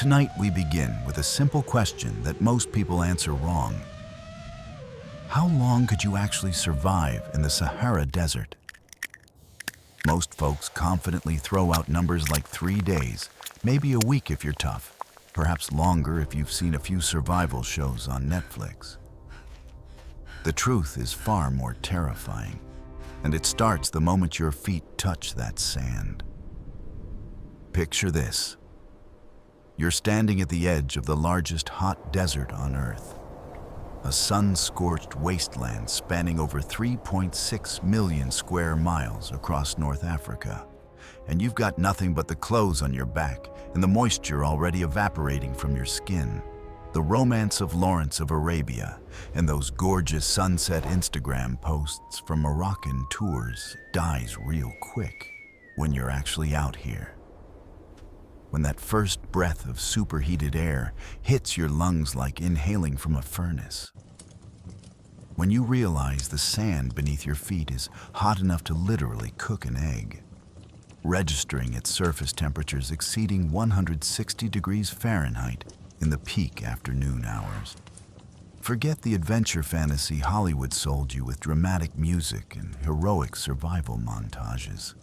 Tonight we begin with a simple question that most people answer wrong. How long could you actually survive in the Sahara Desert? Most folks confidently throw out numbers like 3 days, maybe a week if you're tough, perhaps longer if you've seen a few survival shows on Netflix. The truth is far more terrifying, and it starts the moment your feet touch that sand. Picture this. You're standing at the edge of the largest hot desert on Earth, a sun-scorched wasteland spanning over 3.6 million square miles across North Africa. And you've got nothing but the clothes on your back and the moisture already evaporating from your skin. The romance of Lawrence of Arabia and those gorgeous sunset Instagram posts from Moroccan tours dies real quick when you're actually out here. When that first breath of superheated air hits your lungs like inhaling from a furnace. When you realize the sand beneath your feet is hot enough to literally cook an egg, registering its surface temperatures exceeding 160 degrees Fahrenheit in the peak afternoon hours. Forget the adventure fantasy Hollywood sold you with dramatic music and heroic survival montages.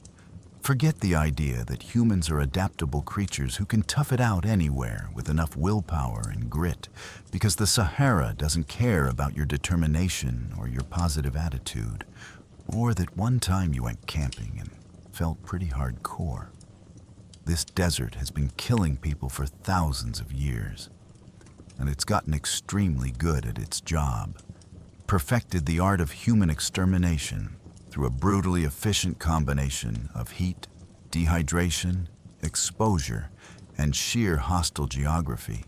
Forget the idea that humans are adaptable creatures who can tough it out anywhere with enough willpower and grit, because the Sahara doesn't care about your determination or your positive attitude, or that one time you went camping and felt pretty hardcore. This desert has been killing people for thousands of years, and it's gotten extremely good at its job, perfected the art of human extermination through a brutally efficient combination of heat, dehydration, exposure, and sheer hostile geography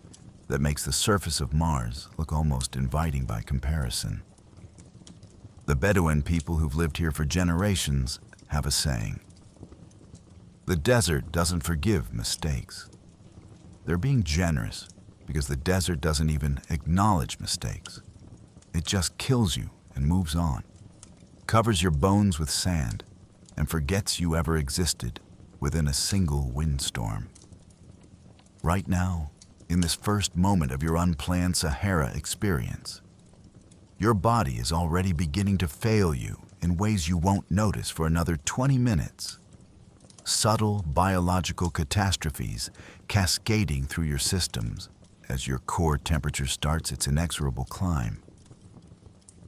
that makes the surface of Mars look almost inviting by comparison. The Bedouin people who've lived here for generations have a saying: the desert doesn't forgive mistakes. They're being generous because the desert doesn't even acknowledge mistakes. It just kills you and moves on, covers your bones with sand, and forgets you ever existed within a single windstorm. Right now, in this first moment of your unplanned Sahara experience, your body is already beginning to fail you in ways you won't notice for another 20 minutes. Subtle biological catastrophes cascading through your systems as your core temperature starts its inexorable climb.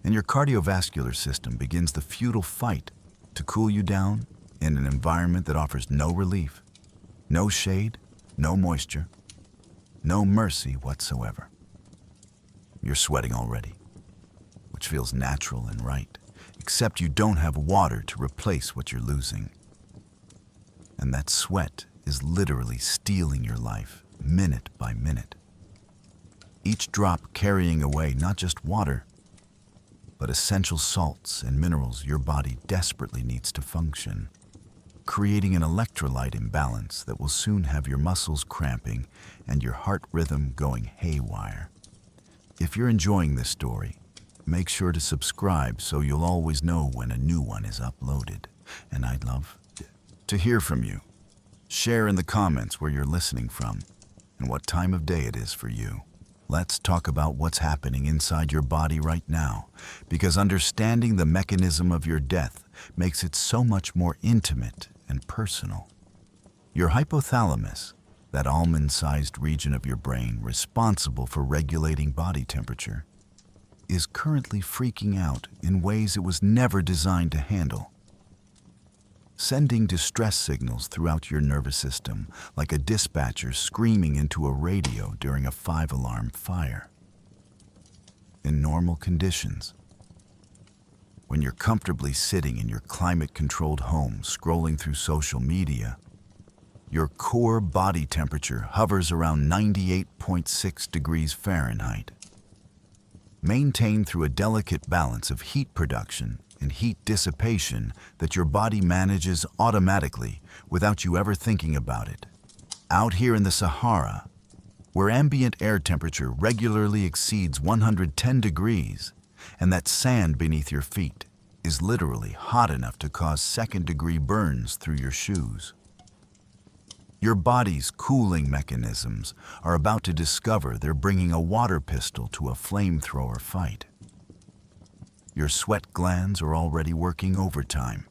And your cardiovascular system begins the futile fight to cool you down in an environment that offers no relief, no shade, no moisture, no mercy whatsoever. You're sweating already, which feels natural and right, except you don't have water to replace what you're losing. And that sweat is literally stealing your life minute by minute. Each drop carrying away not just water, but essential salts and minerals your body desperately needs to function, creating an electrolyte imbalance that will soon have your muscles cramping and your heart rhythm going haywire. If you're enjoying this story, make sure to subscribe so you'll always know when a new one is uploaded. And I'd love to hear from you. Share in the comments where you're listening from and what time of day it is for you. Let's talk about what's happening inside your body right now, because understanding the mechanism of your death makes it so much more intimate and personal. Your hypothalamus, that almond-sized region of your brain responsible for regulating body temperature, is currently freaking out in ways it was never designed to handle, sending distress signals throughout your nervous system like a dispatcher screaming into a radio during a 5-alarm fire. In normal conditions, when you're comfortably sitting in your climate-controlled home scrolling through social media, your core body temperature hovers around 98.6 degrees Fahrenheit, maintained through a delicate balance of heat production and heat dissipation that your body manages automatically without you ever thinking about it. Out here in the Sahara, where ambient air temperature regularly exceeds 110 degrees, and that sand beneath your feet is literally hot enough to cause second-degree burns through your shoes. Your body's cooling mechanisms are about to discover they're bringing a water pistol to a flamethrower fight. Your sweat glands are already working overtime,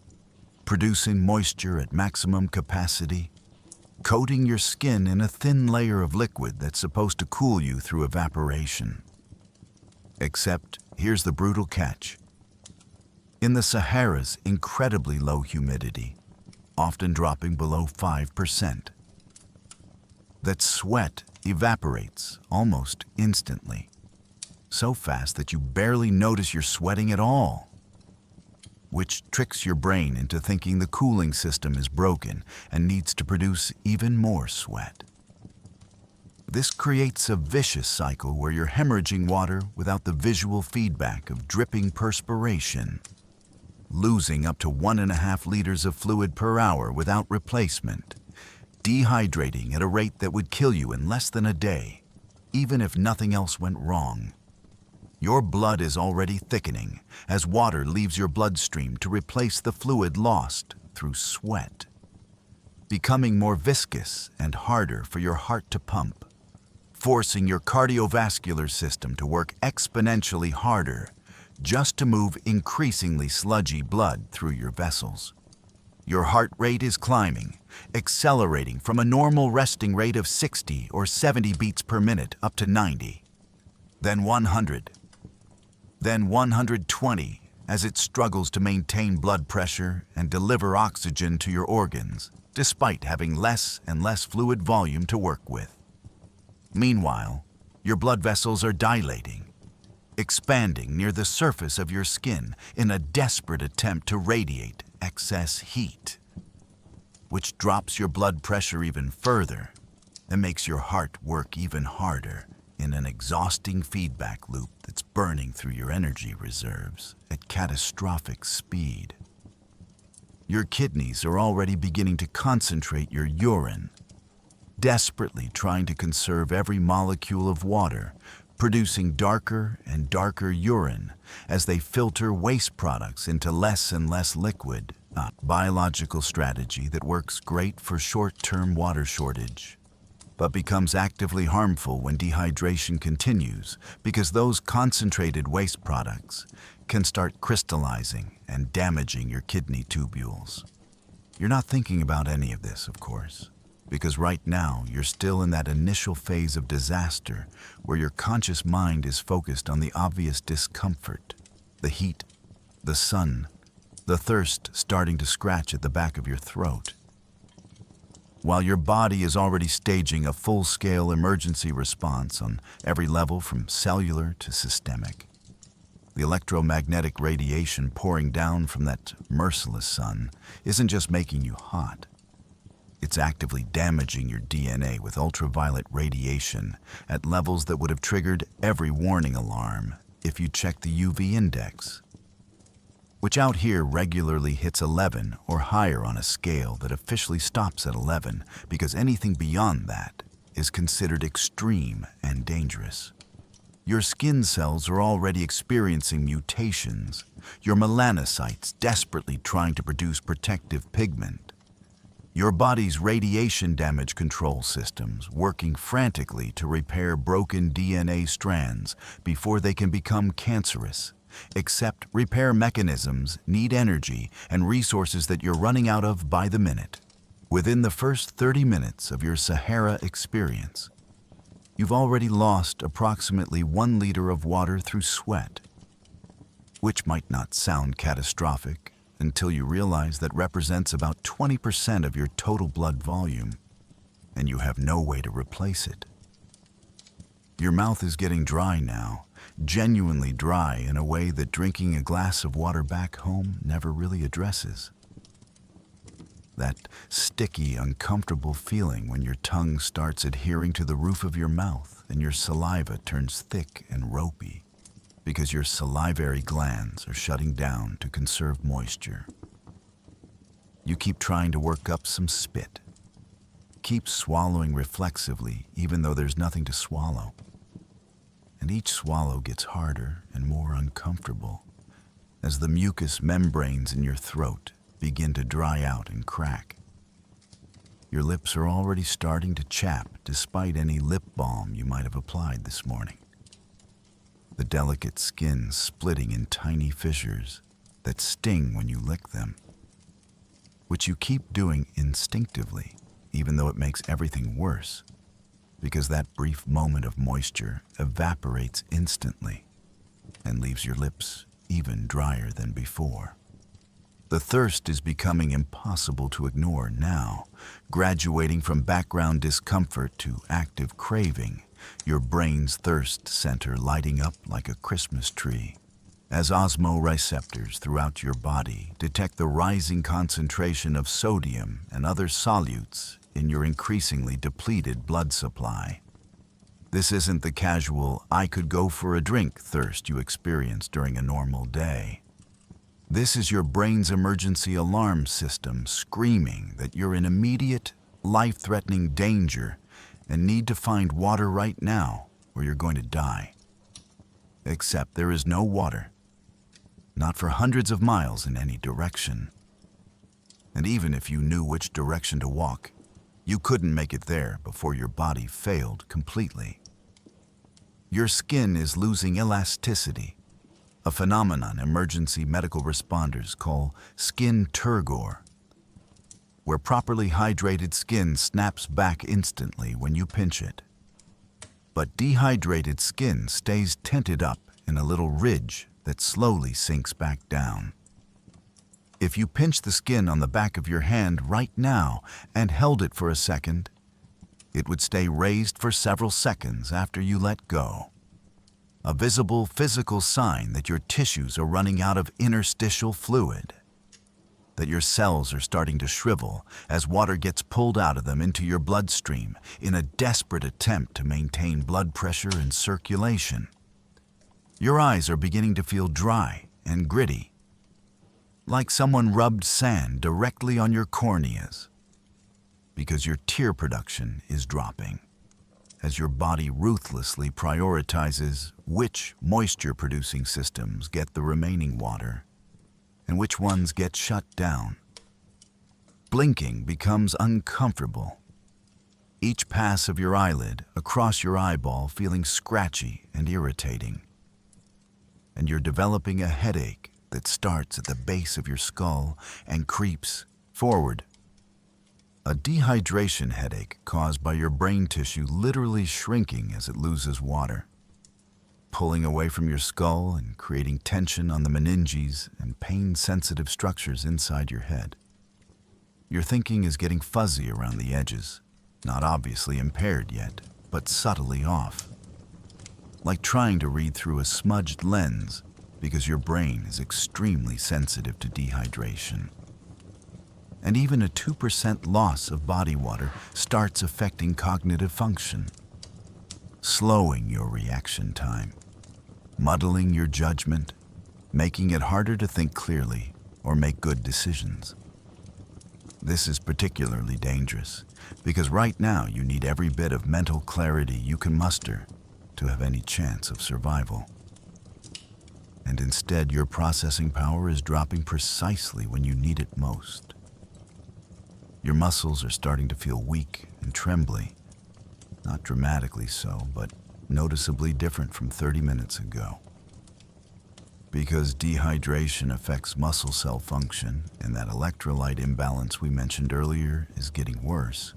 producing moisture at maximum capacity, coating your skin in a thin layer of liquid that's supposed to cool you through evaporation. Except, here's the brutal catch. In the Sahara's incredibly low humidity, often dropping below 5%, that sweat evaporates almost instantly, so fast that you barely notice you're sweating at all, which tricks your brain into thinking the cooling system is broken and needs to produce even more sweat. This creates a vicious cycle where you're hemorrhaging water without the visual feedback of dripping perspiration, losing up to 1.5 liters of fluid per hour without replacement, dehydrating at a rate that would kill you in less than a day, even if nothing else went wrong. Your blood is already thickening as water leaves your bloodstream to replace the fluid lost through sweat, becoming more viscous and harder for your heart to pump, forcing your cardiovascular system to work exponentially harder just to move increasingly sludgy blood through your vessels. Your heart rate is climbing, accelerating from a normal resting rate of 60 or 70 beats per minute up to 90, then 100, then 120 as it struggles to maintain blood pressure and deliver oxygen to your organs, despite having less and less fluid volume to work with. Meanwhile, your blood vessels are dilating, expanding near the surface of your skin in a desperate attempt to radiate excess heat, which drops your blood pressure even further and makes your heart work even harder in an exhausting feedback loop that's burning through your energy reserves at catastrophic speed. Your kidneys are already beginning to concentrate your urine, desperately trying to conserve every molecule of water, producing darker and darker urine as they filter waste products into less and less liquid, a biological strategy that works great for short-term water shortage, but becomes actively harmful when dehydration continues because those concentrated waste products can start crystallizing and damaging your kidney tubules. You're not thinking about any of this, of course, because right now you're still in that initial phase of disaster where your conscious mind is focused on the obvious discomfort, the heat, the sun, the thirst starting to scratch at the back of your throat, while your body is already staging a full-scale emergency response on every level from cellular to systemic. The electromagnetic radiation pouring down from that merciless sun isn't just making you hot. It's actively damaging your DNA with ultraviolet radiation at levels that would have triggered every warning alarm if you checked the UV index, which out here regularly hits 11 or higher on a scale that officially stops at 11 because anything beyond that is considered extreme and dangerous. Your skin cells are already experiencing mutations, your melanocytes desperately trying to produce protective pigment, your body's radiation damage control systems working frantically to repair broken DNA strands before they can become cancerous. Except repair mechanisms need energy and resources that you're running out of by the minute. Within the first 30 minutes of your Sahara experience, you've already lost approximately 1 liter of water through sweat, which might not sound catastrophic until you realize that represents about 20% of your total blood volume, and you have no way to replace it. Your mouth is getting dry now, genuinely dry in a way that drinking a glass of water back home never really addresses. That sticky, uncomfortable feeling when your tongue starts adhering to the roof of your mouth and your saliva turns thick and ropey because your salivary glands are shutting down to conserve moisture. You keep trying to work up some spit. Keep swallowing reflexively even though there's nothing to swallow. And each swallow gets harder and more uncomfortable as the mucous membranes in your throat begin to dry out and crack. Your lips are already starting to chap despite any lip balm you might have applied this morning. The delicate skin splitting in tiny fissures that sting when you lick them, which you keep doing instinctively, even though it makes everything worse, because that brief moment of moisture evaporates instantly and leaves your lips even drier than before. The thirst is becoming impossible to ignore now, graduating from background discomfort to active craving, your brain's thirst center lighting up like a Christmas tree, as osmoreceptors throughout your body detect the rising concentration of sodium and other solutes in your increasingly depleted blood supply. This isn't the casual, I could go for a drink thirst you experience during a normal day. This is your brain's emergency alarm system screaming that you're in immediate, life-threatening danger and need to find water right now or you're going to die. Except there is no water, not for hundreds of miles in any direction. And even if you knew which direction to walk, you couldn't make it there before your body failed completely. Your skin is losing elasticity, a phenomenon emergency medical responders call skin turgor, where properly hydrated skin snaps back instantly when you pinch it. But dehydrated skin stays tented up in a little ridge that slowly sinks back down. If you pinch the skin on the back of your hand right now and held it for a second, it would stay raised for several seconds after you let go. A visible physical sign that your tissues are running out of interstitial fluid, that your cells are starting to shrivel as water gets pulled out of them into your bloodstream in a desperate attempt to maintain blood pressure and circulation. Your eyes are beginning to feel dry and gritty, like someone rubbed sand directly on your corneas, because your tear production is dropping, as your body ruthlessly prioritizes which moisture-producing systems get the remaining water and which ones get shut down. Blinking becomes uncomfortable. Each pass of your eyelid across your eyeball feeling scratchy and irritating. And you're developing a headache that starts at the base of your skull and creeps forward. A dehydration headache caused by your brain tissue literally shrinking as it loses water, pulling away from your skull and creating tension on the meninges and pain-sensitive structures inside your head. Your thinking is getting fuzzy around the edges, not obviously impaired yet, but subtly off, like trying to read through a smudged lens because your brain is extremely sensitive to dehydration. And even a 2% loss of body water starts affecting cognitive function, slowing your reaction time, muddling your judgment, making it harder to think clearly or make good decisions. This is particularly dangerous because right now you need every bit of mental clarity you can muster to have any chance of survival. And instead, your processing power is dropping precisely when you need it most. Your muscles are starting to feel weak and trembly, not dramatically so, but noticeably different from 30 minutes ago. Because dehydration affects muscle cell function and that electrolyte imbalance we mentioned earlier is getting worse.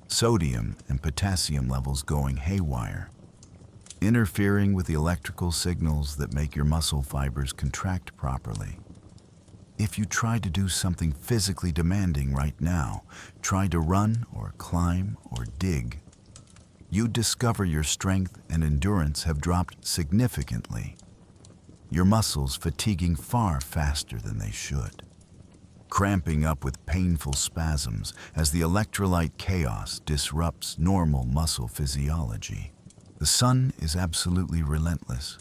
Sodium and potassium levels going haywire, interfering with the electrical signals that make your muscle fibers contract properly. If you try to do something physically demanding right now, try to run or climb or dig, you discover your strength and endurance have dropped significantly, your muscles fatiguing far faster than they should, cramping up with painful spasms as the electrolyte chaos disrupts normal muscle physiology. The sun is absolutely relentless,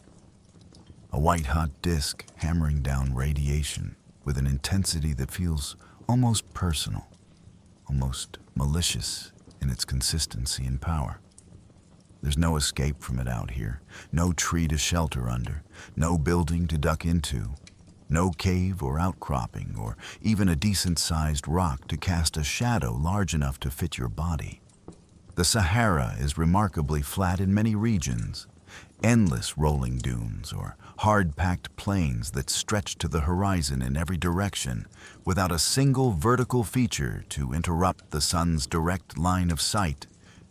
a white-hot disk hammering down radiation with an intensity that feels almost personal, almost malicious in its consistency and power. There's no escape from it out here, no tree to shelter under, no building to duck into, No cave or outcropping, or even a decent-sized rock to cast a shadow large enough to fit your body. The Sahara is remarkably flat in many regions. Endless rolling dunes or hard-packed plains that stretch to the horizon in every direction without a single vertical feature to interrupt the sun's direct line of sight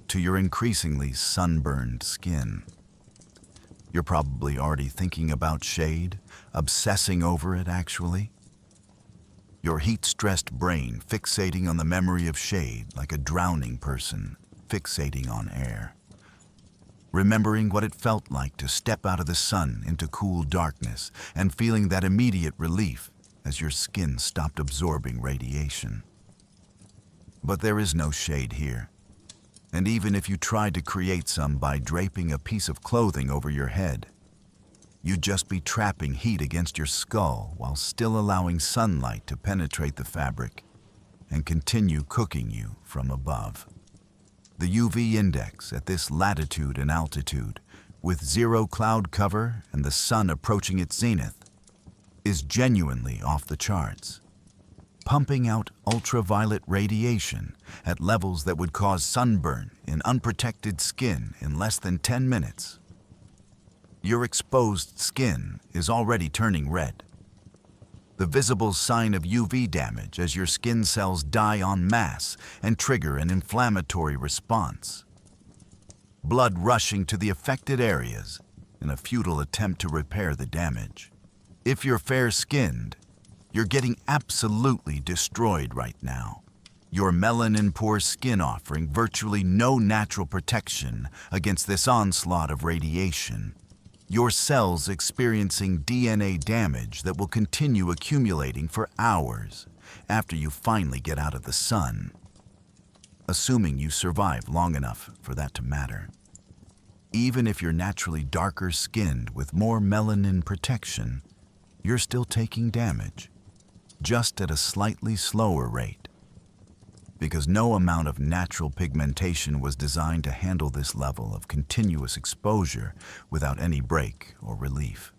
to your increasingly sunburned skin. You're probably already thinking about shade, obsessing over it actually. Your heat-stressed brain fixating on the memory of shade like a drowning person fixating on air. Remembering what it felt like to step out of the sun into cool darkness and feeling that immediate relief as your skin stopped absorbing radiation. But there is no shade here. And even if you tried to create some by draping a piece of clothing over your head, you'd just be trapping heat against your skull while still allowing sunlight to penetrate the fabric and continue cooking you from above. The UV index at this latitude and altitude, with zero cloud cover and the sun approaching its zenith, is genuinely off the charts, pumping out ultraviolet radiation at levels that would cause sunburn in unprotected skin in less than 10 minutes. Your exposed skin is already turning red, the visible sign of UV damage as your skin cells die en masse and trigger an inflammatory response. Blood rushing to the affected areas in a futile attempt to repair the damage. If you're fair-skinned, you're getting absolutely destroyed right now. Your melanin-poor skin offering virtually no natural protection against this onslaught of radiation. Your cells experiencing DNA damage that will continue accumulating for hours after you finally get out of the sun, assuming you survive long enough for that to matter. Even if you're naturally darker skinned with more melanin protection, you're still taking damage, just at a slightly slower rate, because no amount of natural pigmentation was designed to handle this level of continuous exposure without any break or relief.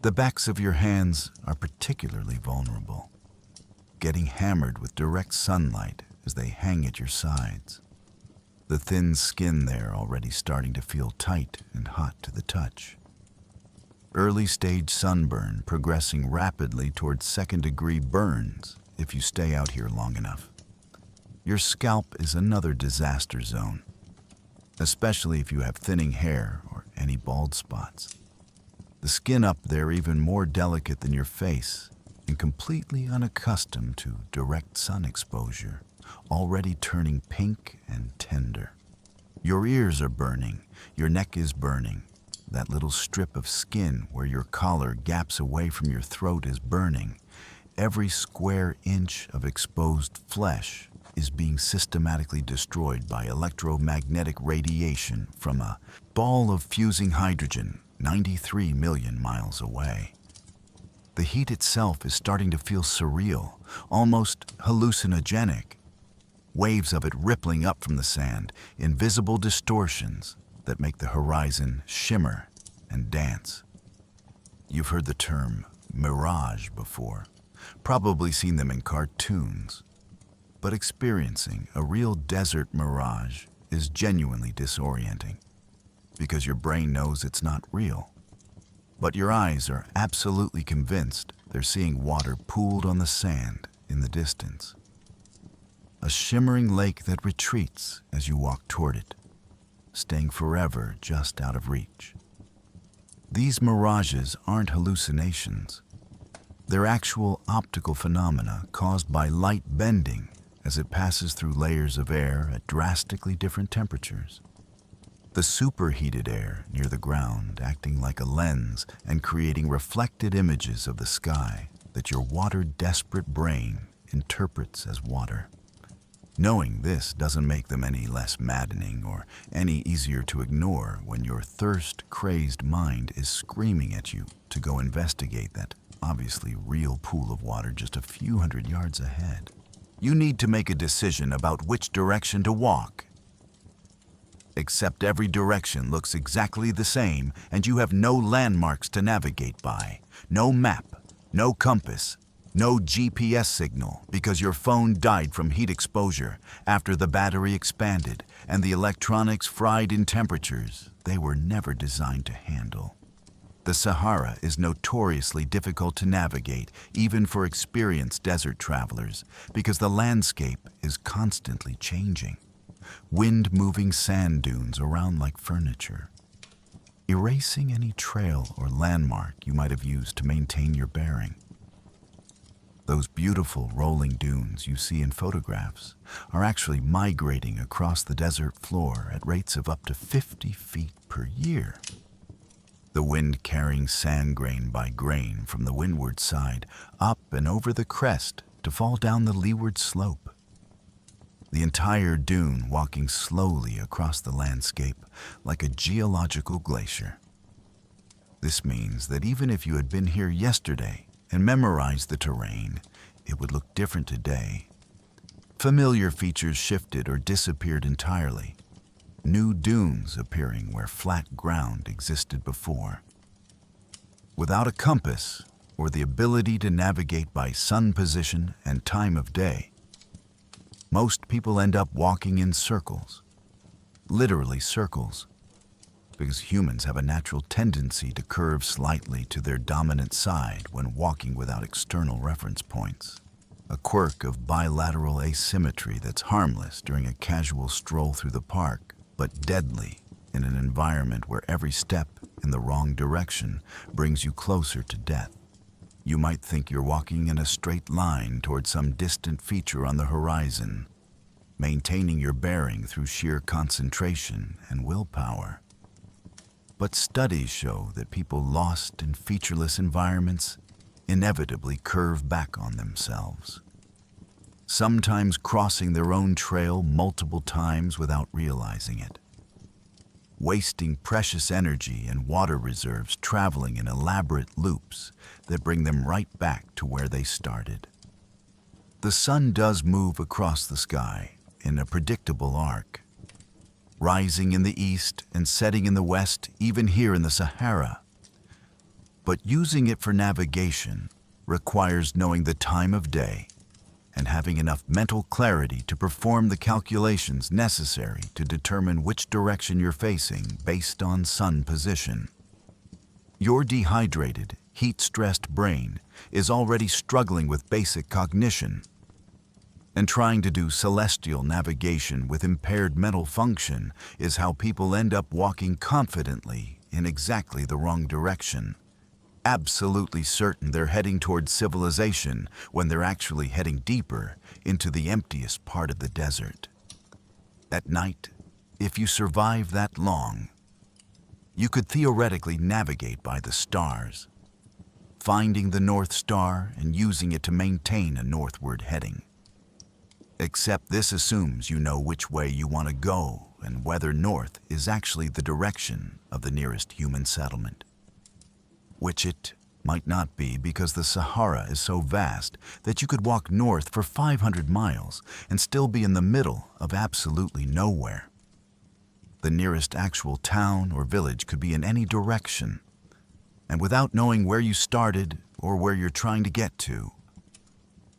The backs of your hands are particularly vulnerable, getting hammered with direct sunlight as they hang at your sides. The thin skin there already starting to feel tight and hot to the touch. Early-stage sunburn progressing rapidly towards second-degree burns if you stay out here long enough. Your scalp is another disaster zone, especially if you have thinning hair or any bald spots. The skin up there even more delicate than your face and completely unaccustomed to direct sun exposure, already turning pink and tender. Your ears are burning, your neck is burning. That little strip of skin where your collar gaps away from your throat is burning. Every square inch of exposed flesh is being systematically destroyed by electromagnetic radiation from a ball of fusing hydrogen 93 million miles away. The heat itself is starting to feel surreal, almost hallucinogenic. Waves of it rippling up from the sand, invisible distortions that make the horizon shimmer and dance. You've heard the term mirage before, probably seen them in cartoons. But experiencing a real desert mirage is genuinely disorienting because your brain knows it's not real. But your eyes are absolutely convinced they're seeing water pooled on the sand in the distance. A shimmering lake that retreats as you walk toward it, staying forever just out of reach. These mirages aren't hallucinations. They're actual optical phenomena caused by light bending as it passes through layers of air at drastically different temperatures. The superheated air near the ground acting like a lens and creating reflected images of the sky that your water-desperate brain interprets as water. Knowing this doesn't make them any less maddening or any easier to ignore when your thirst-crazed mind is screaming at you to go investigate that obviously real pool of water just a few hundred yards ahead. You need to make a decision about which direction to walk. Except every direction looks exactly the same and you have no landmarks to navigate by, no map, No compass, no GPS signal because your phone died from heat exposure after the battery expanded and the electronics fried in temperatures they were never designed to handle. The Sahara is notoriously difficult to navigate, even for experienced desert travelers, because the landscape is constantly changing. Wind-moving sand dunes around like furniture, erasing any trail or landmark you might have used to maintain your bearing. Those beautiful rolling dunes you see in photographs are actually migrating across the desert floor at rates of up to 50 feet per year. The wind carrying sand grain by grain from the windward side up and over the crest to fall down the leeward slope. The entire dune walking slowly across the landscape like a geological glacier. This means that even if you had been here yesterday and memorized the terrain, it would look different today. Familiar features shifted or disappeared entirely. New dunes appearing where flat ground existed before. Without a compass or the ability to navigate by sun position and time of day, most people end up walking in circles, literally circles, because humans have a natural tendency to curve slightly to their dominant side when walking without external reference points. A quirk of bilateral asymmetry that's harmless during a casual stroll through the park, but deadly in an environment where every step in the wrong direction brings you closer to death. You might think you're walking in a straight line towards some distant feature on the horizon, maintaining your bearing through sheer concentration and willpower. But studies show that people lost in featureless environments inevitably curve back on themselves, sometimes crossing their own trail multiple times without realizing it, wasting precious energy and water reserves traveling in elaborate loops that bring them right back to where they started. The sun does move across the sky in a predictable arc, rising in the east and setting in the west, even here in the Sahara. But using it for navigation requires knowing the time of day and having enough mental clarity to perform the calculations necessary to determine which direction you're facing based on sun position. Your dehydrated, heat-stressed brain is already struggling with basic cognition, and trying to do celestial navigation with impaired mental function is how people end up walking confidently in exactly the wrong direction, absolutely certain they're heading towards civilization when they're actually heading deeper into the emptiest part of the desert. At night, if you survive that long, you could theoretically navigate by the stars, finding the North Star and using it to maintain a northward heading. Except this assumes you know which way you want to go and whether north is actually the direction of the nearest human settlement. Which it might not be, because the Sahara is so vast that you could walk north for 500 miles and still be in the middle of absolutely nowhere. The nearest actual town or village could be in any direction, and without knowing where you started or where you're trying to get to,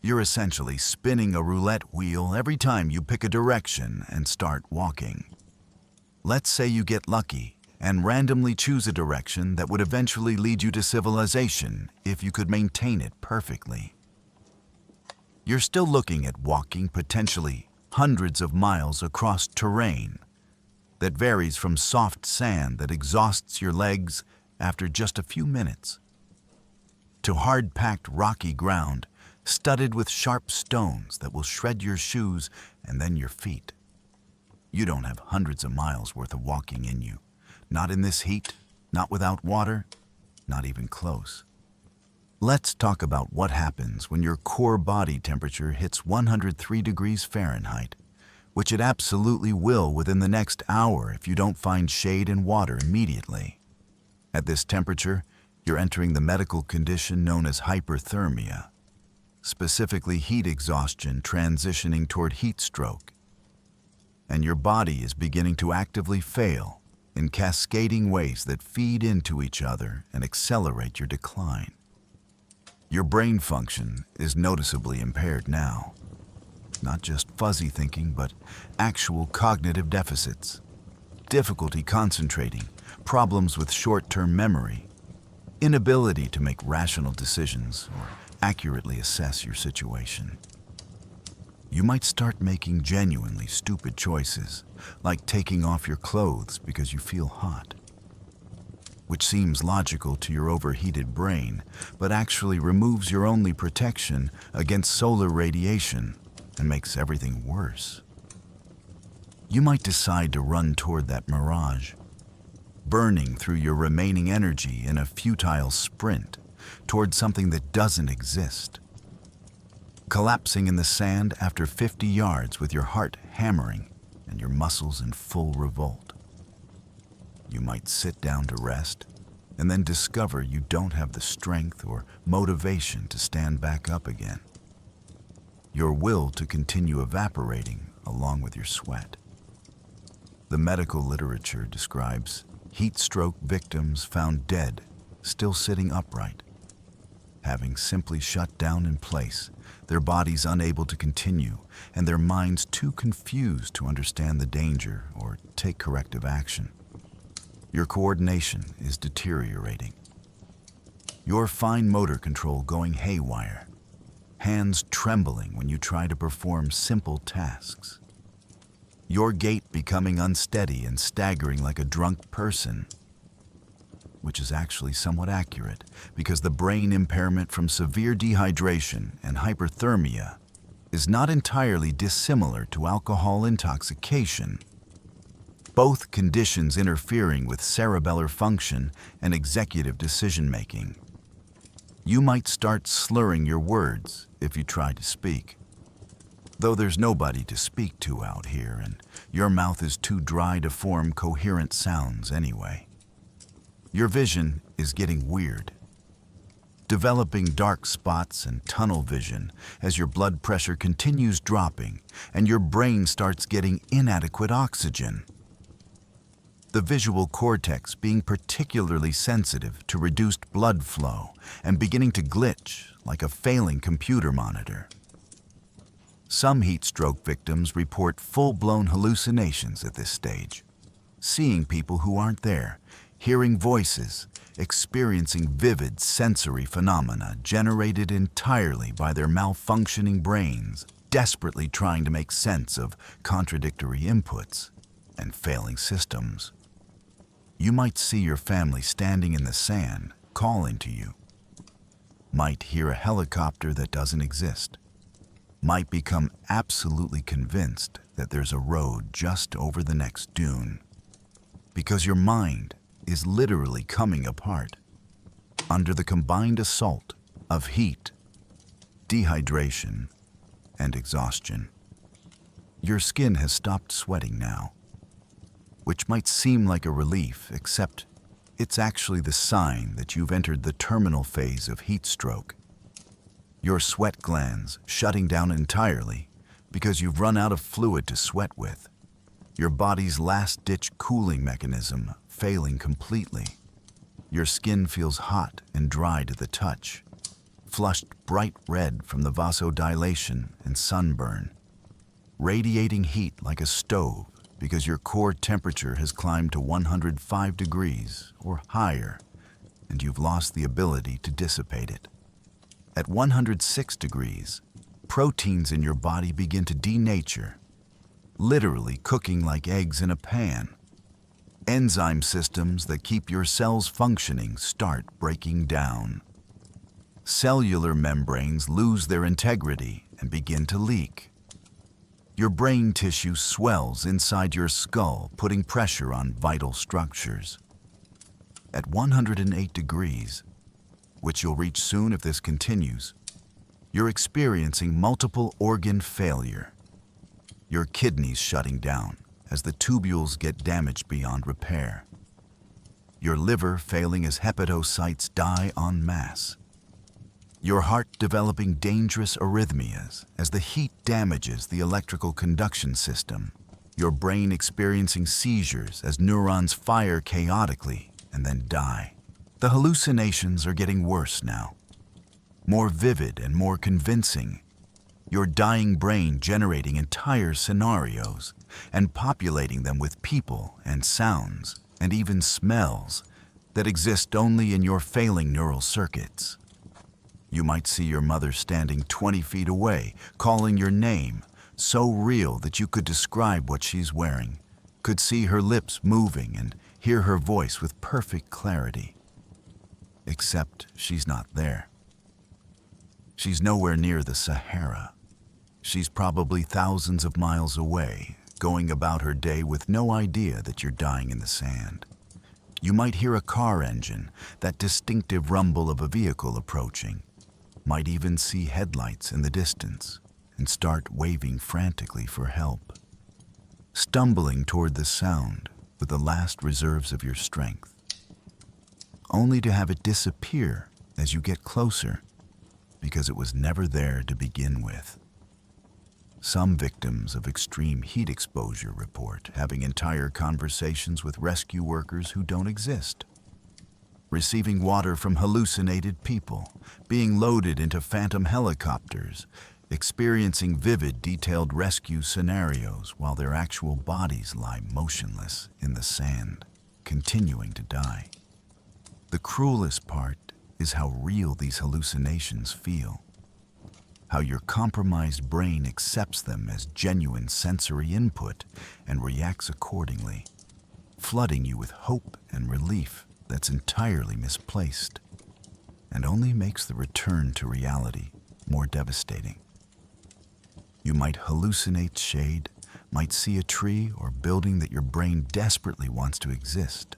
you're essentially spinning a roulette wheel every time you pick a direction and start walking. Let's say you get lucky and randomly choose a direction that would eventually lead you to civilization if you could maintain it perfectly. You're still looking at walking potentially hundreds of miles across terrain that varies from soft sand that exhausts your legs after just a few minutes, to hard-packed rocky ground studded with sharp stones that will shred your shoes and then your feet. You don't have hundreds of miles worth of walking in you. Not in this heat, not without water, not even close. Let's talk about what happens when your core body temperature hits 103 degrees Fahrenheit, which it absolutely will within the next hour if you don't find shade and water immediately. At this temperature, you're entering the medical condition known as hyperthermia, specifically heat exhaustion transitioning toward heat stroke. And your body is beginning to actively fail in cascading ways that feed into each other and accelerate your decline. Your brain function is noticeably impaired now. Not just fuzzy thinking, but actual cognitive deficits, difficulty concentrating, problems with short-term memory, inability to make rational decisions or accurately assess your situation. You might start making genuinely stupid choices, like taking off your clothes because you feel hot, which seems logical to your overheated brain, but actually removes your only protection against solar radiation and makes everything worse. You might decide to run toward that mirage, burning through your remaining energy in a futile sprint toward something that doesn't exist, collapsing in the sand after 50 yards with your heart hammering and your muscles in full revolt. You might sit down to rest and then discover you don't have the strength or motivation to stand back up again. Your will to continue evaporating along with your sweat. The medical literature describes heat stroke victims found dead, still sitting upright, having simply shut down in place, their bodies unable to continue, and their minds too confused to understand the danger or take corrective action. Your coordination is deteriorating. Your fine motor control going haywire, hands trembling when you try to perform simple tasks. Your gait becoming unsteady and staggering like a drunk person, which is actually somewhat accurate because the brain impairment from severe dehydration and hyperthermia is not entirely dissimilar to alcohol intoxication, both conditions interfering with cerebellar function and executive decision-making. You might start slurring your words if you try to speak, though there's nobody to speak to out here and your mouth is too dry to form coherent sounds anyway. Your vision is getting weird, developing dark spots and tunnel vision as your blood pressure continues dropping and your brain starts getting inadequate oxygen. The visual cortex being particularly sensitive to reduced blood flow and beginning to glitch like a failing computer monitor. Some heat stroke victims report full-blown hallucinations at this stage, seeing people who aren't there, hearing voices, experiencing vivid sensory phenomena generated entirely by their malfunctioning brains, desperately trying to make sense of contradictory inputs and failing systems. You might see your family standing in the sand, calling to you. Might hear a helicopter that doesn't exist. Might become absolutely convinced that there's a road just over the next dune. Because your mind is literally coming apart under the combined assault of heat, dehydration, and exhaustion. Your skin has stopped sweating now, which might seem like a relief, except it's actually the sign that you've entered the terminal phase of heat stroke. Your sweat glands shutting down entirely because you've run out of fluid to sweat with. Your body's last-ditch cooling mechanism failing completely. Your skin feels hot and dry to the touch, flushed bright red from the vasodilation and sunburn, radiating heat like a stove because your core temperature has climbed to 105 degrees or higher, and you've lost the ability to dissipate it. At 106 degrees, proteins in your body begin to denature, literally cooking like eggs in a pan. Enzyme systems that keep your cells functioning start breaking down. Cellular membranes lose their integrity and begin to leak. Your brain tissue swells inside your skull, putting pressure on vital structures. At 108 degrees, which you'll reach soon if this continues, you're experiencing multiple organ failure. Your kidneys shutting down as the tubules get damaged beyond repair. Your liver failing as hepatocytes die en masse. Your heart developing dangerous arrhythmias as the heat damages the electrical conduction system. Your brain experiencing seizures as neurons fire chaotically and then die. The hallucinations are getting worse now. more vivid and more convincing, your dying brain generating entire scenarios and populating them with people and sounds and even smells that exist only in your failing neural circuits. You might see your mother standing 20 feet away, calling your name, so real that you could describe what she's wearing, could see her lips moving and hear her voice with perfect clarity. Except she's not there. She's nowhere near the Sahara. She's probably thousands of miles away, going about her day with no idea that you're dying in the sand. You might hear a car engine, that distinctive rumble of a vehicle approaching. Might even see headlights in the distance and start waving frantically for help. Stumbling toward the sound with the last reserves of your strength, only to have it disappear as you get closer because it was never there to begin with. Some victims of extreme heat exposure report having entire conversations with rescue workers who don't exist, receiving water from hallucinated people, being loaded into phantom helicopters, experiencing vivid, detailed rescue scenarios while their actual bodies lie motionless in the sand, continuing to die. The cruelest part is how real these hallucinations feel. How your compromised brain accepts them as genuine sensory input and reacts accordingly, flooding you with hope and relief that's entirely misplaced and only makes the return to reality more devastating. You might hallucinate shade, might see a tree or building that your brain desperately wants to exist,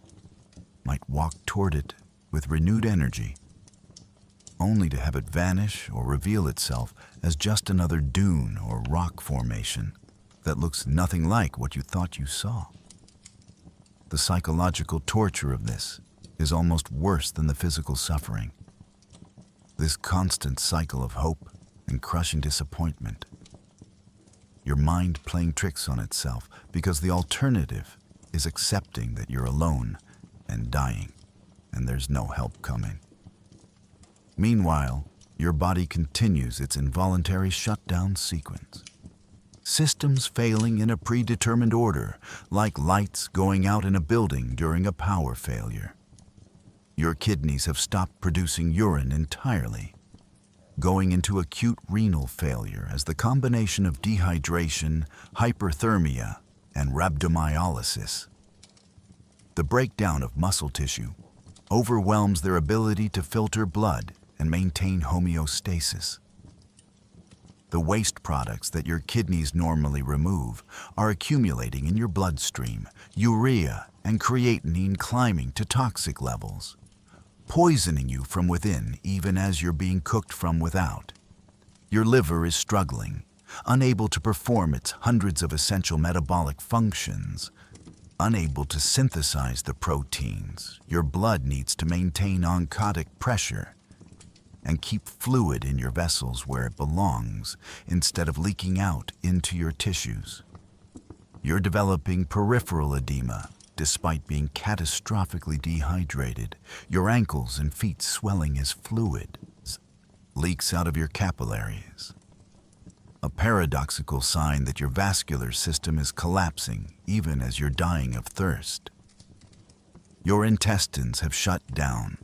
might walk toward it with renewed energy, only to have it vanish or reveal itself as just another dune or rock formation that looks nothing like what you thought you saw. The psychological torture of this is almost worse than the physical suffering. This constant cycle of hope and crushing disappointment. Your mind playing tricks on itself because the alternative is accepting that you're alone and dying and there's no help coming. Meanwhile, your body continues its involuntary shutdown sequence. Systems failing in a predetermined order, like lights going out in a building during a power failure. Your kidneys have stopped producing urine entirely, going into acute renal failure as the combination of dehydration, hyperthermia, and rhabdomyolysis. The breakdown of muscle tissue overwhelms their ability to filter blood and maintain homeostasis. The waste products that your kidneys normally remove are accumulating in your bloodstream, urea and creatinine climbing to toxic levels, poisoning you from within even as you're being cooked from without. Your liver is struggling, unable to perform its hundreds of essential metabolic functions, unable to synthesize the proteins your blood needs to maintain oncotic pressure and keep fluid in your vessels where it belongs instead of leaking out into your tissues. You're developing peripheral edema despite being catastrophically dehydrated, your ankles and feet swelling as fluid leaks out of your capillaries. A paradoxical sign that your vascular system is collapsing even as you're dying of thirst. Your intestines have shut down,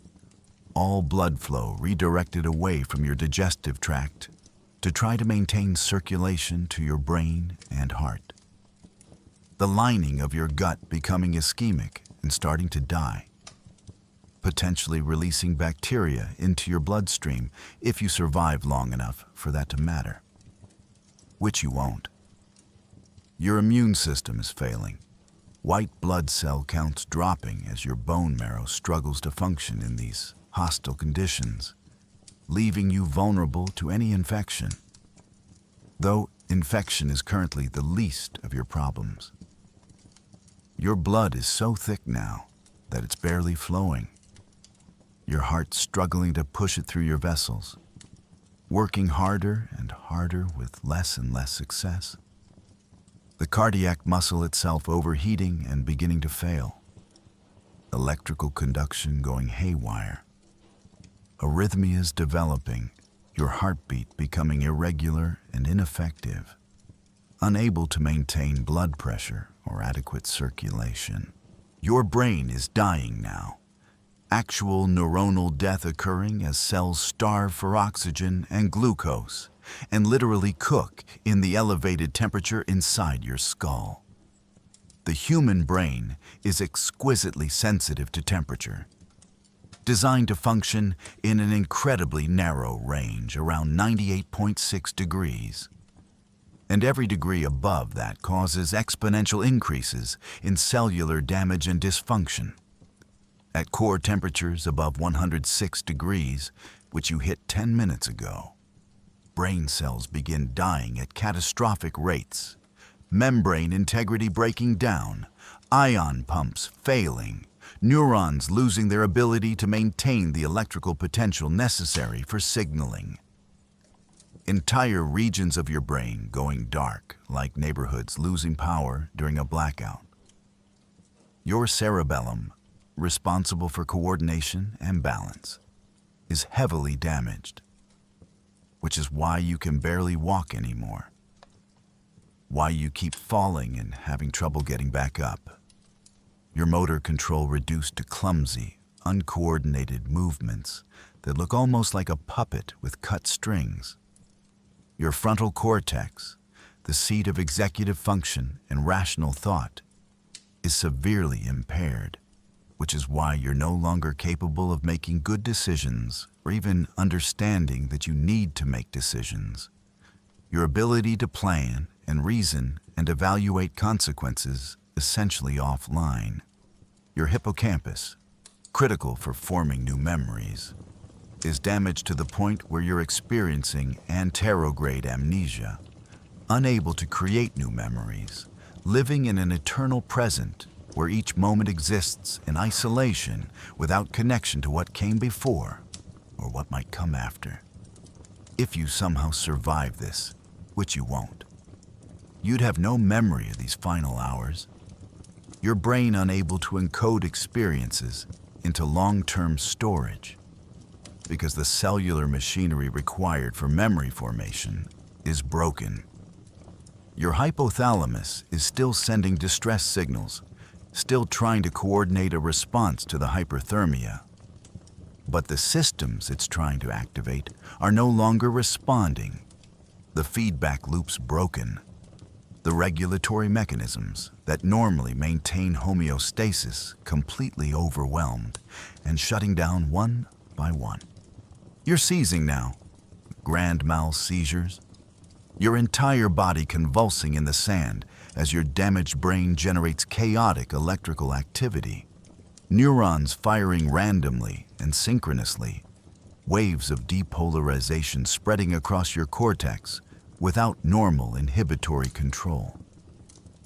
all blood flow redirected away from your digestive tract to try to maintain circulation to your brain and heart. The lining of your gut becoming ischemic and starting to die, potentially releasing bacteria into your bloodstream if you survive long enough for that to matter, which you won't. Your immune system is failing, white blood cell counts dropping as your bone marrow struggles to function in these hostile conditions, leaving you vulnerable to any infection, though infection is currently the least of your problems. Your blood is so thick now that it's barely flowing. Your heart struggling to push it through your vessels, working harder and harder with less and less success. The cardiac muscle itself overheating and beginning to fail. Electrical conduction going haywire. Arrhythmias developing your heartbeat becoming irregular and ineffective, unable to maintain blood pressure or adequate circulation. Your brain is dying now. Actual neuronal death occurring as cells starve for oxygen and glucose and literally cook in the elevated temperature inside your skull. The human brain is exquisitely sensitive to temperature, designed to function in an incredibly narrow range around 98.6 degrees. And every degree above that causes exponential increases in cellular damage and dysfunction. At core temperatures above 106 degrees, which you hit 10 minutes ago, brain cells begin dying at catastrophic rates, membrane integrity breaking down, ion pumps failing, neurons losing their ability to maintain the electrical potential necessary for signaling. Entire regions of your brain going dark, like neighborhoods losing power during a blackout. Your cerebellum, responsible for coordination and balance, is heavily damaged, which is why you can barely walk anymore, why you keep falling and having trouble getting back up. Your motor control reduced to clumsy, uncoordinated movements that look almost like a puppet with cut strings. Your frontal cortex, the seat of executive function and rational thought, is severely impaired, which is why you're no longer capable of making good decisions or even understanding that you need to make decisions. Your ability to plan and reason and evaluate consequences essentially offline. Your hippocampus, critical for forming new memories, is damaged to the point where you're experiencing anterograde amnesia, unable to create new memories, living in an eternal present where each moment exists in isolation without connection to what came before or what might come after. If you somehow survive this, which you won't, you'd have no memory of these final hours. Your brain unable to encode experiences into long-term storage because the cellular machinery required for memory formation is broken. Your hypothalamus is still sending distress signals, still trying to coordinate a response to the hyperthermia. But the systems it's trying to activate are no longer responding. The feedback loop's broken. The regulatory mechanisms that normally maintain homeostasis completely overwhelmed and shutting down one by one. You're seizing now, grand mal seizures. Your entire body convulsing in the sand as your damaged brain generates chaotic electrical activity. Neurons firing randomly and synchronously, waves of depolarization spreading across your cortex without normal inhibitory control.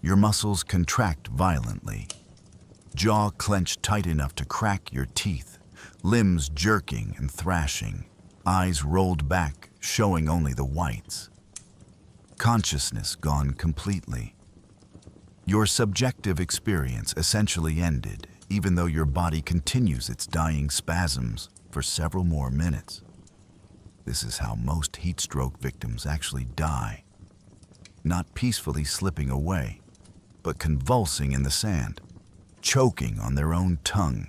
Your muscles contract violently, jaw clenched tight enough to crack your teeth, limbs jerking and thrashing, eyes rolled back, showing only the whites. Consciousness gone completely. Your subjective experience essentially ended, even though your body continues its dying spasms for several more minutes. This is how most heat stroke victims actually die. Not peacefully slipping away, but convulsing in the sand, choking on their own tongue,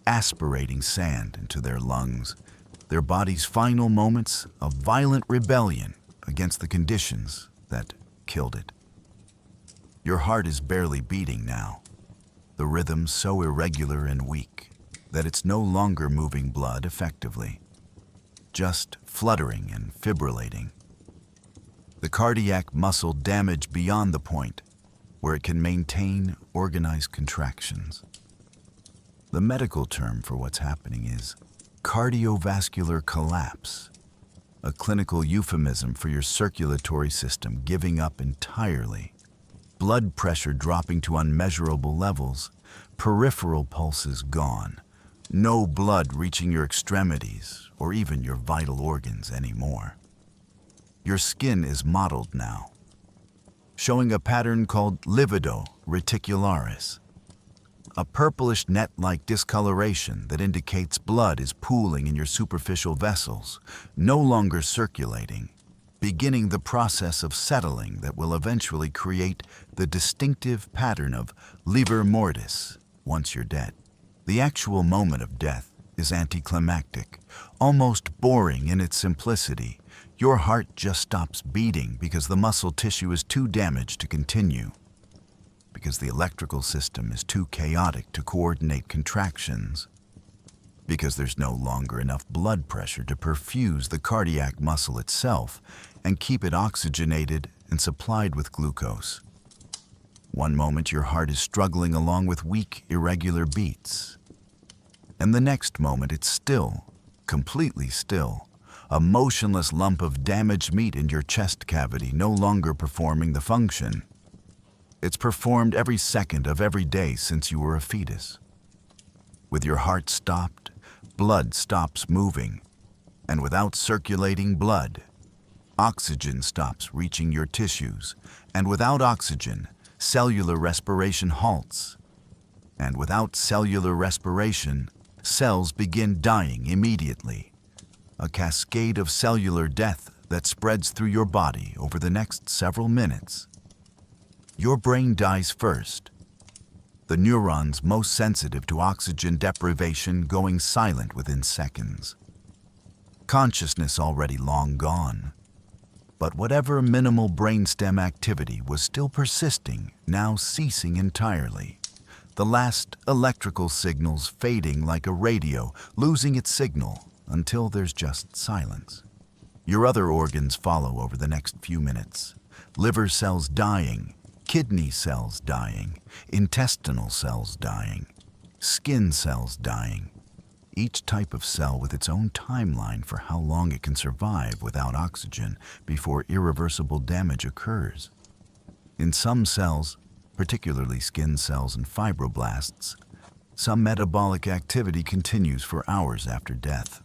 aspirating sand into their lungs, their body's final moments of violent rebellion against the conditions that killed it. Your heart is barely beating now, the rhythm so irregular and weak that it's no longer moving blood effectively, just fluttering and fibrillating. The cardiac muscle damaged beyond the point where it can maintain organized contractions. The medical term for what's happening is cardiovascular collapse, a clinical euphemism for your circulatory system giving up entirely, blood pressure dropping to unmeasurable levels, peripheral pulses gone, no blood reaching your extremities or even your vital organs anymore. Your skin is mottled now, showing a pattern called livido reticularis, a purplish net-like discoloration that indicates blood is pooling in your superficial vessels, no longer circulating, beginning the process of settling that will eventually create the distinctive pattern of livor mortis once you're dead. The actual moment of death is anticlimactic, almost boring in its simplicity. Your heart just stops beating because the muscle tissue is too damaged to continue, because the electrical system is too chaotic to coordinate contractions, because there's no longer enough blood pressure to perfuse the cardiac muscle itself and keep it oxygenated and supplied with glucose. One moment your heart is struggling along with weak, irregular beats, and the next moment it's still, completely still, a motionless lump of damaged meat in your chest cavity no longer performing the function. It's performed every second of every day since you were a fetus. With your heart stopped, blood stops moving, and without circulating blood, oxygen stops reaching your tissues, and without oxygen, cellular respiration halts. And without cellular respiration, cells begin dying immediately, a cascade of cellular death that spreads through your body over the next several minutes. Your brain dies first, the neurons most sensitive to oxygen deprivation going silent within seconds. Consciousness already long gone, but whatever minimal brainstem activity was still persisting, now ceasing entirely. The last electrical signals fading like a radio, losing its signal until there's just silence. Your other organs follow over the next few minutes. Liver cells dying, kidney cells dying, intestinal cells dying, skin cells dying. Each type of cell with its own timeline for how long it can survive without oxygen before irreversible damage occurs. In some cells, particularly skin cells and fibroblasts, some metabolic activity continues for hours after death.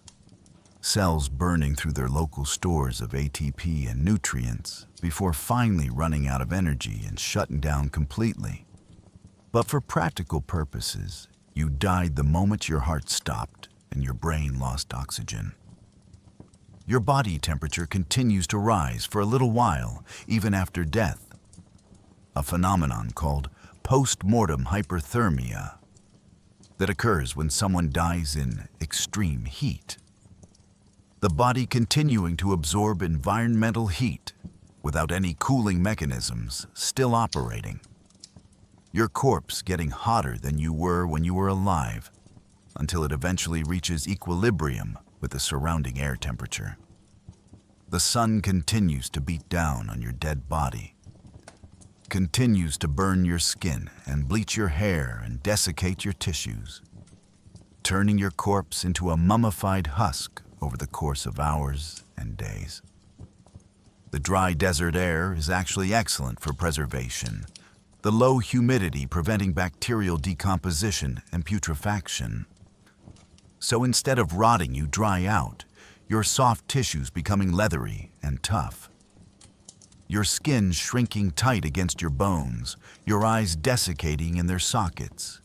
Cells burning through their local stores of ATP and nutrients before finally running out of energy and shutting down completely. But for practical purposes, you died the moment your heart stopped and your brain lost oxygen. Your body temperature continues to rise for a little while, even after death, a phenomenon called post-mortem hyperthermia that occurs when someone dies in extreme heat. The body continuing to absorb environmental heat without any cooling mechanisms still operating. Your corpse getting hotter than you were when you were alive until it eventually reaches equilibrium with the surrounding air temperature. The sun continues to beat down on your dead body, continues to burn your skin and bleach your hair and desiccate your tissues, turning your corpse into a mummified husk over the course of hours and days. The dry desert air is actually excellent for preservation, the low humidity preventing bacterial decomposition and putrefaction. So instead of rotting you dry out, your soft tissues becoming leathery and tough. Your skin shrinking tight against your bones, your eyes desiccating in their sockets,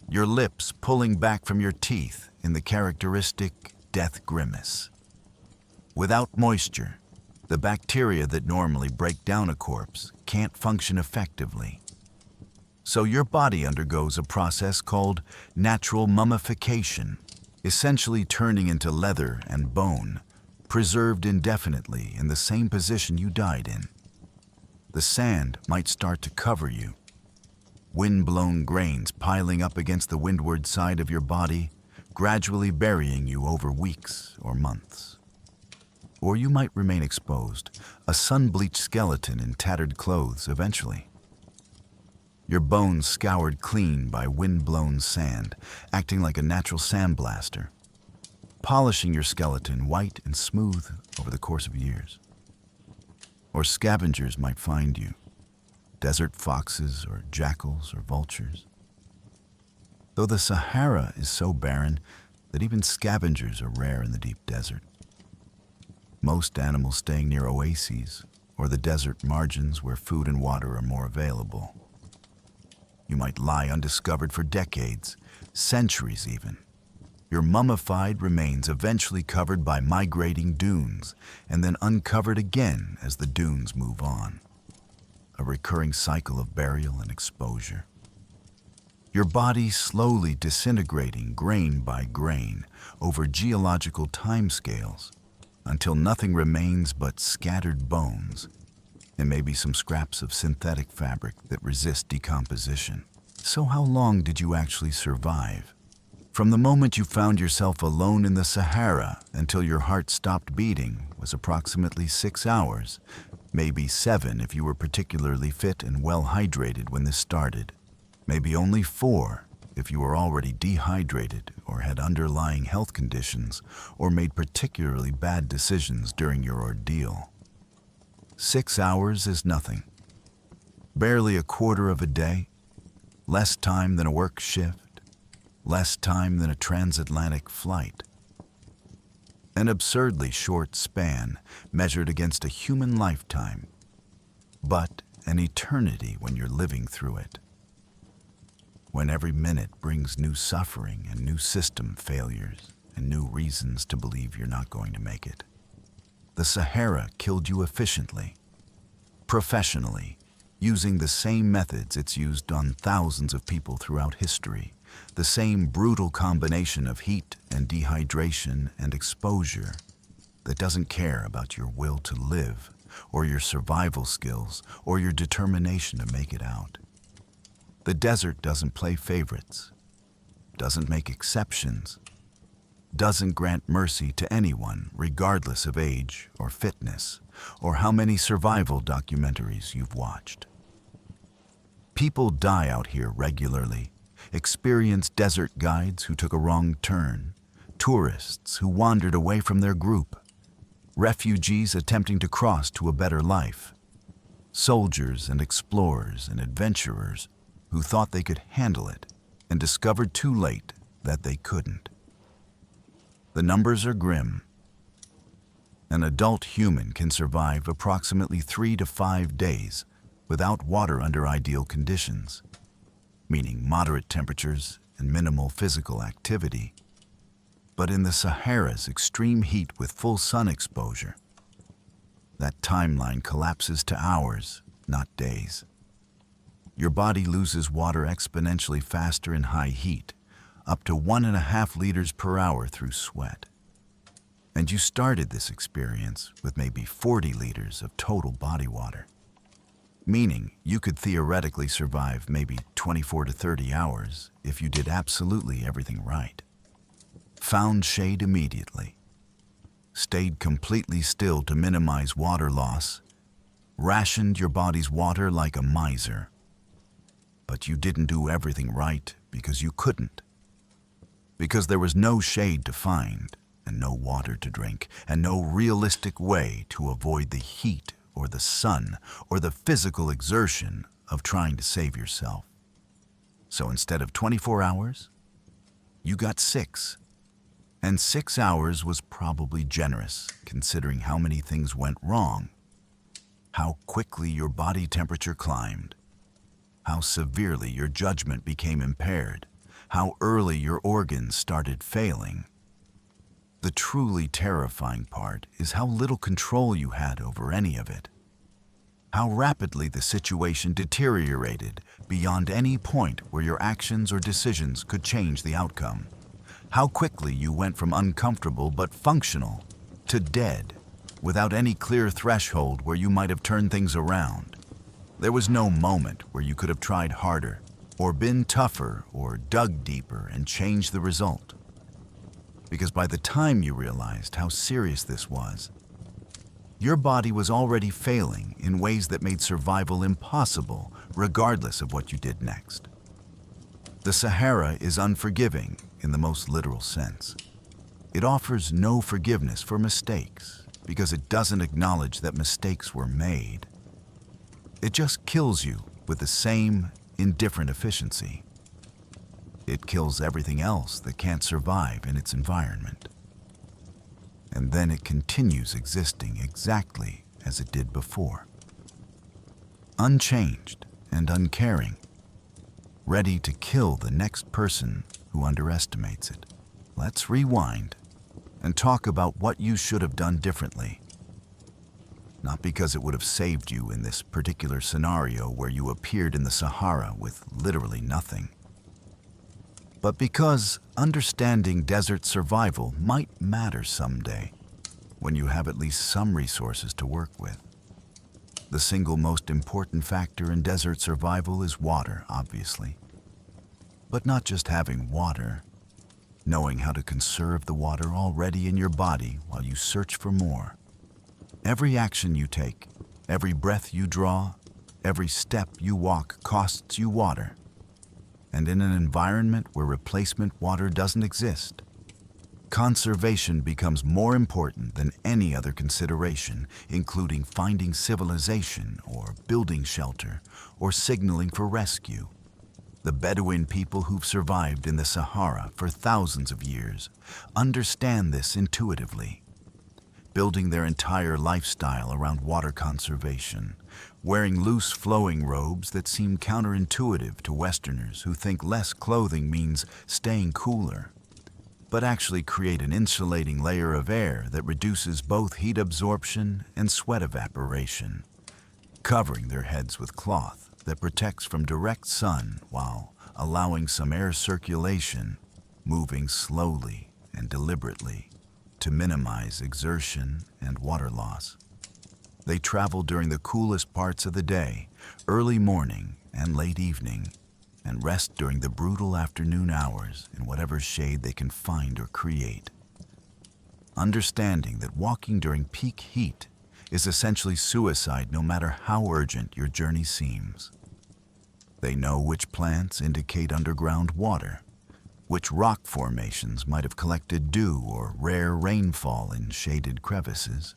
your lips pulling back from your teeth in the characteristic death grimace. Without moisture, the bacteria that normally break down a corpse can't function effectively. So your body undergoes a process called natural mummification, essentially turning into leather and bone, preserved indefinitely in the same position you died in. The sand might start to cover you, wind-blown grains piling up against the windward side of your body, gradually burying you over weeks or months. Or you might remain exposed, a sun-bleached skeleton in tattered clothes eventually. Your bones scoured clean by wind-blown sand, acting like a natural sandblaster, polishing your skeleton white and smooth over the course of years. Or scavengers might find you, desert foxes or jackals or vultures. Though the Sahara is so barren that even scavengers are rare in the deep desert. Most animals staying near oases or the desert margins where food and water are more available. You might lie undiscovered for decades, centuries even. Your mummified remains eventually covered by migrating dunes, and then uncovered again as the dunes move on. A recurring cycle of burial and exposure. Your body slowly disintegrating grain by grain over geological timescales until nothing remains but scattered bones and maybe some scraps of synthetic fabric that resist decomposition. So how long did you actually survive? From the moment you found yourself alone in the Sahara until your heart stopped beating was approximately 6 hours, maybe 7 if you were particularly fit and well hydrated when this started. Maybe only 4 if you were already dehydrated or had underlying health conditions or made particularly bad decisions during your ordeal. 6 hours is nothing. Barely a quarter of a day, less time than a work shift, less time than a transatlantic flight. An absurdly short span measured against a human lifetime, but an eternity when you're living through it. When every minute brings new suffering and new system failures and new reasons to believe you're not going to make it. The Sahara killed you efficiently, professionally, using the same methods it's used on thousands of people throughout history, the same brutal combination of heat and dehydration and exposure that doesn't care about your will to live or your survival skills or your determination to make it out. The desert doesn't play favorites, doesn't make exceptions, doesn't grant mercy to anyone regardless of age or fitness or how many survival documentaries you've watched. People die out here regularly, experienced desert guides who took a wrong turn, tourists who wandered away from their group, refugees attempting to cross to a better life, soldiers and explorers and adventurers who thought they could handle it and discovered too late that they couldn't. The numbers are grim. An adult human can survive approximately 3 to 5 days without water under ideal conditions, meaning moderate temperatures and minimal physical activity. But in the Sahara's extreme heat with full sun exposure, that timeline collapses to hours, not days. Your body loses water exponentially faster in high heat, up to 1.5 liters per hour through sweat. And you started this experience with maybe 40 liters of total body water, meaning you could theoretically survive maybe 24 to 30 hours if you did absolutely everything right. Found shade immediately, stayed completely still to minimize water loss, rationed your body's water like a miser. But you didn't do everything right because you couldn't. Because there was no shade to find, and no water to drink, and no realistic way to avoid the heat or the sun or the physical exertion of trying to save yourself. So instead of 24 hours, you got 6. And 6 hours was probably generous, considering how many things went wrong, how quickly your body temperature climbed, how severely your judgment became impaired, how early your organs started failing. The truly terrifying part is how little control you had over any of it. How rapidly the situation deteriorated beyond any point where your actions or decisions could change the outcome. How quickly you went from uncomfortable but functional to dead, without any clear threshold where you might have turned things around. There was no moment where you could have tried harder, or been tougher, or dug deeper and changed the result. Because by the time you realized how serious this was, your body was already failing in ways that made survival impossible, regardless of what you did next. The Sahara is unforgiving in the most literal sense. It offers no forgiveness for mistakes because it doesn't acknowledge that mistakes were made. It just kills you with the same indifferent efficiency. It kills everything else that can't survive in its environment. And then it continues existing exactly as it did before. Unchanged and uncaring, ready to kill the next person who underestimates it. Let's rewind and talk about what you should have done differently. Not because it would have saved you in this particular scenario where you appeared in the Sahara with literally nothing, but because understanding desert survival might matter someday when you have at least some resources to work with. The single most important factor in desert survival is water, obviously. But not just having water, knowing how to conserve the water already in your body while you search for more. Every action you take, every breath you draw, every step you walk costs you water. And in an environment where replacement water doesn't exist, conservation becomes more important than any other consideration, including finding civilization or building shelter or signaling for rescue. The Bedouin people who've survived in the Sahara for thousands of years understand this intuitively, building their entire lifestyle around water conservation, wearing loose flowing robes that seem counterintuitive to Westerners who think less clothing means staying cooler, but actually create an insulating layer of air that reduces both heat absorption and sweat evaporation, covering their heads with cloth that protects from direct sun while allowing some air circulation, moving slowly and deliberately to minimize exertion and water loss. They travel during the coolest parts of the day, early morning and late evening, and rest during the brutal afternoon hours in whatever shade they can find or create. Understanding that walking during peak heat is essentially suicide no matter how urgent your journey seems. They know which plants indicate underground water, which rock formations might have collected dew or rare rainfall in shaded crevices,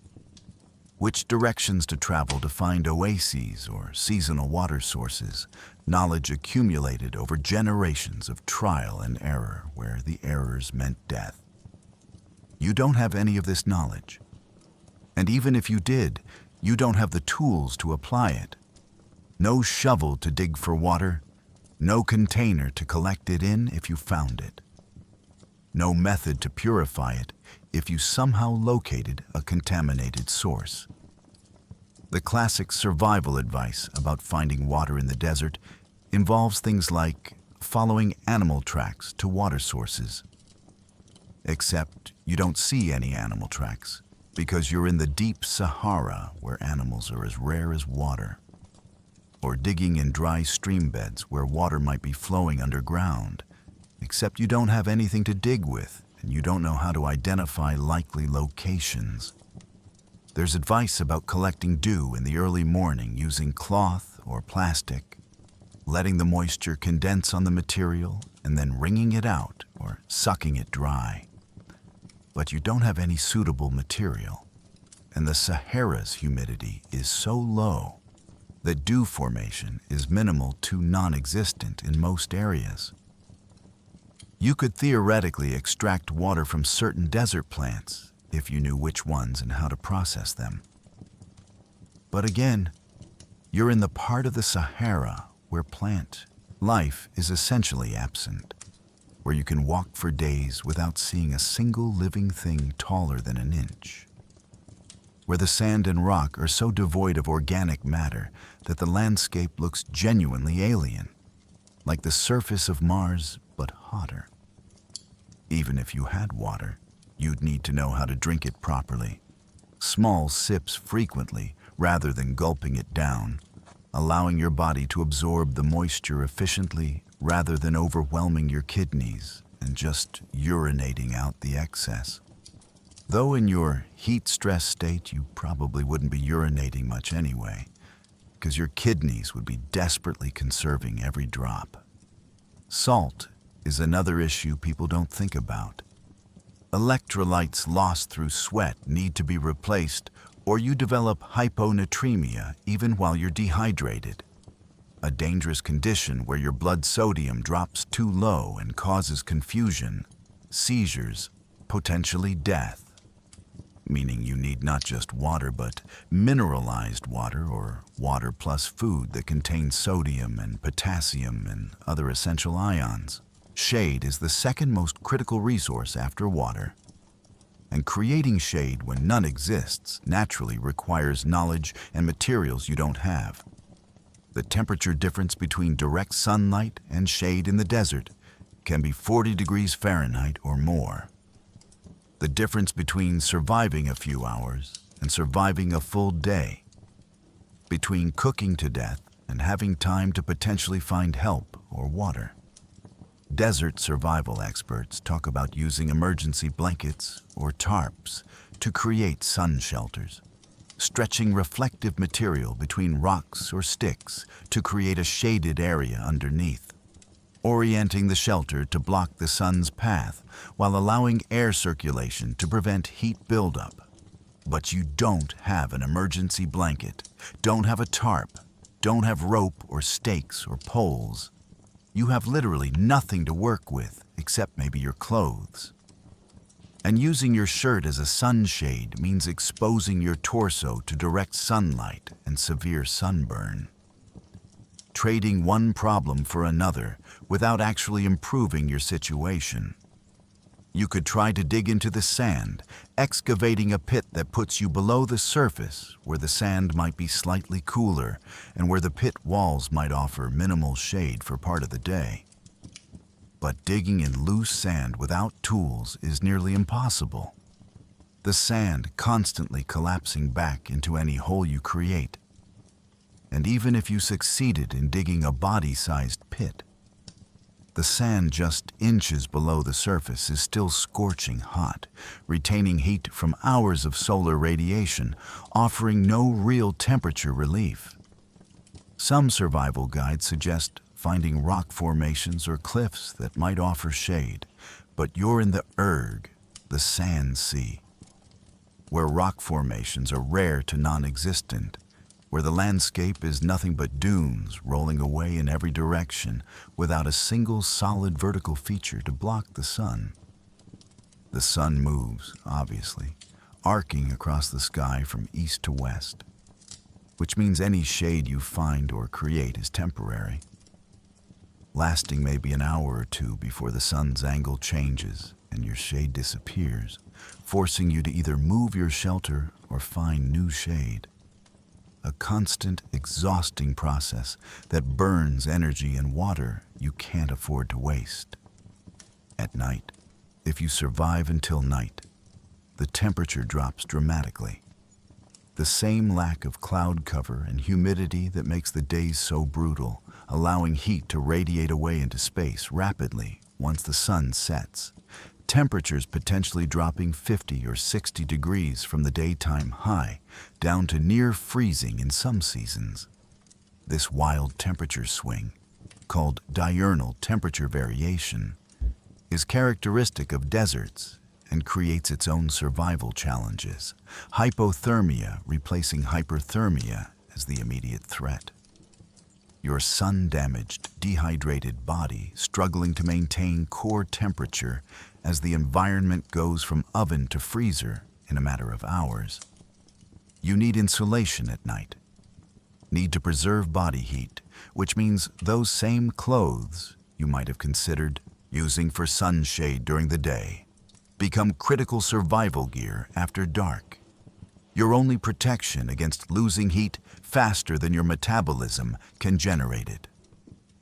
which directions to travel to find oases or seasonal water sources, knowledge accumulated over generations of trial and error where the errors meant death. You don't have any of this knowledge. And even if you did, you don't have the tools to apply it. No shovel to dig for water, no container to collect it in if you found it. No method to purify it if you somehow located a contaminated source. The classic survival advice about finding water in the desert involves things like following animal tracks to water sources. Except you don't see any animal tracks because you're in the deep Sahara where animals are as rare as water. Or digging in dry stream beds where water might be flowing underground, except you don't have anything to dig with and you don't know how to identify likely locations. There's advice about collecting dew in the early morning using cloth or plastic, letting the moisture condense on the material and then wringing it out or sucking it dry. But you don't have any suitable material, and the Sahara's humidity is so low that dew formation is minimal to non-existent in most areas. You could theoretically extract water from certain desert plants if you knew which ones and how to process them. But again, you're in the part of the Sahara where plant life is essentially absent, where you can walk for days without seeing a single living thing taller than an inch, where the sand and rock are so devoid of organic matter that the landscape looks genuinely alien, like the surface of Mars, but hotter. Even if you had water, you'd need to know how to drink it properly. Small sips frequently rather than gulping it down, allowing your body to absorb the moisture efficiently rather than overwhelming your kidneys and just urinating out the excess. Though in your heat-stressed state, you probably wouldn't be urinating much anyway, because your kidneys would be desperately conserving every drop. Salt is another issue people don't think about. Electrolytes lost through sweat need to be replaced, or you develop hyponatremia even while you're dehydrated, a dangerous condition where your blood sodium drops too low and causes confusion, seizures, potentially death. meaning you need not just water but mineralized water or water plus food that contains sodium and potassium and other essential ions. Shade is the second most critical resource after water. And creating shade when none exists naturally requires knowledge and materials you don't have. The temperature difference between direct sunlight and shade in the desert can be 40 degrees Fahrenheit or more. The difference between surviving a few hours and surviving a full day, between cooking to death and having time to potentially find help or water. Desert survival experts talk about using emergency blankets or tarps to create sun shelters, stretching reflective material between rocks or sticks to create a shaded area underneath, orienting the shelter to block the sun's path while allowing air circulation to prevent heat buildup. But you don't have an emergency blanket, don't have a tarp, don't have rope or stakes or poles. You have literally nothing to work with except maybe your clothes. And using your shirt as a sunshade means exposing your torso to direct sunlight and severe sunburn. Trading one problem for another without actually improving your situation. You could try to dig into the sand, excavating a pit that puts you below the surface where the sand might be slightly cooler and where the pit walls might offer minimal shade for part of the day. But digging in loose sand without tools is nearly impossible. The sand constantly collapsing back into any hole you create. And even if you succeeded in digging a body-sized pit, the sand just inches below the surface is still scorching hot, retaining heat from hours of solar radiation, offering no real temperature relief. Some survival guides suggest finding rock formations or cliffs that might offer shade, but you're in the erg, the sand sea, where rock formations are rare to non-existent, where the landscape is nothing but dunes rolling away in every direction without a single solid vertical feature to block the sun. The sun moves, obviously, arcing across the sky from east to west, which means any shade you find or create is temporary, lasting maybe an hour or two before the sun's angle changes and your shade disappears, forcing you to either move your shelter or find new shade. A constant, exhausting process that burns energy and water you can't afford to waste. At night, if you survive until night, the temperature drops dramatically. The same lack of cloud cover and humidity that makes the days so brutal, allowing heat to radiate away into space rapidly once the sun sets. Temperatures potentially dropping 50 or 60 degrees from the daytime high down to near freezing in some seasons. This wild temperature swing, called diurnal temperature variation, is characteristic of deserts and creates its own survival challenges, hypothermia replacing hyperthermia as the immediate threat. Your sun-damaged, dehydrated body struggling to maintain core temperature as the environment goes from oven to freezer in a matter of hours. You need insulation at night. Need to preserve body heat, which means those same clothes you might have considered using for sunshade during the day become critical survival gear after dark. Your only protection against losing heat faster than your metabolism can generate it.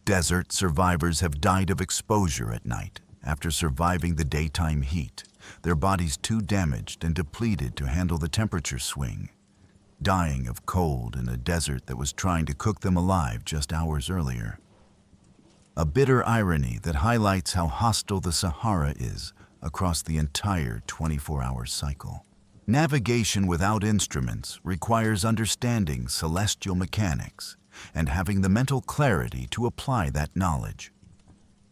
Desert survivors have died of exposure at night after surviving the daytime heat, their bodies too damaged and depleted to handle the temperature swing, dying of cold in a desert that was trying to cook them alive just hours earlier. A bitter irony that highlights how hostile the Sahara is across the entire 24-hour cycle. Navigation without instruments requires understanding celestial mechanics and having the mental clarity to apply that knowledge,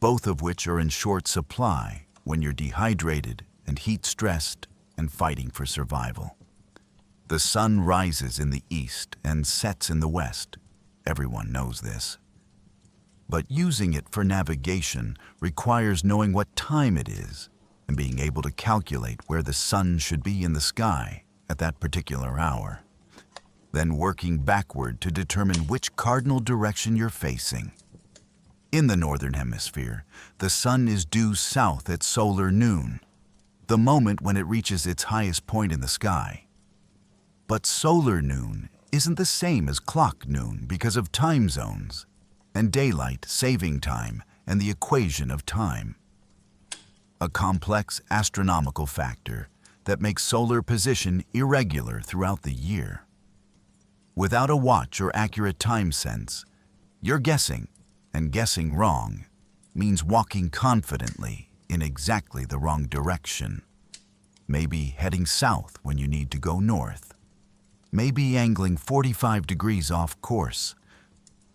both of which are in short supply when you're dehydrated and heat-stressed and fighting for survival. The sun rises in the east and sets in the west. Everyone knows this. But using it for navigation requires knowing what time it is and being able to calculate where the sun should be in the sky at that particular hour, then working backward to determine which cardinal direction you're facing. In the northern hemisphere, the sun is due south at solar noon, the moment when it reaches its highest point in the sky. But solar noon isn't the same as clock noon because of time zones and daylight saving time and the equation of time, a complex astronomical factor that makes solar position irregular throughout the year. Without a watch or accurate time sense, you're guessing, and guessing wrong means walking confidently in exactly the wrong direction. Maybe heading south when you need to go north. Maybe angling 45 degrees off course,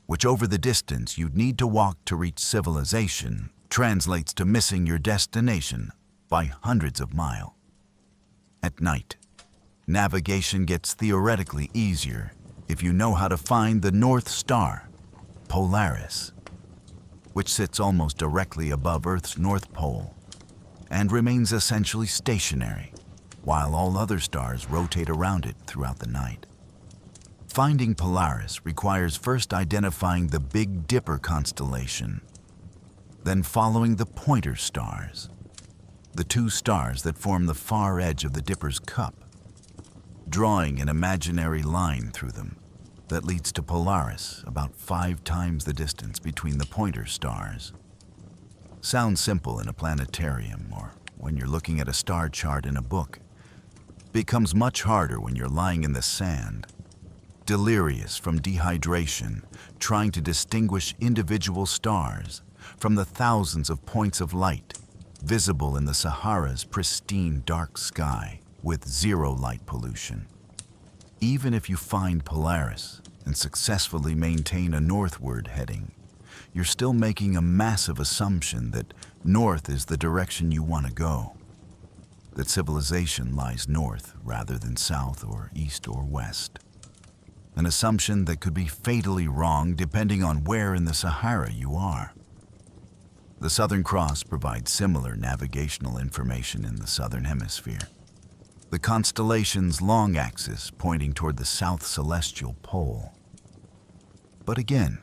which over the distance you'd need to walk to reach civilization translates to missing your destination by hundreds of miles. At night, navigation gets theoretically easier if you know how to find the North Star, Polaris, which sits almost directly above Earth's North Pole and remains essentially stationary, while all other stars rotate around it throughout the night. Finding Polaris requires first identifying the Big Dipper constellation, then following the pointer stars, the two stars that form the far edge of the Dipper's cup, drawing an imaginary line through them that leads to Polaris about 5 times the distance between the pointer stars. Sounds simple in a planetarium or when you're looking at a star chart in a book. Becomes much harder when you're lying in the sand, delirious from dehydration, trying to distinguish individual stars from the thousands of points of light visible in the Sahara's pristine dark sky with zero light pollution. Even if you find Polaris and successfully maintain a northward heading, you're still making a massive assumption that north is the direction you want to go, that civilization lies north rather than south or east or west. An assumption that could be fatally wrong depending on where in the Sahara you are. The Southern Cross provides similar navigational information in the Southern Hemisphere. The constellation's long axis pointing toward the South Celestial Pole. But again,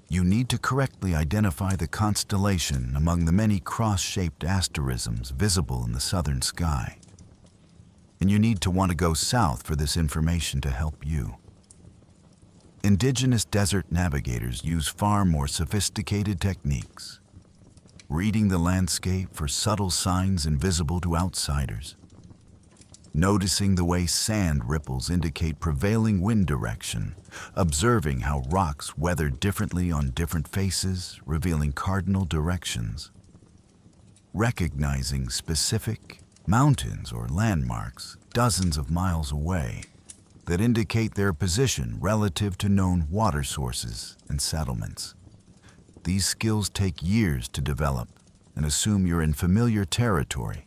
you need to correctly identify the constellation among the many cross-shaped asterisms visible in the southern sky. And you need to want to go south for this information to help you. Indigenous desert navigators use far more sophisticated techniques, reading the landscape for subtle signs invisible to outsiders, noticing the way sand ripples indicate prevailing wind direction, observing how rocks weather differently on different faces, revealing cardinal directions, recognizing specific mountains or landmarks dozens of miles away that indicate their position relative to known water sources and settlements. These skills take years to develop and assume you're in familiar territory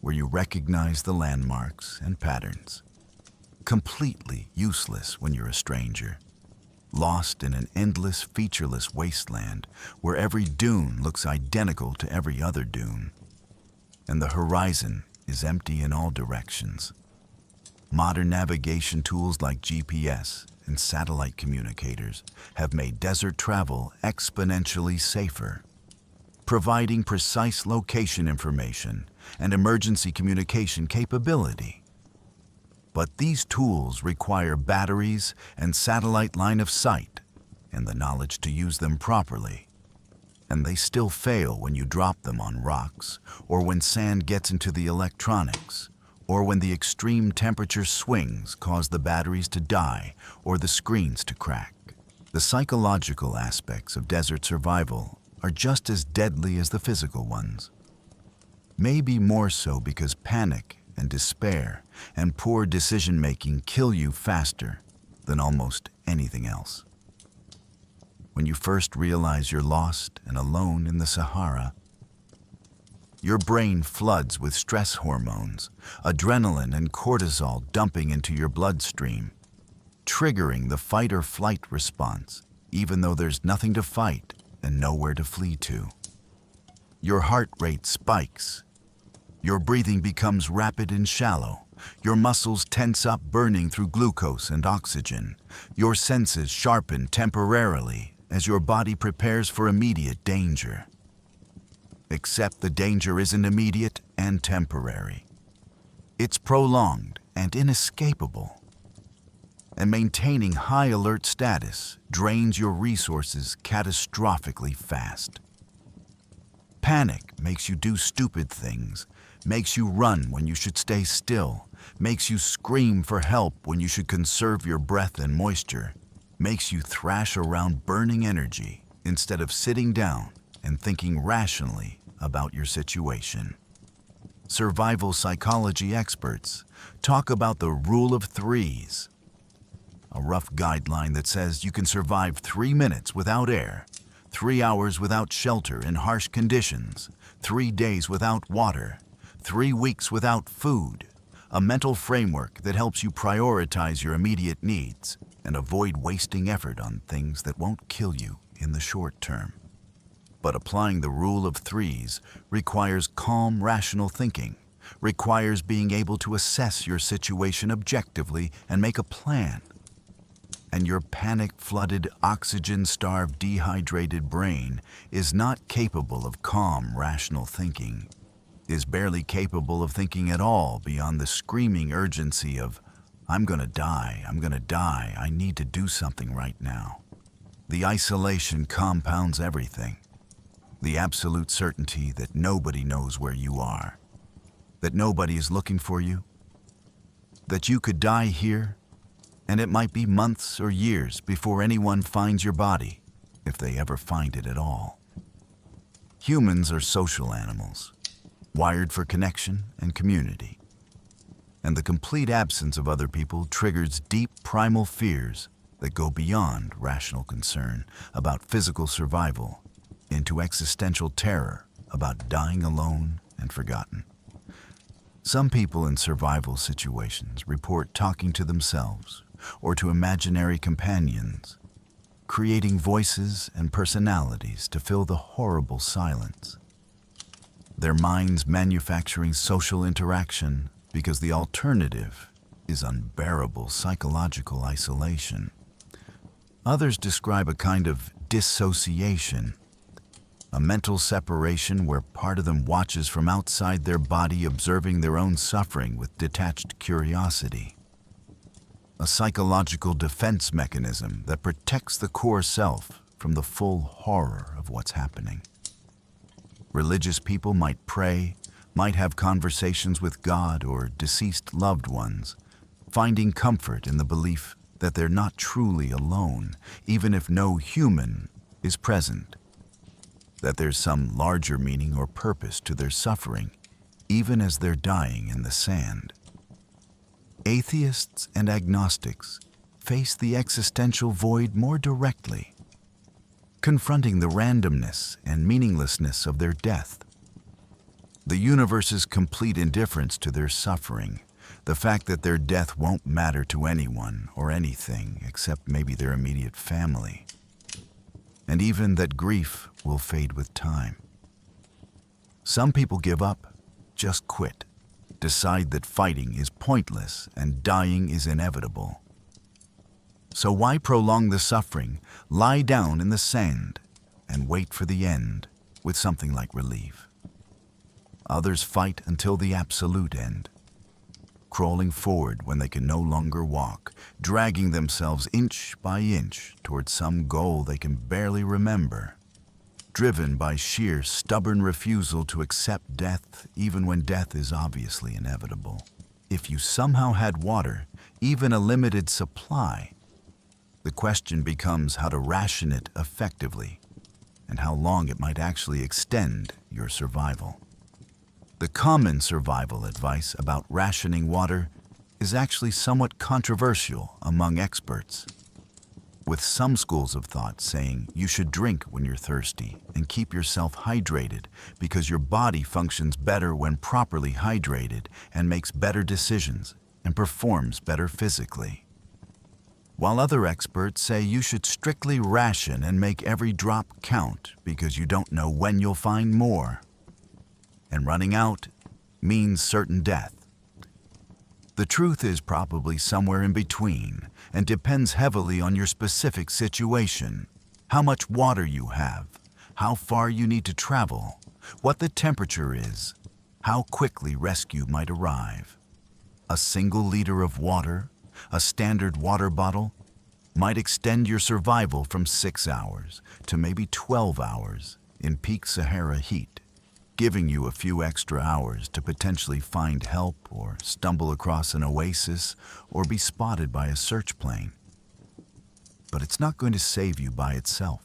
where you recognize the landmarks and patterns. Completely useless when you're a stranger, lost in an endless, featureless wasteland where every dune looks identical to every other dune, and the horizon is empty in all directions. Modern navigation tools like GPS and satellite communicators have made desert travel exponentially safer, providing precise location information and emergency communication capability. But these tools require batteries and satellite line of sight and the knowledge to use them properly. And they still fail when you drop them on rocks, or when sand gets into the electronics, or when the extreme temperature swings cause the batteries to die or the screens to crack. The psychological aspects of desert survival are just as deadly as the physical ones. Maybe more so because panic and despair and poor decision-making kill you faster than almost anything else. When you first realize you're lost and alone in the Sahara, your brain floods with stress hormones, adrenaline and cortisol dumping into your bloodstream, triggering the fight or flight response, even though there's nothing to fight and nowhere to flee to. Your heart rate spikes. Your breathing becomes rapid and shallow, Your muscles tense up, burning through glucose and oxygen. Your senses sharpen temporarily as your body prepares for immediate danger. Except the danger isn't immediate and temporary. It's prolonged and inescapable. And maintaining high alert status drains your resources catastrophically fast. Panic makes you do stupid things, makes you run when you should stay still, makes you scream for help when you should conserve your breath and moisture, makes you thrash around burning energy instead of sitting down and thinking rationally about your situation. Survival psychology experts talk about the rule of threes, a rough guideline that says you can survive 3 minutes without air, 3 hours without shelter in harsh conditions, 3 days without water, 3 weeks without food, a mental framework that helps you prioritize your immediate needs and avoid wasting effort on things that won't kill you in the short term. But applying the rule of threes requires calm, rational thinking, requires being able to assess your situation objectively and make a plan. And your panic-flooded, oxygen-starved, dehydrated brain is not capable of calm, rational thinking, is barely capable of thinking at all beyond the screaming urgency of, I'm gonna die, I need to do something right now. The isolation compounds everything. The absolute certainty that nobody knows where you are, that nobody is looking for you, that you could die here, and it might be months or years before anyone finds your body, if they ever find it at all. Humans are social animals, wired for connection and community. And the complete absence of other people triggers deep primal fears that go beyond rational concern about physical survival into existential terror about dying alone and forgotten. Some people in survival situations report talking to themselves or to imaginary companions, creating voices and personalities to fill the horrible silence. Their minds manufacturing social interaction because the alternative is unbearable psychological isolation. Others describe a kind of dissociation, a mental separation where part of them watches from outside their body, observing their own suffering with detached curiosity. A psychological defense mechanism that protects the core self from the full horror of what's happening. Religious people might pray, might have conversations with God or deceased loved ones, finding comfort in the belief that they're not truly alone, even if no human is present. That there's some larger meaning or purpose to their suffering, even as they're dying in the sand. Atheists and agnostics face the existential void more directly, confronting the randomness and meaninglessness of their death. The universe's complete indifference to their suffering, the fact that their death won't matter to anyone or anything except maybe their immediate family, and even that grief will fade with time. Some people give up, just quit, decide that fighting is pointless and dying is inevitable. So why prolong the suffering, lie down in the sand, and wait for the end with something like relief? Others fight until the absolute end, crawling forward when they can no longer walk, dragging themselves inch by inch towards some goal they can barely remember, driven by sheer stubborn refusal to accept death even when death is obviously inevitable. If you somehow had water, even a limited supply, the question becomes how to ration it effectively and how long it might actually extend your survival. The common survival advice about rationing water is actually somewhat controversial among experts, with some schools of thought saying you should drink when you're thirsty and keep yourself hydrated because your body functions better when properly hydrated and makes better decisions and performs better physically. While other experts say you should strictly ration and make every drop count because you don't know when you'll find more. And running out means certain death. The truth is probably somewhere in between and depends heavily on your specific situation, how much water you have, how far you need to travel, what the temperature is, how quickly rescue might arrive. A single liter of water, a standard water bottle, might extend your survival from 6 hours to maybe 12 hours in peak Sahara heat, giving you a few extra hours to potentially find help or stumble across an oasis or be spotted by a search plane. But it's not going to save you by itself.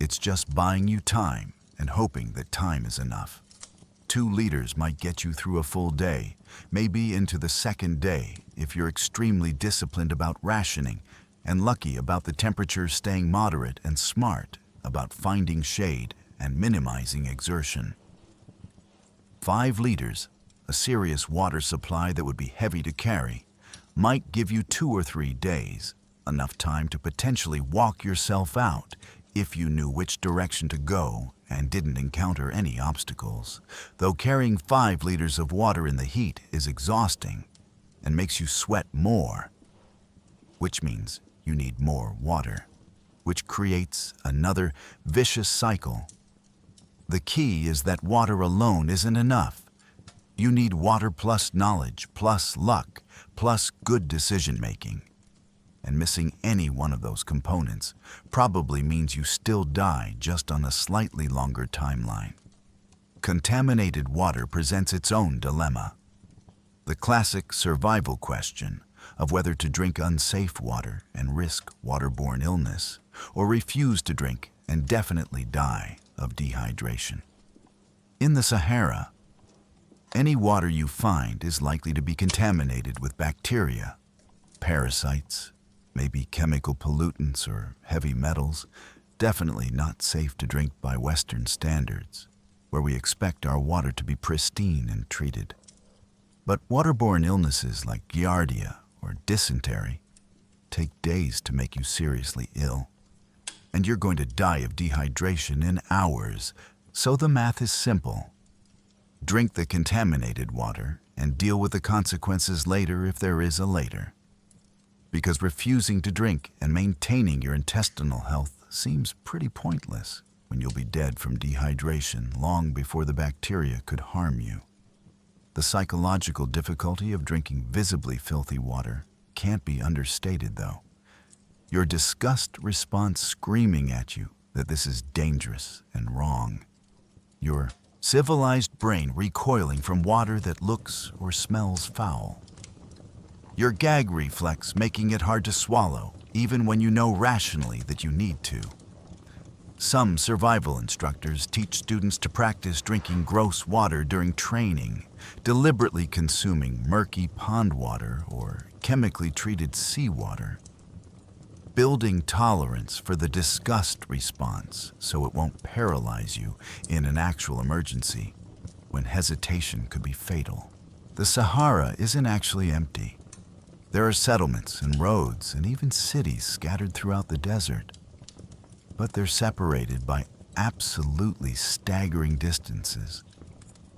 It's just buying you time and hoping that time is enough. 2 liters might get you through a full day, maybe into the second day if you're extremely disciplined about rationing and lucky about the temperature staying moderate and smart about finding shade and minimizing exertion. 5 liters, a serious water supply that would be heavy to carry, might give you 2 or 3 days, enough time to potentially walk yourself out if you knew which direction to go and didn't encounter any obstacles. Though carrying 5 liters of water in the heat is exhausting and makes you sweat more, which means you need more water, which creates another vicious cycle. The key is that water alone isn't enough. You need water plus knowledge, plus luck, plus good decision-making. And missing any one of those components probably means you still die just on a slightly longer timeline. Contaminated water presents its own dilemma. The classic survival question of whether to drink unsafe water and risk waterborne illness, or refuse to drink and definitely die of dehydration. In the Sahara, any water you find is likely to be contaminated with bacteria, parasites, maybe chemical pollutants or heavy metals, definitely not safe to drink by Western standards, where we expect our water to be pristine and treated. But waterborne illnesses like giardia or dysentery take days to make you seriously ill, and you're going to die of dehydration in hours, so the math is simple. Drink the contaminated water and deal with the consequences later if there is a later. Because refusing to drink and maintaining your intestinal health seems pretty pointless when you'll be dead from dehydration long before the bacteria could harm you. The psychological difficulty of drinking visibly filthy water can't be understated, though. Your disgust response screaming at you that this is dangerous and wrong. Your civilized brain recoiling from water that looks or smells foul. Your gag reflex making it hard to swallow, even when you know rationally that you need to. Some survival instructors teach students to practice drinking gross water during training, deliberately consuming murky pond water or chemically treated seawater. Building tolerance for the disgust response so it won't paralyze you in an actual emergency, when hesitation could be fatal. The Sahara isn't actually empty. There are settlements and roads and even cities scattered throughout the desert. But they're separated by absolutely staggering distances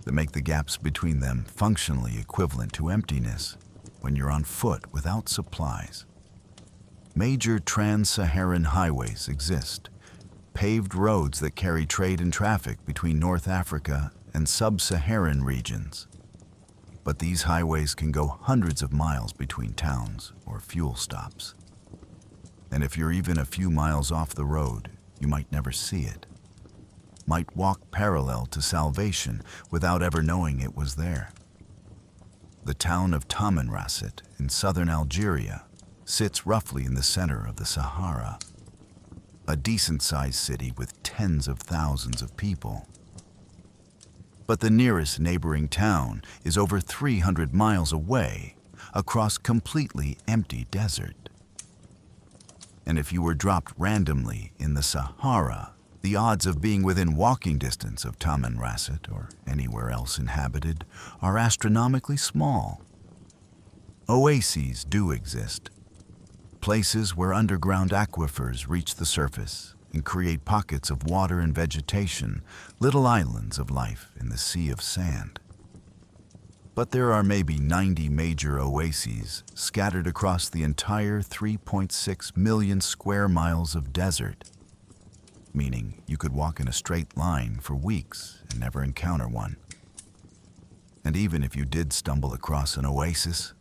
that make the gaps between them functionally equivalent to emptiness when you're on foot without supplies. Major trans-Saharan highways exist, paved roads that carry trade and traffic between North Africa and sub-Saharan regions. But these highways can go hundreds of miles between towns or fuel stops. And if you're even a few miles off the road, you might never see it. Might walk parallel to salvation without ever knowing it was there. The town of Tamanrasset in southern Algeria sits roughly in the center of the Sahara, a decent-sized city with tens of thousands of people. But the nearest neighboring town is over 300 miles away, across completely empty desert. And if you were dropped randomly in the Sahara, the odds of being within walking distance of Tamanrasset or anywhere else inhabited are astronomically small. Oases do exist, places where underground aquifers reach the surface and create pockets of water and vegetation, little islands of life in the sea of sand. But there are maybe 90 major oases scattered across the entire 3.6 million square miles of desert, meaning you could walk in a straight line for weeks and never encounter one. And even if you did stumble across an oasis,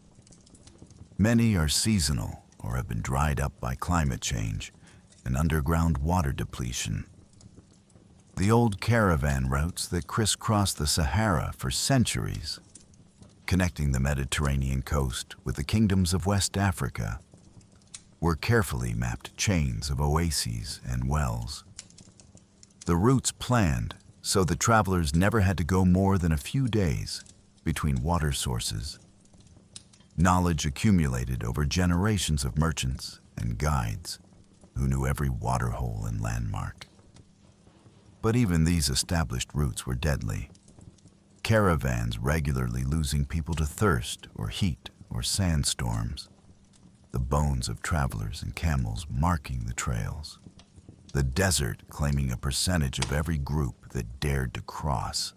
many are seasonal or have been dried up by climate change and underground water depletion. The old caravan routes that crisscrossed the Sahara for centuries, connecting the Mediterranean coast with the kingdoms of West Africa, were carefully mapped chains of oases and wells. The routes planned so that travelers never had to go more than a few days between water sources. Knowledge accumulated over generations of merchants and guides who knew every waterhole and landmark. But even these established routes were deadly. Caravans regularly losing people to thirst or heat or sandstorms. The bones of travelers and camels marking the trails. The desert claiming a percentage of every group that dared to cross.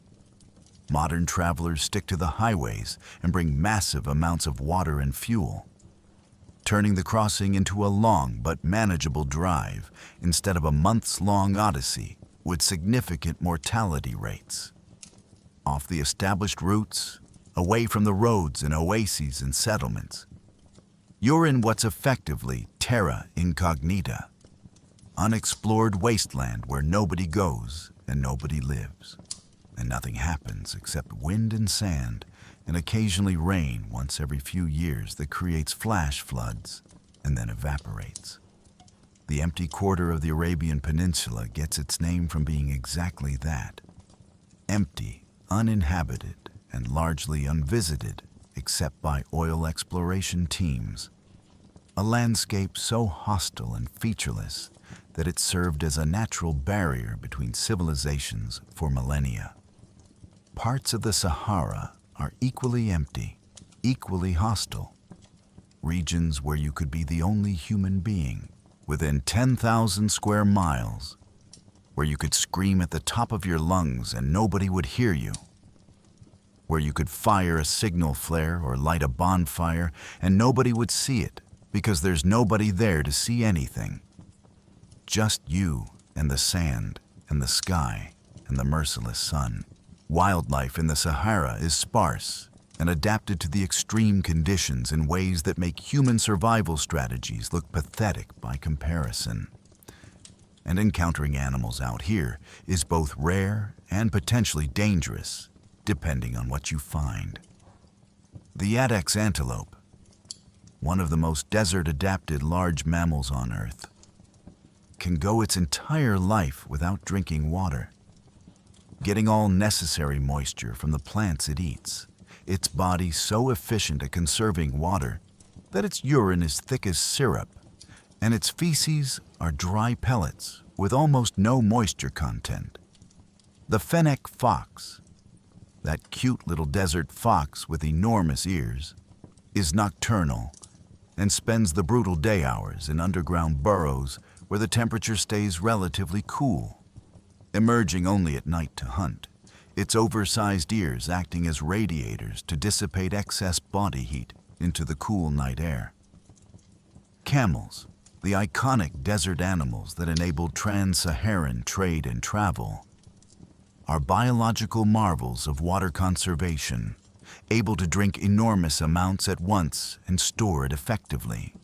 Modern travelers stick to the highways and bring massive amounts of water and fuel, turning the crossing into a long but manageable drive instead of a months-long odyssey with significant mortality rates. Off the established routes, away from the roads and oases and settlements, you're in what's effectively terra incognita, unexplored wasteland where nobody goes and nobody lives, and nothing happens except wind and sand and occasionally rain once every few years that creates flash floods and then evaporates. The empty quarter of the Arabian Peninsula gets its name from being exactly that: empty, uninhabited, and largely unvisited except by oil exploration teams. A landscape so hostile and featureless that it served as a natural barrier between civilizations for millennia. Parts of the Sahara are equally empty, equally hostile. Regions where you could be the only human being within 10,000 square miles, where you could scream at the top of your lungs and nobody would hear you, where you could fire a signal flare or light a bonfire and nobody would see it because there's nobody there to see anything. Just you and the sand and the sky and the merciless sun. Wildlife in the Sahara is sparse and adapted to the extreme conditions in ways that make human survival strategies look pathetic by comparison. And encountering animals out here is both rare and potentially dangerous, depending on what you find. The Adex antelope, one of the most desert-adapted large mammals on Earth, can go its entire life without drinking water, getting all necessary moisture from the plants it eats. Its body so efficient at conserving water that its urine is thick as syrup, and its feces are dry pellets with almost no moisture content. The fennec fox, that cute little desert fox with enormous ears, is nocturnal and spends the brutal day hours in underground burrows where the temperature stays relatively cool, emerging only at night to hunt, its oversized ears acting as radiators to dissipate excess body heat into the cool night air. Camels, the iconic desert animals that enabled trans-Saharan trade and travel, are biological marvels of water conservation, able to drink enormous amounts at once and store it effectively.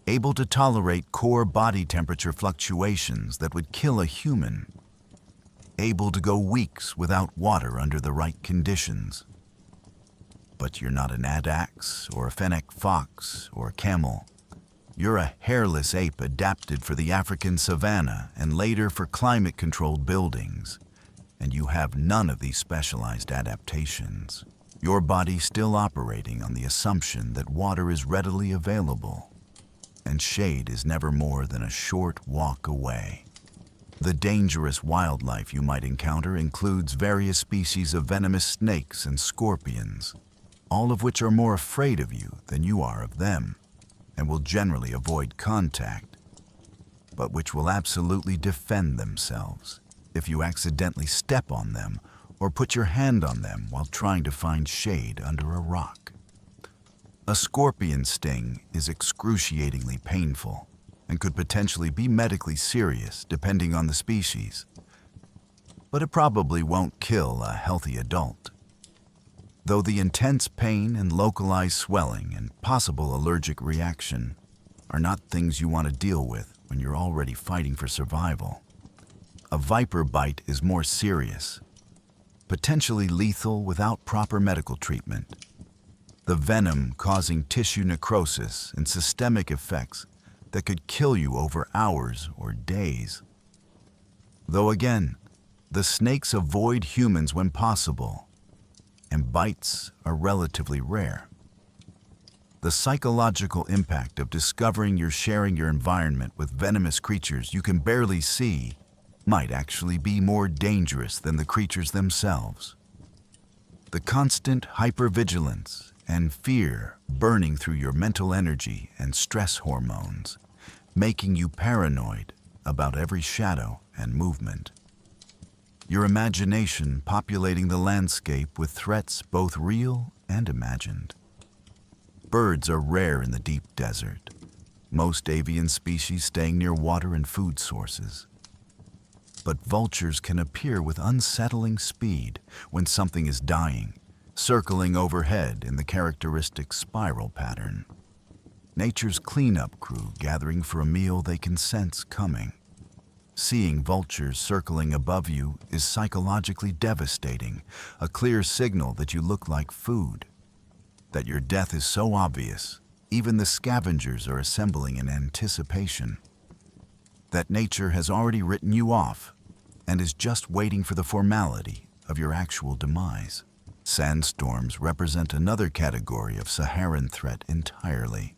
Able to tolerate core body temperature fluctuations that would kill a human. Able to go weeks without water under the right conditions. But you're not an addax or a fennec fox or a camel. You're a hairless ape adapted for the African savanna and later for climate-controlled buildings. And you have none of these specialized adaptations. Your body's still operating on the assumption that water is readily available, and shade is never more than a short walk away. The dangerous wildlife you might encounter includes various species of venomous snakes and scorpions, all of which are more afraid of you than you are of them, and will generally avoid contact, but which will absolutely defend themselves if you accidentally step on them or put your hand on them while trying to find shade under a rock. A scorpion sting is excruciatingly painful and could potentially be medically serious depending on the species, but it probably won't kill a healthy adult. Though the intense pain and localized swelling and possible allergic reaction are not things you want to deal with when you're already fighting for survival, a viper bite is more serious, potentially lethal without proper medical treatment. The venom causing tissue necrosis and systemic effects that could kill you over hours or days. Though again, the snakes avoid humans when possible, and bites are relatively rare. The psychological impact of discovering you're sharing your environment with venomous creatures you can barely see might actually be more dangerous than the creatures themselves. The constant hypervigilance and fear burning through your mental energy and stress hormones, making you paranoid about every shadow and movement. Your imagination populating the landscape with threats both real and imagined. Birds are rare in the deep desert, most avian species staying near water and food sources. But vultures can appear with unsettling speed when something is dying, circling overhead in the characteristic spiral pattern. Nature's cleanup crew gathering for a meal they can sense coming. Seeing vultures circling above you is psychologically devastating, a clear signal that you look like food, that your death is so obvious, even the scavengers are assembling in anticipation, that nature has already written you off and is just waiting for the formality of your actual demise. Sandstorms represent another category of Saharan threat entirely.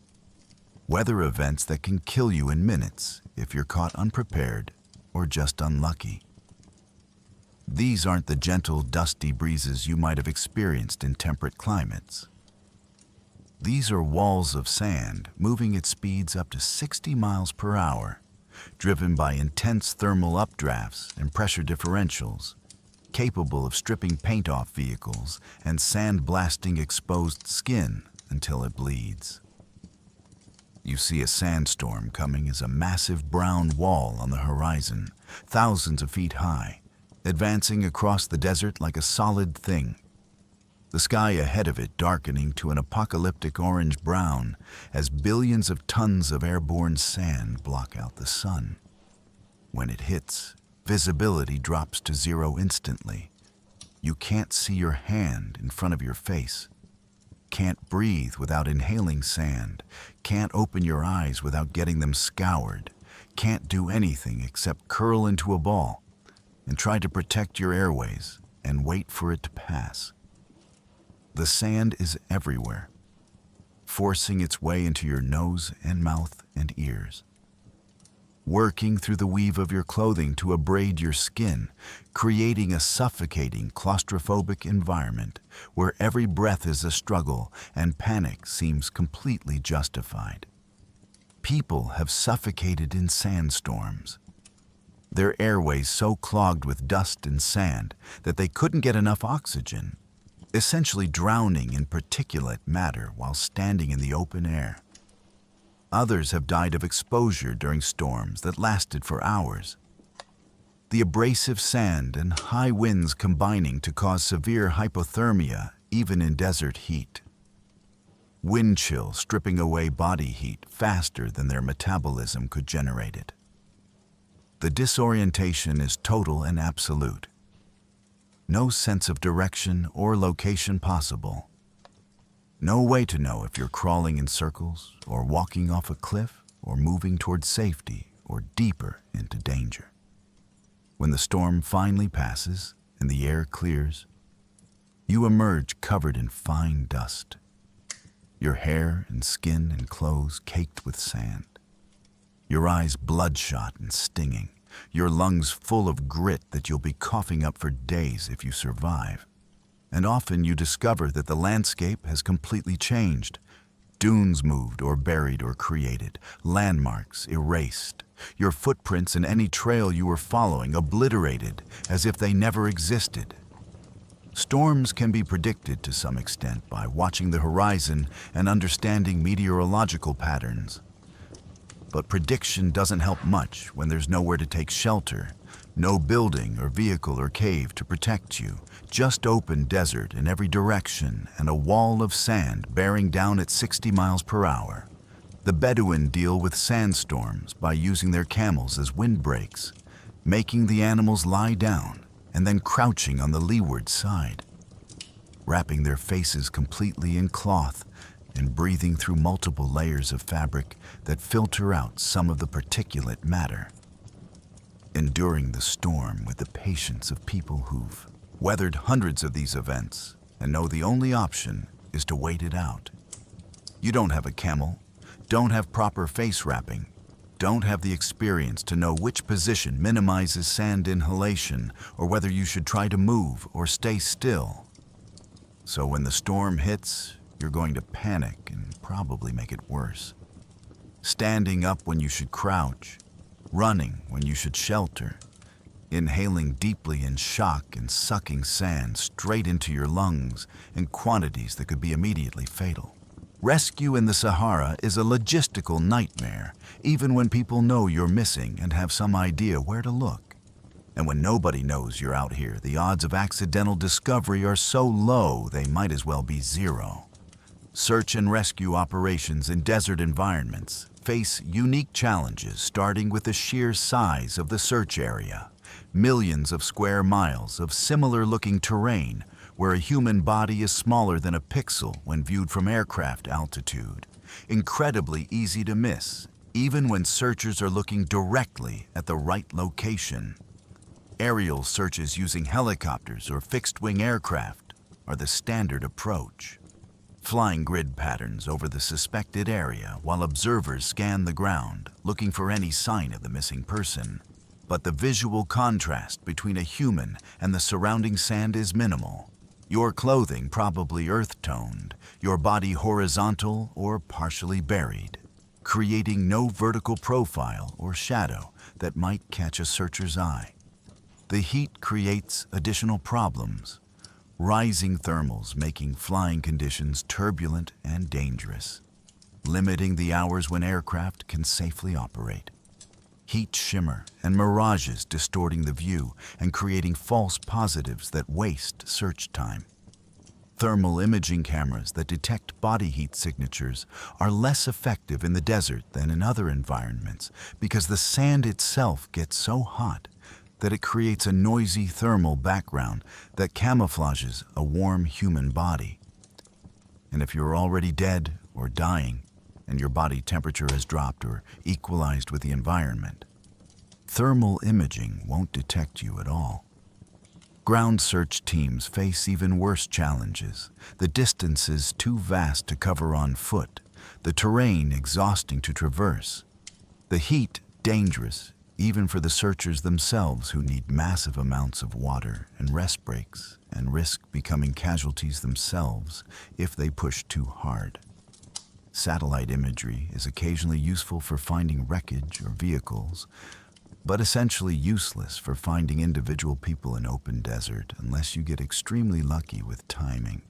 Weather events that can kill you in minutes if you're caught unprepared or just unlucky. These aren't the gentle, dusty breezes you might have experienced in temperate climates. These are walls of sand moving at speeds up to 60 miles per hour, driven by intense thermal updrafts and pressure differentials, capable of stripping paint off vehicles and sandblasting exposed skin until it bleeds. You see a sandstorm coming as a massive brown wall on the horizon, thousands of feet high, advancing across the desert like a solid thing. The sky ahead of it darkening to an apocalyptic orange-brown as billions of tons of airborne sand block out the sun. When it hits, visibility drops to zero instantly. You can't see your hand in front of your face, can't breathe without inhaling sand, can't open your eyes without getting them scoured, can't do anything except curl into a ball and try to protect your airways and wait for it to pass. The sand is everywhere, forcing its way into your nose and mouth and ears, working through the weave of your clothing to abrade your skin, creating a suffocating, claustrophobic environment where every breath is a struggle and panic seems completely justified. People have suffocated in sandstorms, their airways so clogged with dust and sand that they couldn't get enough oxygen, essentially drowning in particulate matter while standing in the open air. Others have died of exposure during storms that lasted for hours. The abrasive sand and high winds combining to cause severe hypothermia even in desert heat. Wind chill stripping away body heat faster than their metabolism could generate it. The disorientation is total and absolute. No sense of direction or location possible. No way to know if you're crawling in circles or walking off a cliff or moving towards safety or deeper into danger. When the storm finally passes and the air clears, you emerge covered in fine dust, your hair and skin and clothes caked with sand, your eyes bloodshot and stinging, your lungs full of grit that you'll be coughing up for days if you survive. And often you discover that the landscape has completely changed. Dunes moved or buried or created, landmarks erased, your footprints in any trail you were following obliterated as if they never existed. Storms can be predicted to some extent by watching the horizon and understanding meteorological patterns. But prediction doesn't help much when there's nowhere to take shelter, no building or vehicle or cave to protect you, just open desert in every direction and a wall of sand bearing down at 60 miles per hour. The Bedouin deal with sandstorms by using their camels as windbreaks, making the animals lie down and then crouching on the leeward side, wrapping their faces completely in cloth and breathing through multiple layers of fabric that filter out some of the particulate matter. Enduring the storm with the patience of people who've weathered hundreds of these events and know the only option is to wait it out. You don't have a camel, don't have proper face wrapping, don't have the experience to know which position minimizes sand inhalation or whether you should try to move or stay still. So when the storm hits, you're going to panic and probably make it worse. Standing up when you should crouch, running when you should shelter, inhaling deeply in shock and sucking sand straight into your lungs in quantities that could be immediately fatal. Rescue in the Sahara is a logistical nightmare, even when people know you're missing and have some idea where to look. And when nobody knows you're out here, the odds of accidental discovery are so low they might as well be zero. Search and rescue operations in desert environments face unique challenges, starting with the sheer size of the search area. Millions of square miles of similar-looking terrain where a human body is smaller than a pixel when viewed from aircraft altitude. Incredibly easy to miss, even when searchers are looking directly at the right location. Aerial searches using helicopters or fixed-wing aircraft are the standard approach. Flying grid patterns over the suspected area while observers scan the ground, looking for any sign of the missing person. But the visual contrast between a human and the surrounding sand is minimal. Your clothing probably earth-toned, your body horizontal or partially buried, creating no vertical profile or shadow that might catch a searcher's eye. The heat creates additional problems. Rising thermals making flying conditions turbulent and dangerous, limiting the hours when aircraft can safely operate. Heat shimmer and mirages distorting the view and creating false positives that waste search time. Thermal imaging cameras that detect body heat signatures are less effective in the desert than in other environments because the sand itself gets so hot that it creates a noisy thermal background that camouflages a warm human body. And if you're already dead or dying, and your body temperature has dropped or equalized with the environment, thermal imaging won't detect you at all. Ground search teams face even worse challenges. The distance is too vast to cover on foot, the terrain exhausting to traverse, the heat dangerous even for the searchers themselves who need massive amounts of water and rest breaks and risk becoming casualties themselves if they push too hard. Satellite imagery is occasionally useful for finding wreckage or vehicles, but essentially useless for finding individual people in open desert unless you get extremely lucky with timing,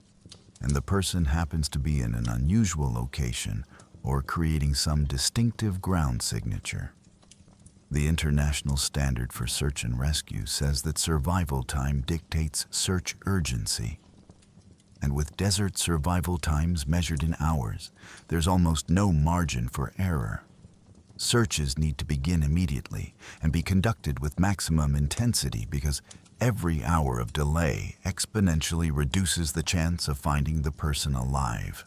and the person happens to be in an unusual location or creating some distinctive ground signature. The international standard for search and rescue says that survival time dictates search urgency. And with desert survival times measured in hours, there's almost no margin for error. Searches need to begin immediately and be conducted with maximum intensity because every hour of delay exponentially reduces the chance of finding the person alive.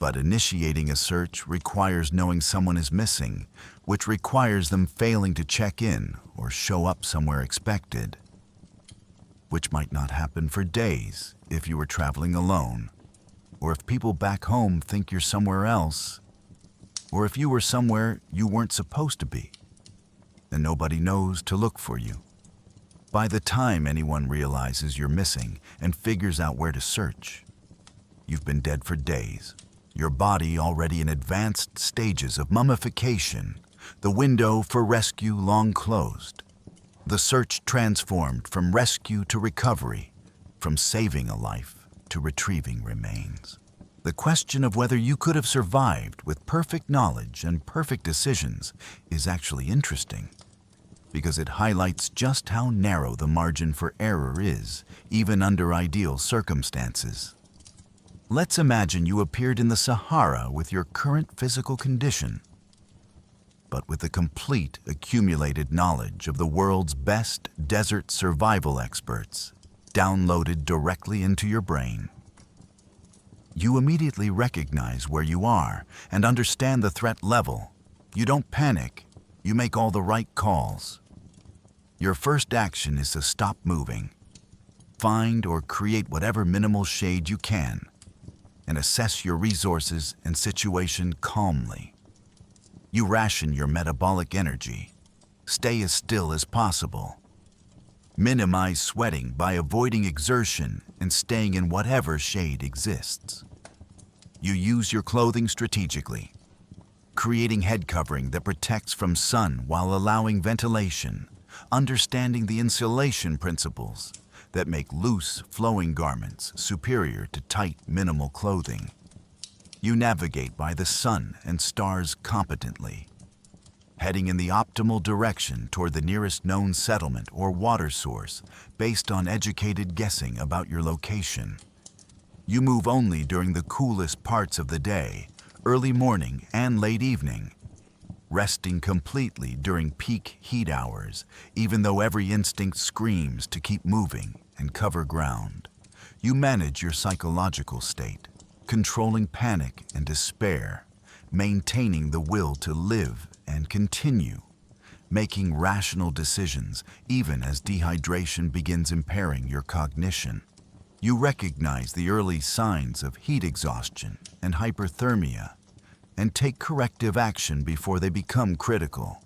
But initiating a search requires knowing someone is missing, which requires them failing to check in or show up somewhere expected, which might not happen for days if you were traveling alone, or if people back home think you're somewhere else, or if you were somewhere you weren't supposed to be, and nobody knows to look for you. By the time anyone realizes you're missing and figures out where to search, you've been dead for days. Your body already in advanced stages of mummification, the window for rescue long closed. The search transformed from rescue to recovery, from saving a life to retrieving remains. The question of whether you could have survived with perfect knowledge and perfect decisions is actually interesting, because it highlights just how narrow the margin for error is, even under ideal circumstances. Let's imagine you appeared in the Sahara with your current physical condition, but with the complete accumulated knowledge of the world's best desert survival experts downloaded directly into your brain. You immediately recognize where you are and understand the threat level. You don't panic, you make all the right calls. Your first action is to stop moving. Find or create whatever minimal shade you can, and assess your resources and situation calmly. You ration your metabolic energy. Stay as still as possible. Minimize sweating by avoiding exertion and staying in whatever shade exists. You use your clothing strategically, creating head covering that protects from sun while allowing ventilation, understanding the insulation principles that make loose, flowing garments superior to tight, minimal clothing. You navigate by the sun and stars competently, heading in the optimal direction toward the nearest known settlement or water source based on educated guessing about your location. You move only during the coolest parts of the day, early morning and late evening, resting completely during peak heat hours, even though every instinct screams to keep moving and cover ground. You manage your psychological state, controlling panic and despair, maintaining the will to live and continue, making rational decisions even as dehydration begins impairing your cognition. You recognize the early signs of heat exhaustion and hyperthermia and take corrective action before they become critical.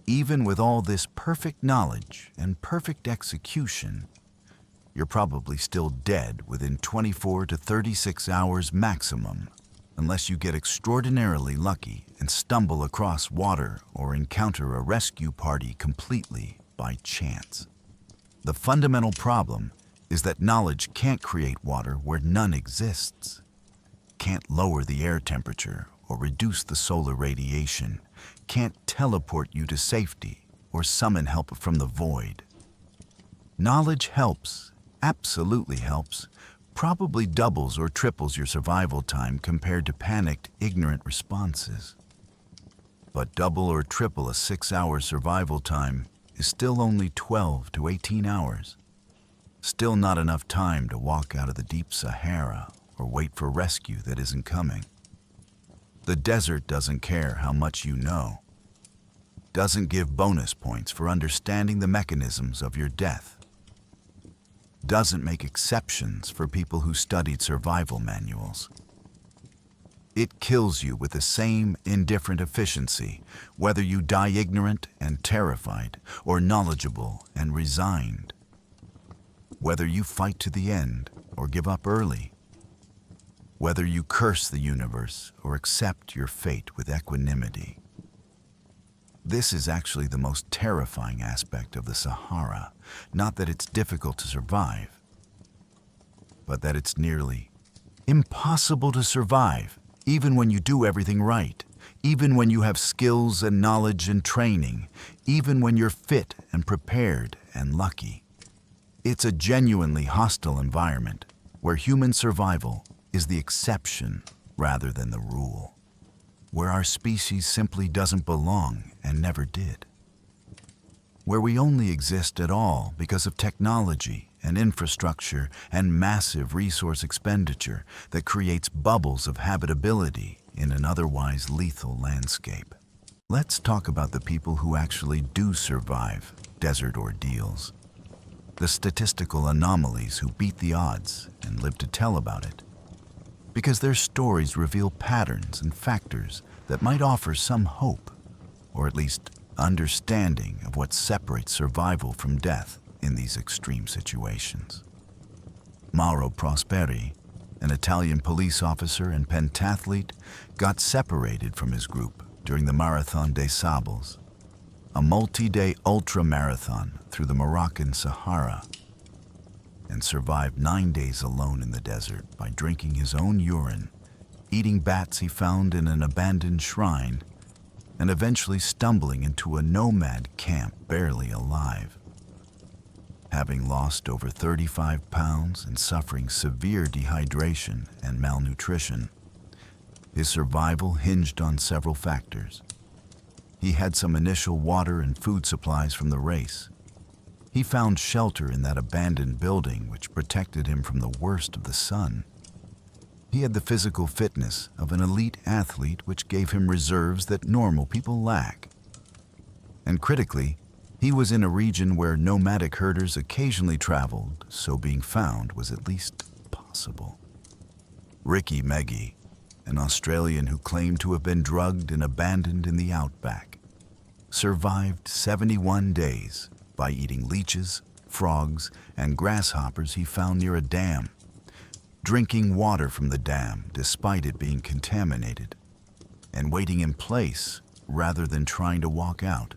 Even with all this perfect knowledge and perfect execution, you're probably still dead within 24 to 36 hours maximum, unless you get extraordinarily lucky and stumble across water or encounter a rescue party completely by chance. The fundamental problem is that knowledge can't create water where none exists, can't lower the air temperature or reduce the solar radiation, can't teleport you to safety or summon help from the void. Knowledge helps, absolutely helps, probably doubles or triples your survival time compared to panicked, ignorant responses. But double or triple a 6-hour survival time is still only 12 to 18 hours. Still not enough time to walk out of the deep Sahara or wait for rescue that isn't coming. The desert doesn't care how much you know, doesn't give bonus points for understanding the mechanisms of your death, doesn't make exceptions for people who studied survival manuals. It kills you with the same indifferent efficiency, whether you die ignorant and terrified or knowledgeable and resigned, whether you fight to the end or give up early, whether you curse the universe or accept your fate with equanimity. This is actually the most terrifying aspect of the Sahara, not that it's difficult to survive, but that it's nearly impossible to survive, even when you do everything right, even when you have skills and knowledge and training, even when you're fit and prepared and lucky. It's a genuinely hostile environment where human survival is the exception rather than the rule, where our species simply doesn't belong and never did, where we only exist at all because of technology and infrastructure and massive resource expenditure that creates bubbles of habitability in an otherwise lethal landscape. Let's talk about the people who actually do survive desert ordeals, the statistical anomalies who beat the odds and live to tell about it, because their stories reveal patterns and factors that might offer some hope, or at least understanding of what separates survival from death in these extreme situations. Mauro Prosperi, an Italian police officer and pentathlete, got separated from his group during the Marathon des Sables, a multi-day ultra-marathon through the Moroccan Sahara. and survived 9 days alone in the desert by drinking his own urine, eating bats he found in an abandoned shrine, and eventually stumbling into a nomad camp barely alive. Having lost over 35 pounds and suffering severe dehydration and malnutrition, his survival hinged on several factors. He had some initial water and food supplies from the race. He found shelter in that abandoned building which protected him from the worst of the sun. He had the physical fitness of an elite athlete which gave him reserves that normal people lack. And critically, he was in a region where nomadic herders occasionally traveled, so being found was at least possible. Ricky Meggie, an Australian who claimed to have been drugged and abandoned in the outback, survived 71 days by eating leeches, frogs, and grasshoppers he found near a dam, drinking water from the dam despite it being contaminated, and waiting in place rather than trying to walk out.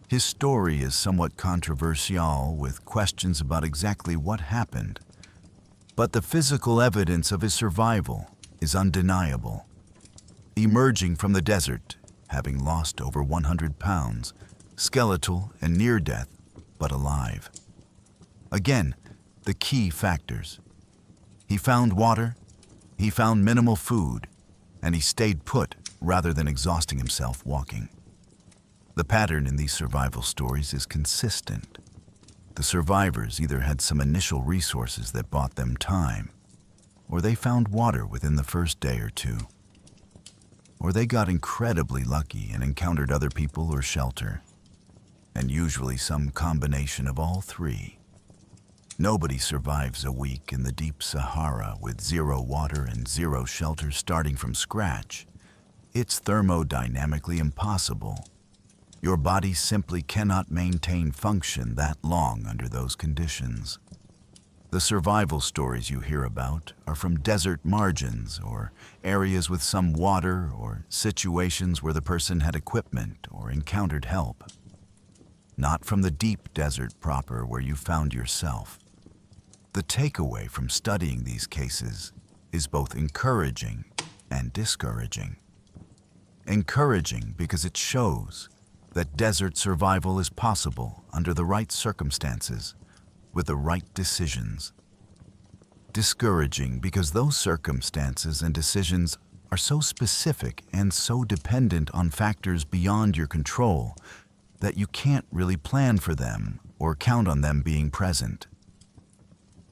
His story is somewhat controversial, with questions about exactly what happened, but the physical evidence of his survival is undeniable. Emerging from the desert, having lost over 100 pounds, skeletal and near death, but alive. Again, the key factors. He found water, he found minimal food, and he stayed put rather than exhausting himself walking. The pattern in these survival stories is consistent. The survivors either had some initial resources that bought them time, or they found water within the first day or two, or they got incredibly lucky and encountered other people or shelter, and usually some combination of all three. Nobody survives a week in the deep Sahara with zero water and zero shelter starting from scratch. It's thermodynamically impossible. Your body simply cannot maintain function that long under those conditions. The survival stories you hear about are from desert margins or areas with some water or situations where the person had equipment or encountered help. Not from the deep desert proper where you found yourself. The takeaway from studying these cases is both encouraging and discouraging. Encouraging because it shows that desert survival is possible under the right circumstances, with the right decisions. Discouraging because those circumstances and decisions are so specific and so dependent on factors beyond your control that you can't really plan for them or count on them being present.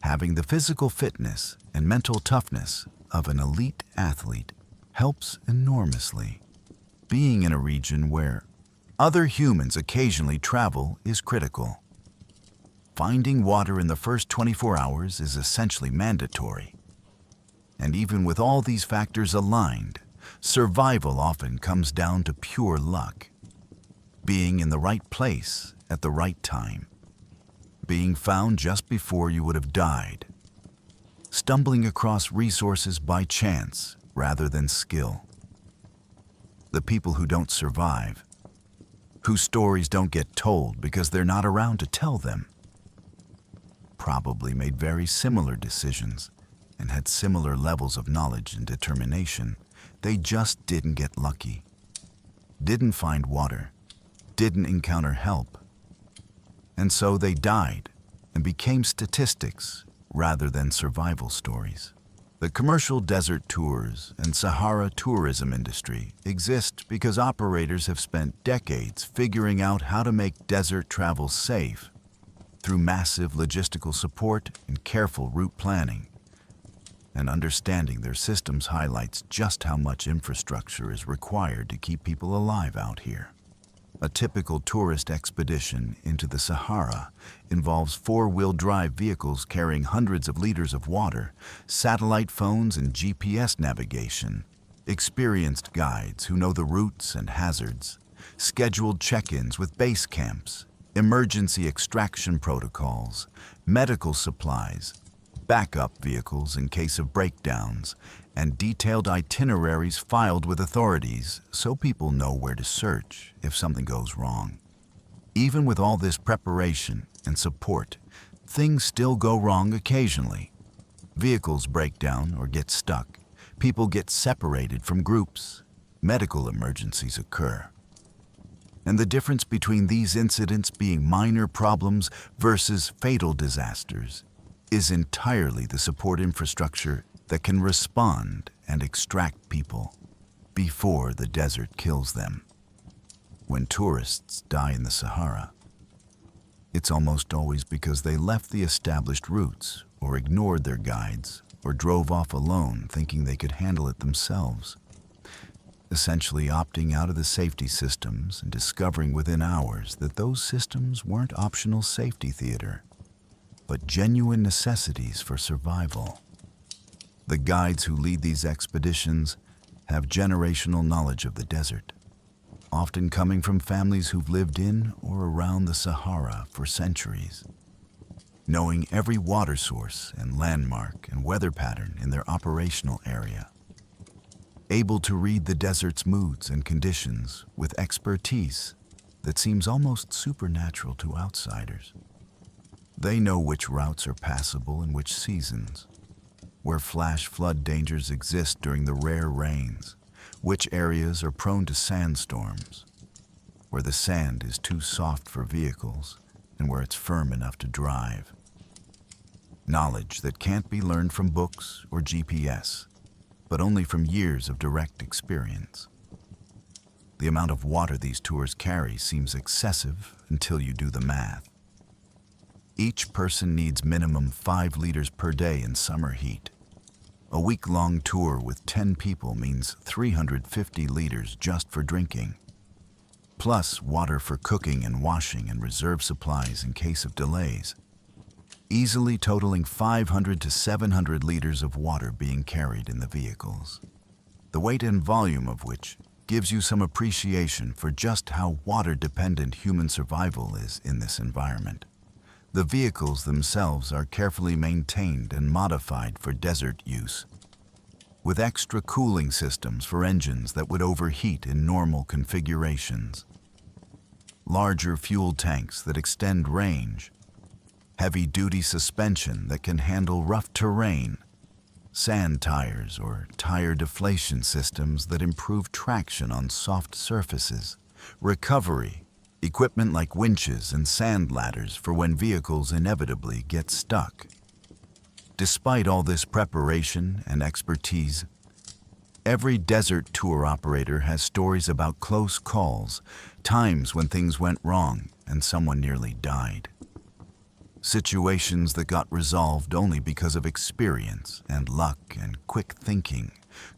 Having the physical fitness and mental toughness of an elite athlete helps enormously. Being in a region where other humans occasionally travel is critical. Finding water in the first 24 hours is essentially mandatory. And even with all these factors aligned, survival often comes down to pure luck. Being in the right place at the right time. Being found just before you would have died. Stumbling across resources by chance rather than skill. The people who don't survive, whose stories don't get told because they're not around to tell them, probably made very similar decisions and had similar levels of knowledge and determination. They just didn't get lucky, didn't find water, didn't encounter help. And so they died and became statistics rather than survival stories. The commercial desert tours and Sahara tourism industry exist because operators have spent decades figuring out how to make desert travel safe through massive logistical support and careful route planning. And understanding their systems highlights just how much infrastructure is required to keep people alive out here. A typical tourist expedition into the Sahara involves four-wheel drive vehicles carrying hundreds of liters of water, satellite phones and GPS navigation, experienced guides who know the routes and hazards, scheduled check-ins with base camps, emergency extraction protocols, medical supplies, backup vehicles in case of breakdowns, and detailed itineraries filed with authorities so people know where to search if something goes wrong. Even with all this preparation and support, Things still go wrong occasionally. Vehicles break down or get stuck. People get separated from groups. Medical emergencies occur. And the difference between these incidents being minor problems versus fatal disasters is entirely the support infrastructure that can respond and extract people before the desert kills them. When tourists die in the Sahara, it's almost always because they left the established routes or ignored their guides or drove off alone thinking they could handle it themselves, essentially opting out of the safety systems and discovering within hours that those systems weren't optional safety theater, but genuine necessities for survival. The guides who lead these expeditions have generational knowledge of the desert, often coming from families who've lived in or around the Sahara for centuries, knowing every water source and landmark and weather pattern in their operational area, able to read the desert's moods and conditions with expertise that seems almost supernatural to outsiders. They know which routes are passable in which seasons, where flash flood dangers exist during the rare rains, which areas are prone to sandstorms, where the sand is too soft for vehicles and where it's firm enough to drive. Knowledge that can't be learned from books or GPS, but only from years of direct experience. The amount of water these tours carry seems excessive until you do the math. Each person needs minimum 5 liters per day in summer heat. A week-long tour with 10 people means 350 liters just for drinking, plus water for cooking and washing and reserve supplies in case of delays, easily totaling 500 to 700 liters of water being carried in the vehicles, the weight and volume of which gives you some appreciation for just how water-dependent human survival is in this environment. The vehicles themselves are carefully maintained and modified for desert use, with extra cooling systems for engines that would overheat in normal configurations, larger fuel tanks that extend range, heavy-duty suspension that can handle rough terrain, sand tires or tire deflation systems that improve traction on soft surfaces, recovery, equipment like winches and sand ladders for when vehicles inevitably get stuck. Despite all this preparation and expertise, every desert tour operator has stories about close calls, times when things went wrong and someone nearly died. Situations that got resolved only because of experience and luck and quick thinking,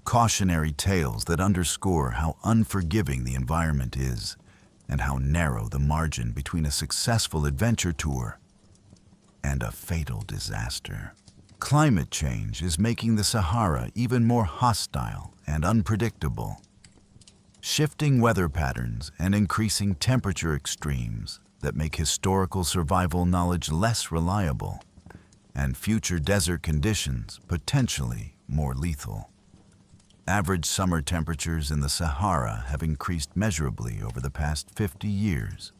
cautionary tales that underscore how unforgiving the environment is and how narrow the margin between a successful adventure tour and a fatal disaster. Climate change is making the Sahara even more hostile and unpredictable. Shifting weather patterns and increasing temperature extremes that make historical survival knowledge less reliable and future desert conditions potentially more lethal. Average summer temperatures in the Sahara have increased measurably over the past 50 years,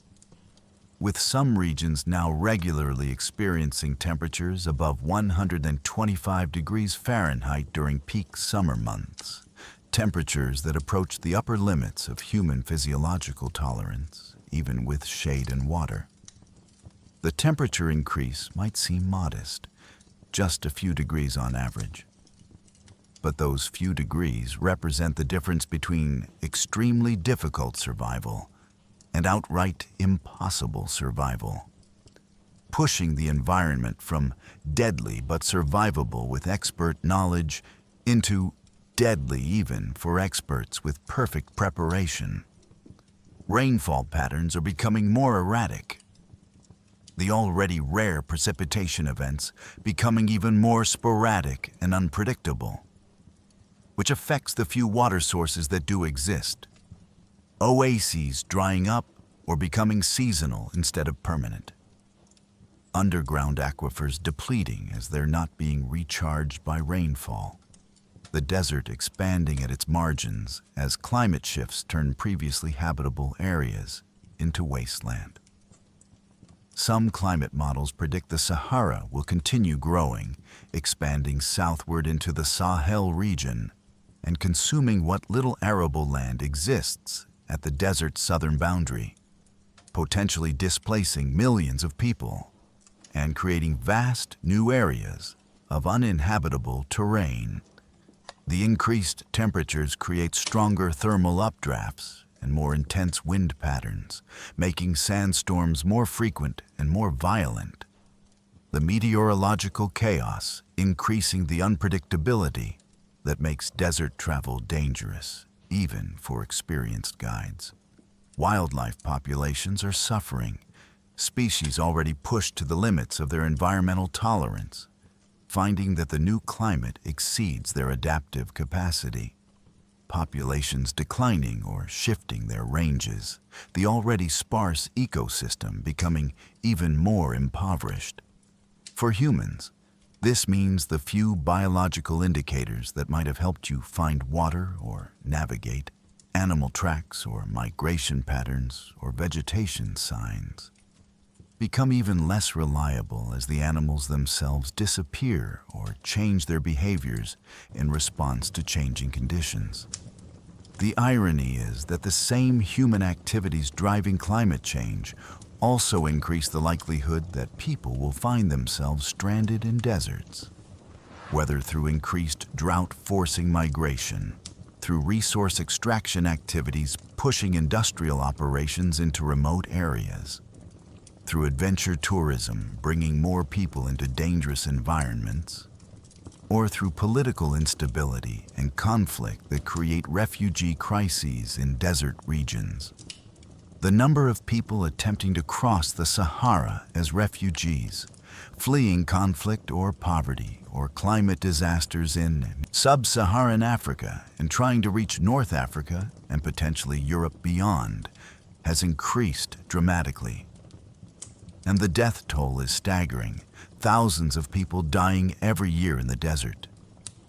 with some regions now regularly experiencing temperatures above 125 degrees Fahrenheit during peak summer months, temperatures that approach the upper limits of human physiological tolerance, even with shade and water. The temperature increase might seem modest, just a few degrees on average. But those few degrees represent the difference between extremely difficult survival and outright impossible survival, pushing the environment from deadly but survivable with expert knowledge into deadly even for experts with perfect preparation. Rainfall patterns are becoming more erratic, the already rare precipitation events becoming even more sporadic and unpredictable, which affects the few water sources that do exist. Oases drying up or becoming seasonal instead of permanent. Underground aquifers depleting as they're not being recharged by rainfall. The desert expanding at its margins as climate shifts turn previously habitable areas into wasteland. Some climate models predict the Sahara will continue growing, expanding southward into the Sahel region and consuming what little arable land exists at the desert's southern boundary, potentially displacing millions of people and creating vast new areas of uninhabitable terrain. The increased temperatures create stronger thermal updrafts and more intense wind patterns, making sandstorms more frequent and more violent. The meteorological chaos increasing the unpredictability that makes desert travel dangerous, even for experienced guides. Wildlife populations are suffering, species already pushed to the limits of their environmental tolerance, finding that the new climate exceeds their adaptive capacity. Populations declining or shifting their ranges, the already sparse ecosystem becoming even more impoverished. For humans, this means the few biological indicators that might have helped you find water or navigate, animal tracks or migration patterns or vegetation signs, become even less reliable as the animals themselves disappear or change their behaviors in response to changing conditions. The irony is that the same human activities driving climate change also increase the likelihood that people will find themselves stranded in deserts, whether through increased drought-forcing migration, through resource extraction activities pushing industrial operations into remote areas, through adventure tourism bringing more people into dangerous environments, or through political instability and conflict that create refugee crises in desert regions. The number of people attempting to cross the Sahara as refugees, fleeing conflict or poverty or climate disasters in sub-Saharan Africa and trying to reach North Africa and potentially Europe beyond, has increased dramatically. And the death toll is staggering, thousands of people dying every year in the desert,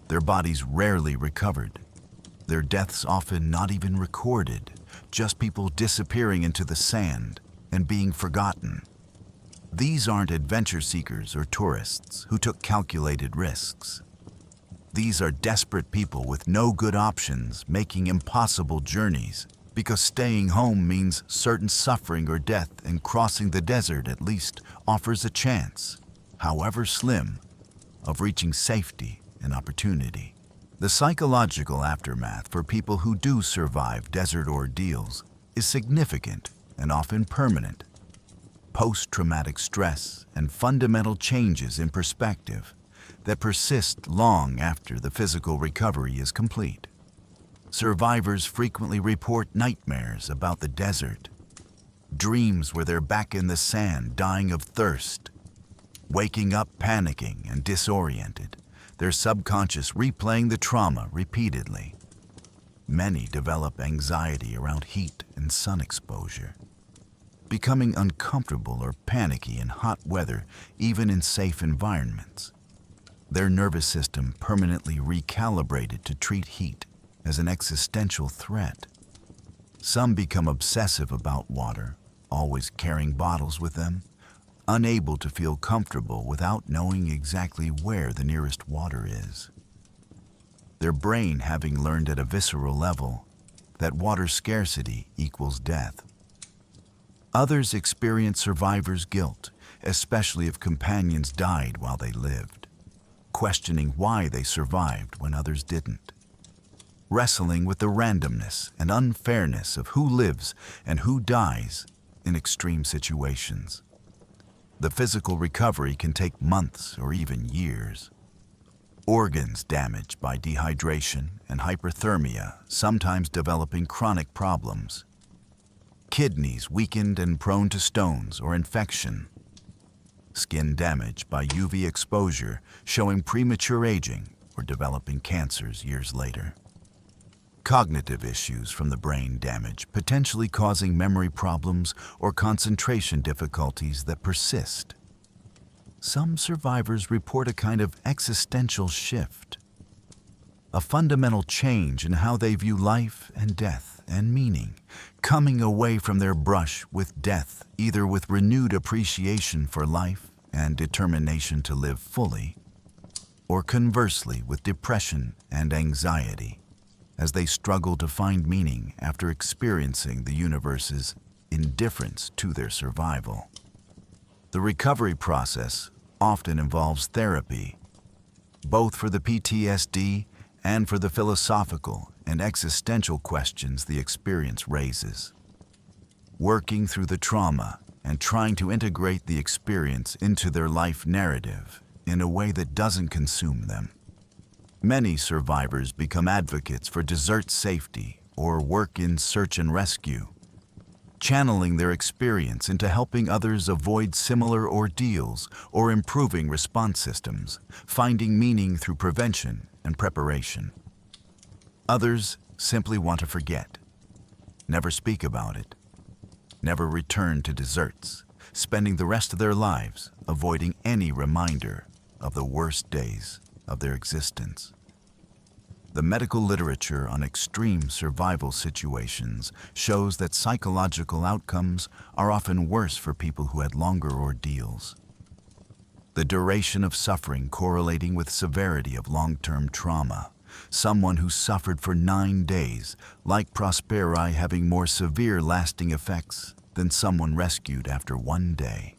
their bodies rarely recovered, their deaths often not even recorded, just people disappearing into the sand and being forgotten. These aren't adventure seekers or tourists who took calculated risks. These are desperate people with no good options making impossible journeys, because staying home means certain suffering or death, and crossing the desert at least offers a chance, however slim, of reaching safety and opportunity. The psychological aftermath for people who do survive desert ordeals is significant and often permanent. Post-traumatic stress and fundamental changes in perspective that persist long after the physical recovery is complete. Survivors frequently report nightmares about the desert, dreams where they're back in the sand dying of thirst, waking up panicking and disoriented, their subconscious replaying the trauma repeatedly. Many develop anxiety around heat and sun exposure, becoming uncomfortable or panicky in hot weather even in safe environments. Their nervous system permanently recalibrated to treat heat as an existential threat. Some become obsessive about water, always carrying bottles with them, unable to feel comfortable without knowing exactly where the nearest water is. Their brain having learned at a visceral level that water scarcity equals death. Others experience survivor's guilt, especially if companions died while they lived, questioning why they survived when others didn't. Wrestling with the randomness and unfairness of who lives and who dies in extreme situations. The physical recovery can take months or even years. Organs damaged by dehydration and hyperthermia, sometimes developing chronic problems. Kidneys weakened and prone to stones or infection. Skin damage by UV exposure, showing premature aging or developing cancers years later. Cognitive issues from the brain damage, potentially causing memory problems or concentration difficulties that persist. Some survivors report a kind of existential shift, a fundamental change in how they view life and death and meaning, coming away from their brush with death either with renewed appreciation for life and determination to live fully, or conversely with depression and anxiety as they struggle to find meaning after experiencing the universe's indifference to their survival. The recovery process often involves therapy, both for the PTSD and for the philosophical and existential questions the experience raises. Working through the trauma and trying to integrate the experience into their life narrative in a way that doesn't consume them. Many survivors become advocates for desert safety or work in search and rescue, channeling their experience into helping others avoid similar ordeals or improving response systems, finding meaning through prevention and preparation. Others simply want to forget, never speak about it, never return to deserts, spending the rest of their lives avoiding any reminder of the worst days of their existence. The medical literature on extreme survival situations shows that psychological outcomes are often worse for people who had longer ordeals. The duration of suffering correlating with severity of long-term trauma. Someone who suffered for 9 days, like Prosperi, having more severe lasting effects than someone rescued after 1 day.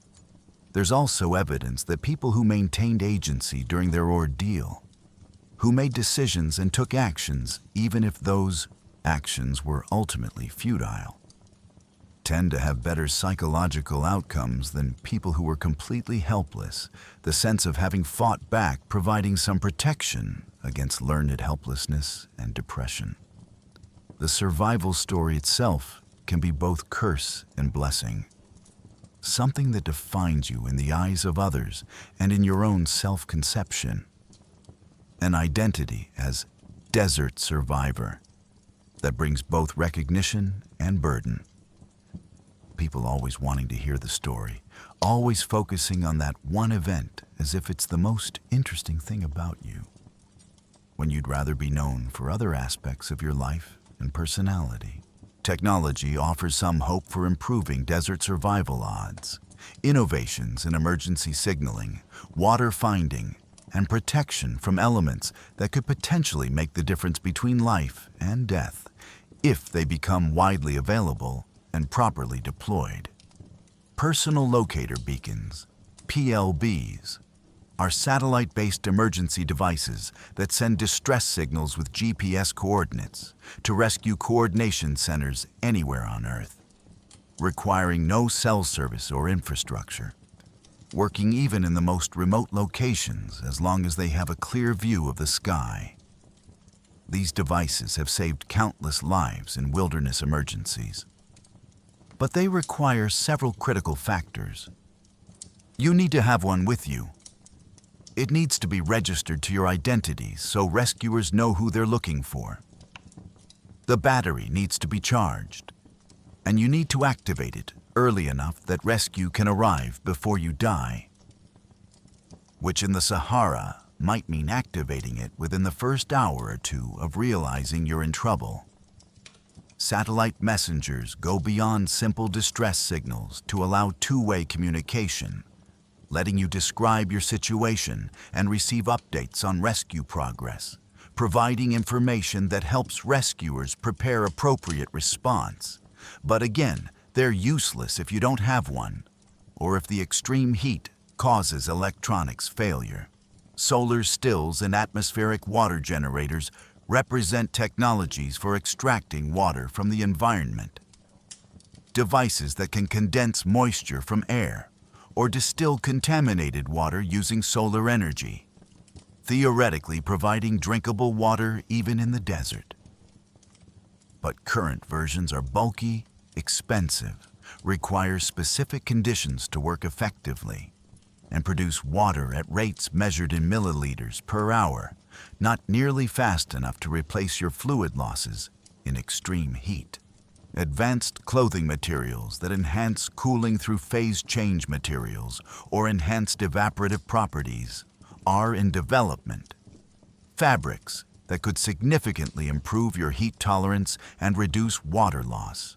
There's also evidence that people who maintained agency during their ordeal, who made decisions and took actions even if those actions were ultimately futile, tend to have better psychological outcomes than people who were completely helpless, the sense of having fought back providing some protection against learned helplessness and depression. The survival story itself can be both curse and blessing, something that defines you in the eyes of others and in your own self-conception. An identity as desert survivor that brings both recognition and burden. People always wanting to hear the story, always focusing on that one event as if it's the most interesting thing about you, when you'd rather be known for other aspects of your life and personality. Technology offers some hope for improving desert survival odds, innovations in emergency signaling, water finding, and protection from elements that could potentially make the difference between life and death if they become widely available and properly deployed. Personal locator beacons, PLBs, are satellite-based emergency devices that send distress signals with GPS coordinates to rescue coordination centers anywhere on Earth, requiring no cell service or infrastructure, working even in the most remote locations as long as they have a clear view of the sky. These devices have saved countless lives in wilderness emergencies. But they require several critical factors. You need to have one with you. It needs to be registered to your identity so rescuers know who they're looking for. The battery needs to be charged, and you need to activate it early enough that rescue can arrive before you die, which in the Sahara might mean activating it within the first hour or two of realizing you're in trouble. Satellite messengers go beyond simple distress signals to allow two-way communication, letting you describe your situation and receive updates on rescue progress, providing information that helps rescuers prepare appropriate response. But again, they're useless if you don't have one, or if the extreme heat causes electronics failure. Solar stills and atmospheric water generators represent technologies for extracting water from the environment. Devices that can condense moisture from air or distill contaminated water using solar energy, theoretically providing drinkable water even in the desert. But current versions are bulky, expensive, require specific conditions to work effectively, and produce water at rates measured in milliliters per hour, not nearly fast enough to replace your fluid losses in extreme heat. Advanced clothing materials that enhance cooling through phase change materials or enhanced evaporative properties are in development. Fabrics that could significantly improve your heat tolerance and reduce water loss.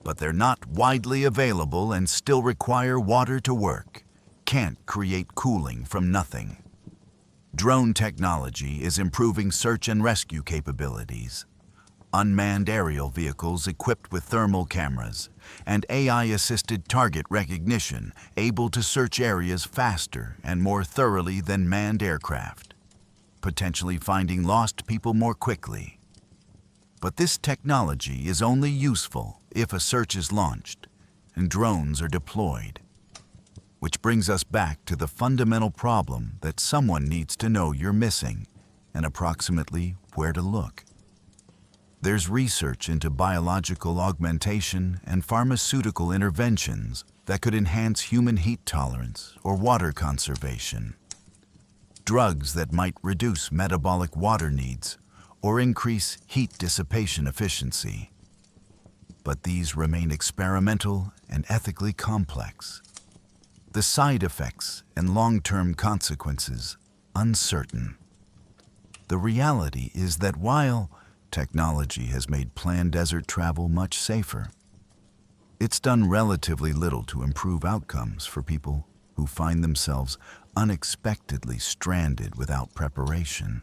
But they're not widely available and still require water to work. Can't create cooling from nothing. Drone technology is improving search and rescue capabilities. Unmanned aerial vehicles equipped with thermal cameras and AI-assisted target recognition able to search areas faster and more thoroughly than manned aircraft, potentially finding lost people more quickly. But this technology is only useful if a search is launched and drones are deployed. Which brings us back to the fundamental problem that someone needs to know you're missing and approximately where to look. There's research into biological augmentation and pharmaceutical interventions that could enhance human heat tolerance or water conservation. Drugs that might reduce metabolic water needs or increase heat dissipation efficiency. But these remain experimental and ethically complex. The side effects and long-term consequences uncertain. The reality is that while technology has made planned desert travel much safer, it's done relatively little to improve outcomes for people who find themselves unexpectedly stranded without preparation.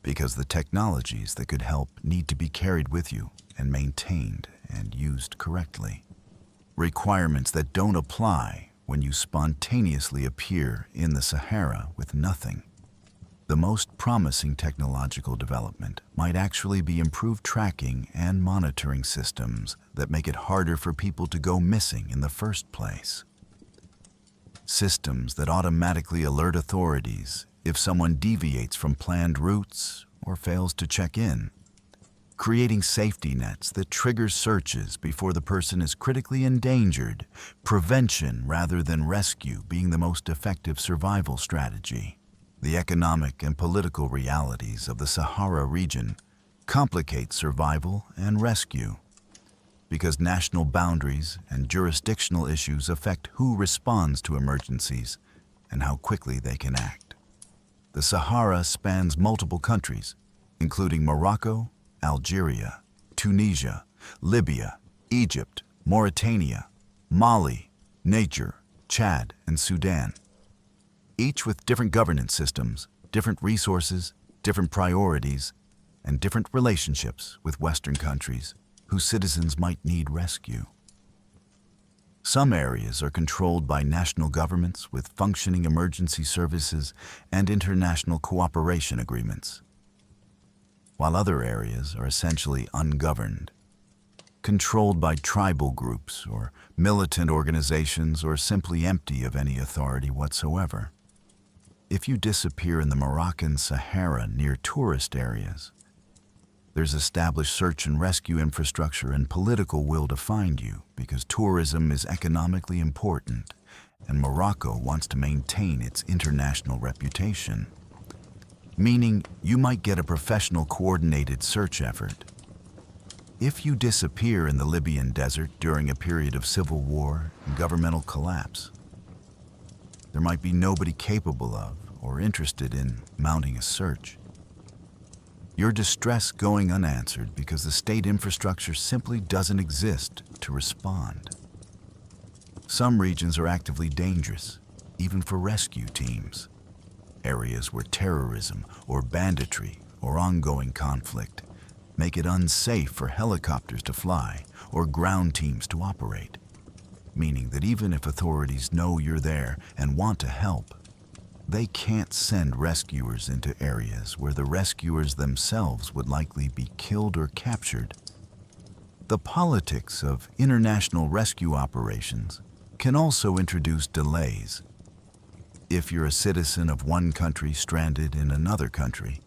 Because the technologies that could help need to be carried with you and maintained and used correctly. Requirements that don't apply when you spontaneously appear in the Sahara with nothing. The most promising technological development might actually be improved tracking and monitoring systems that make it harder for people to go missing in the first place. Systems that automatically alert authorities if someone deviates from planned routes or fails to check in, creating safety nets that trigger searches before the person is critically endangered, prevention rather than rescue being the most effective survival strategy. The economic and political realities of the Sahara region complicate survival and rescue because national boundaries and jurisdictional issues affect who responds to emergencies and how quickly they can act. The Sahara spans multiple countries, including Morocco, Algeria, Tunisia, Libya, Egypt, Mauritania, Mali, Niger, Chad, and Sudan. Each with different governance systems, different resources, different priorities, and different relationships with Western countries whose citizens might need rescue. Some areas are controlled by national governments with functioning emergency services and international cooperation agreements, while other areas are essentially ungoverned, controlled by tribal groups or militant organizations or simply empty of any authority whatsoever. If you disappear in the Moroccan Sahara near tourist areas, there's established search and rescue infrastructure and political will to find you because tourism is economically important and Morocco wants to maintain its international reputation. Meaning you might get a professional coordinated search effort. If you disappear in the Libyan desert during a period of civil war and governmental collapse, there might be nobody capable of or interested in mounting a search. Your distress going unanswered because the state infrastructure simply doesn't exist to respond. Some regions are actively dangerous, even for rescue teams. Areas where terrorism or banditry or ongoing conflict make it unsafe for helicopters to fly or ground teams to operate, meaning that even if authorities know you're there and want to help, they can't send rescuers into areas where the rescuers themselves would likely be killed or captured. The politics of international rescue operations can also introduce delays. If you're a citizen of one country stranded in another country,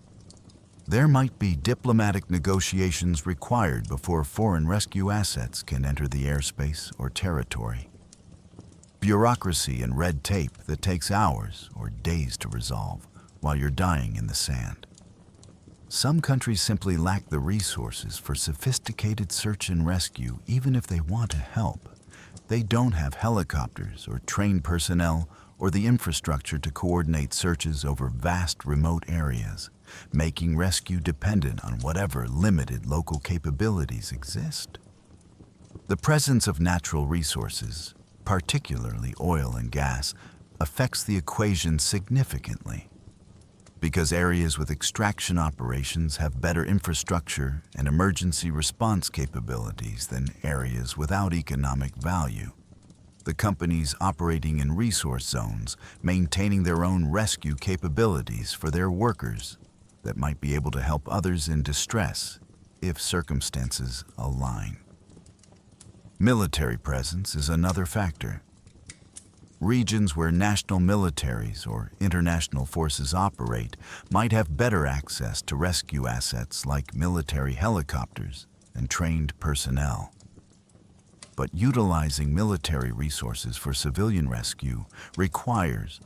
there might be diplomatic negotiations required before foreign rescue assets can enter the airspace or territory. Bureaucracy and red tape that takes hours or days to resolve while you're dying in the sand. Some countries simply lack the resources for sophisticated search and rescue even if they want to help. They don't have helicopters or trained personnel or the infrastructure to coordinate searches over vast remote areas, making rescue dependent on whatever limited local capabilities exist. The presence of natural resources, particularly oil and gas, affects the equation significantly. Because areas with extraction operations have better infrastructure and emergency response capabilities than areas without economic value. The companies operating in resource zones maintaining their own rescue capabilities for their workers that might be able to help others in distress if circumstances align. Military presence is another factor. Regions where national militaries or international forces operate might have better access to rescue assets like military helicopters and trained personnel. But utilizing military resources for civilian rescue requires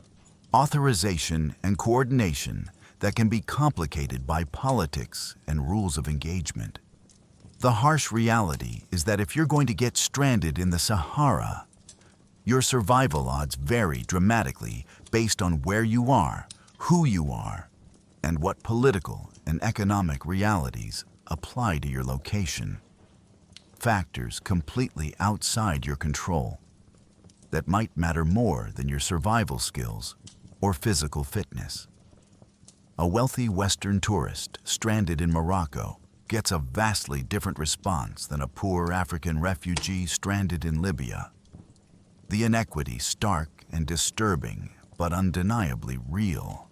authorization and coordination that can be complicated by politics and rules of engagement. The harsh reality is that if you're going to get stranded in the Sahara, your survival odds vary dramatically based on where you are, who you are, and what political and economic realities apply to your location. Factors completely outside your control that might matter more than your survival skills or physical fitness. A wealthy Western tourist stranded in Morocco gets a vastly different response than a poor African refugee stranded in Libya. The inequity stark and disturbing, but undeniably real.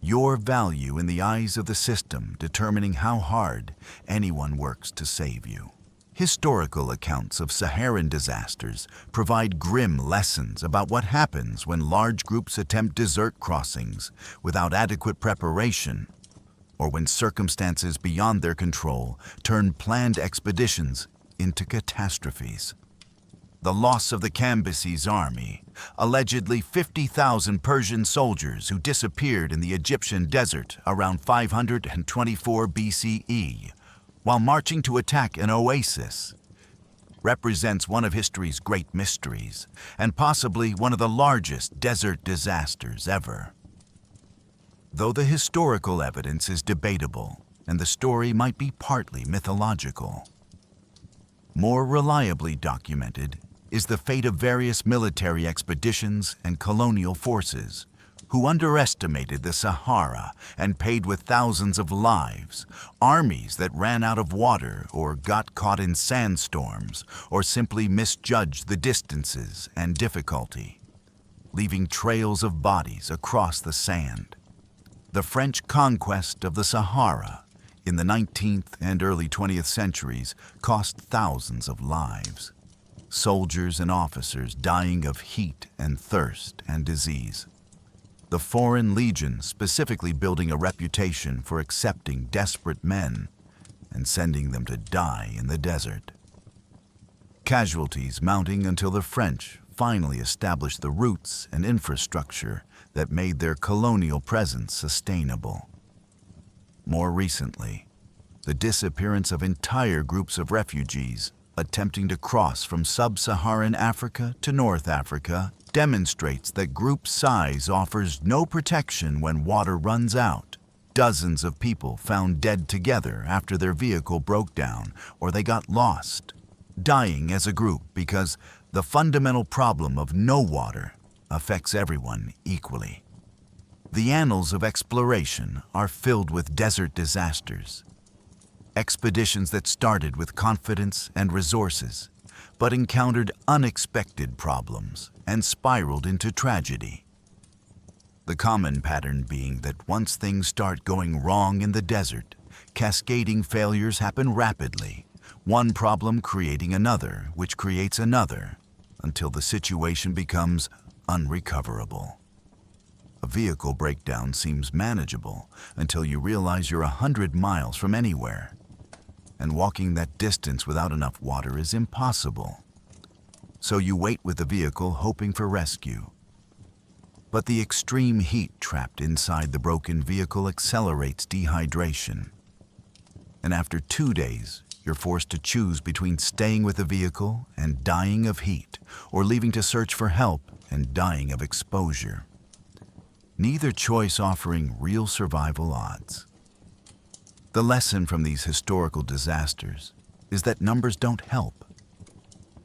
Your value in the eyes of the system determining how hard anyone works to save you. Historical accounts of Saharan disasters provide grim lessons about what happens when large groups attempt desert crossings without adequate preparation, or when circumstances beyond their control turn planned expeditions into catastrophes. The loss of the Cambyses army, allegedly 50,000 Persian soldiers who disappeared in the Egyptian desert around 524 BCE while marching to attack an oasis, represents one of history's great mysteries and possibly one of the largest desert disasters ever. Though the historical evidence is debatable and the story might be partly mythological, more reliably documented is the fate of various military expeditions and colonial forces who underestimated the Sahara and paid with thousands of lives, armies that ran out of water or got caught in sandstorms or simply misjudged the distances and difficulty, leaving trails of bodies across the sand. The French conquest of the Sahara in the 19th and early 20th centuries cost thousands of lives. Soldiers and officers dying of heat and thirst and disease. The Foreign Legion specifically building a reputation for accepting desperate men and sending them to die in the desert. Casualties mounting until the French finally established the roots and infrastructure that made their colonial presence sustainable. More recently, the disappearance of entire groups of refugees attempting to cross from sub-Saharan Africa to North Africa demonstrates that group size offers no protection when water runs out. Dozens of people found dead together after their vehicle broke down or they got lost, dying as a group because the fundamental problem of no water affects everyone equally. The annals of exploration are filled with desert disasters. Expeditions that started with confidence and resources, but encountered unexpected problems and spiraled into tragedy. The common pattern being that once things start going wrong in the desert, cascading failures happen rapidly, one problem creating another, which creates another, until the situation becomes unrecoverable. A vehicle breakdown seems manageable until you realize you're 100 miles from anywhere, and walking that distance without enough water is impossible. So you wait with the vehicle hoping for rescue. But the extreme heat trapped inside the broken vehicle accelerates dehydration. And after 2 days, you're forced to choose between staying with the vehicle and dying of heat, or leaving to search for help and dying of exposure. neither choice offering real survival odds. The lesson from these historical disasters is that numbers don't help.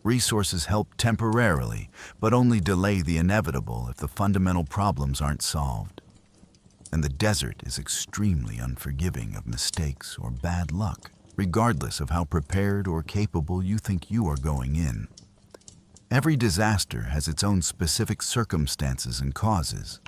Resources help temporarily, but only delay the inevitable if the fundamental problems aren't solved. And the desert is extremely unforgiving of mistakes or bad luck, regardless of how prepared or capable you think you are going in. Every disaster has its own specific circumstances and causes,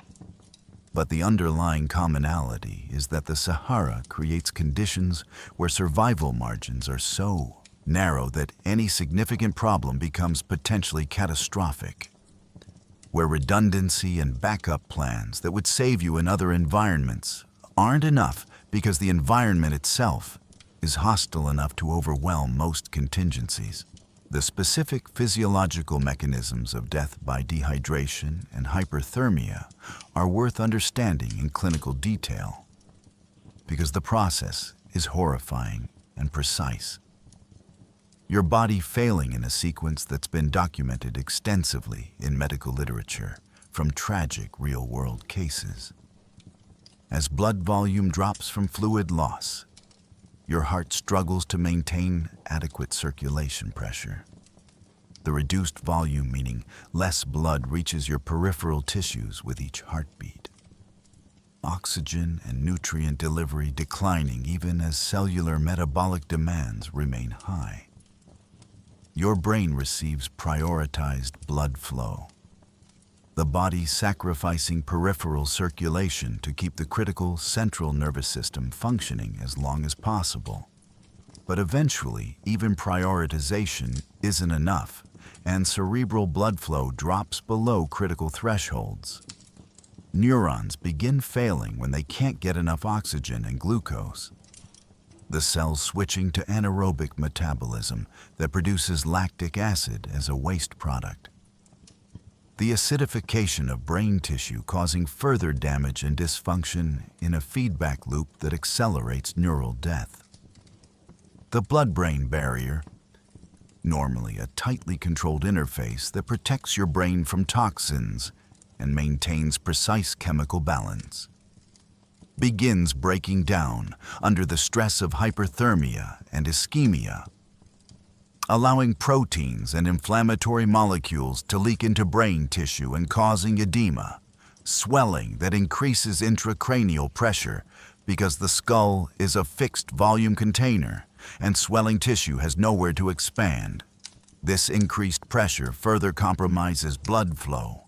but the underlying commonality is that the Sahara creates conditions where survival margins are so narrow that any significant problem becomes potentially catastrophic, where redundancy and backup plans that would save you in other environments aren't enough because the environment itself is hostile enough to overwhelm most contingencies. The specific physiological mechanisms of death by dehydration and hyperthermia are worth understanding in clinical detail because the process is horrifying and precise. Your body failing in a sequence that's been documented extensively in medical literature from tragic real-world cases. As blood volume drops from fluid loss, your heart struggles to maintain adequate circulation pressure. The reduced volume meaning less blood reaches your peripheral tissues with each heartbeat. Oxygen and nutrient delivery declining even as cellular metabolic demands remain high. Your brain receives prioritized blood flow, the body sacrificing peripheral circulation to keep the critical central nervous system functioning as long as possible. But eventually, even prioritization isn't enough, and cerebral blood flow drops below critical thresholds. Neurons begin failing when they can't get enough oxygen and glucose. The cells switching to anaerobic metabolism that produces lactic acid as a waste product. The acidification of brain tissue causing further damage and dysfunction in a feedback loop that accelerates neural death. The blood-brain barrier, normally a tightly controlled interface that protects your brain from toxins and maintains precise chemical balance, begins breaking down under the stress of hyperthermia and ischemia, allowing proteins and inflammatory molecules to leak into brain tissue and causing edema, swelling that increases intracranial pressure because the skull is a fixed volume container and swelling tissue has nowhere to expand. This increased pressure further compromises blood flow,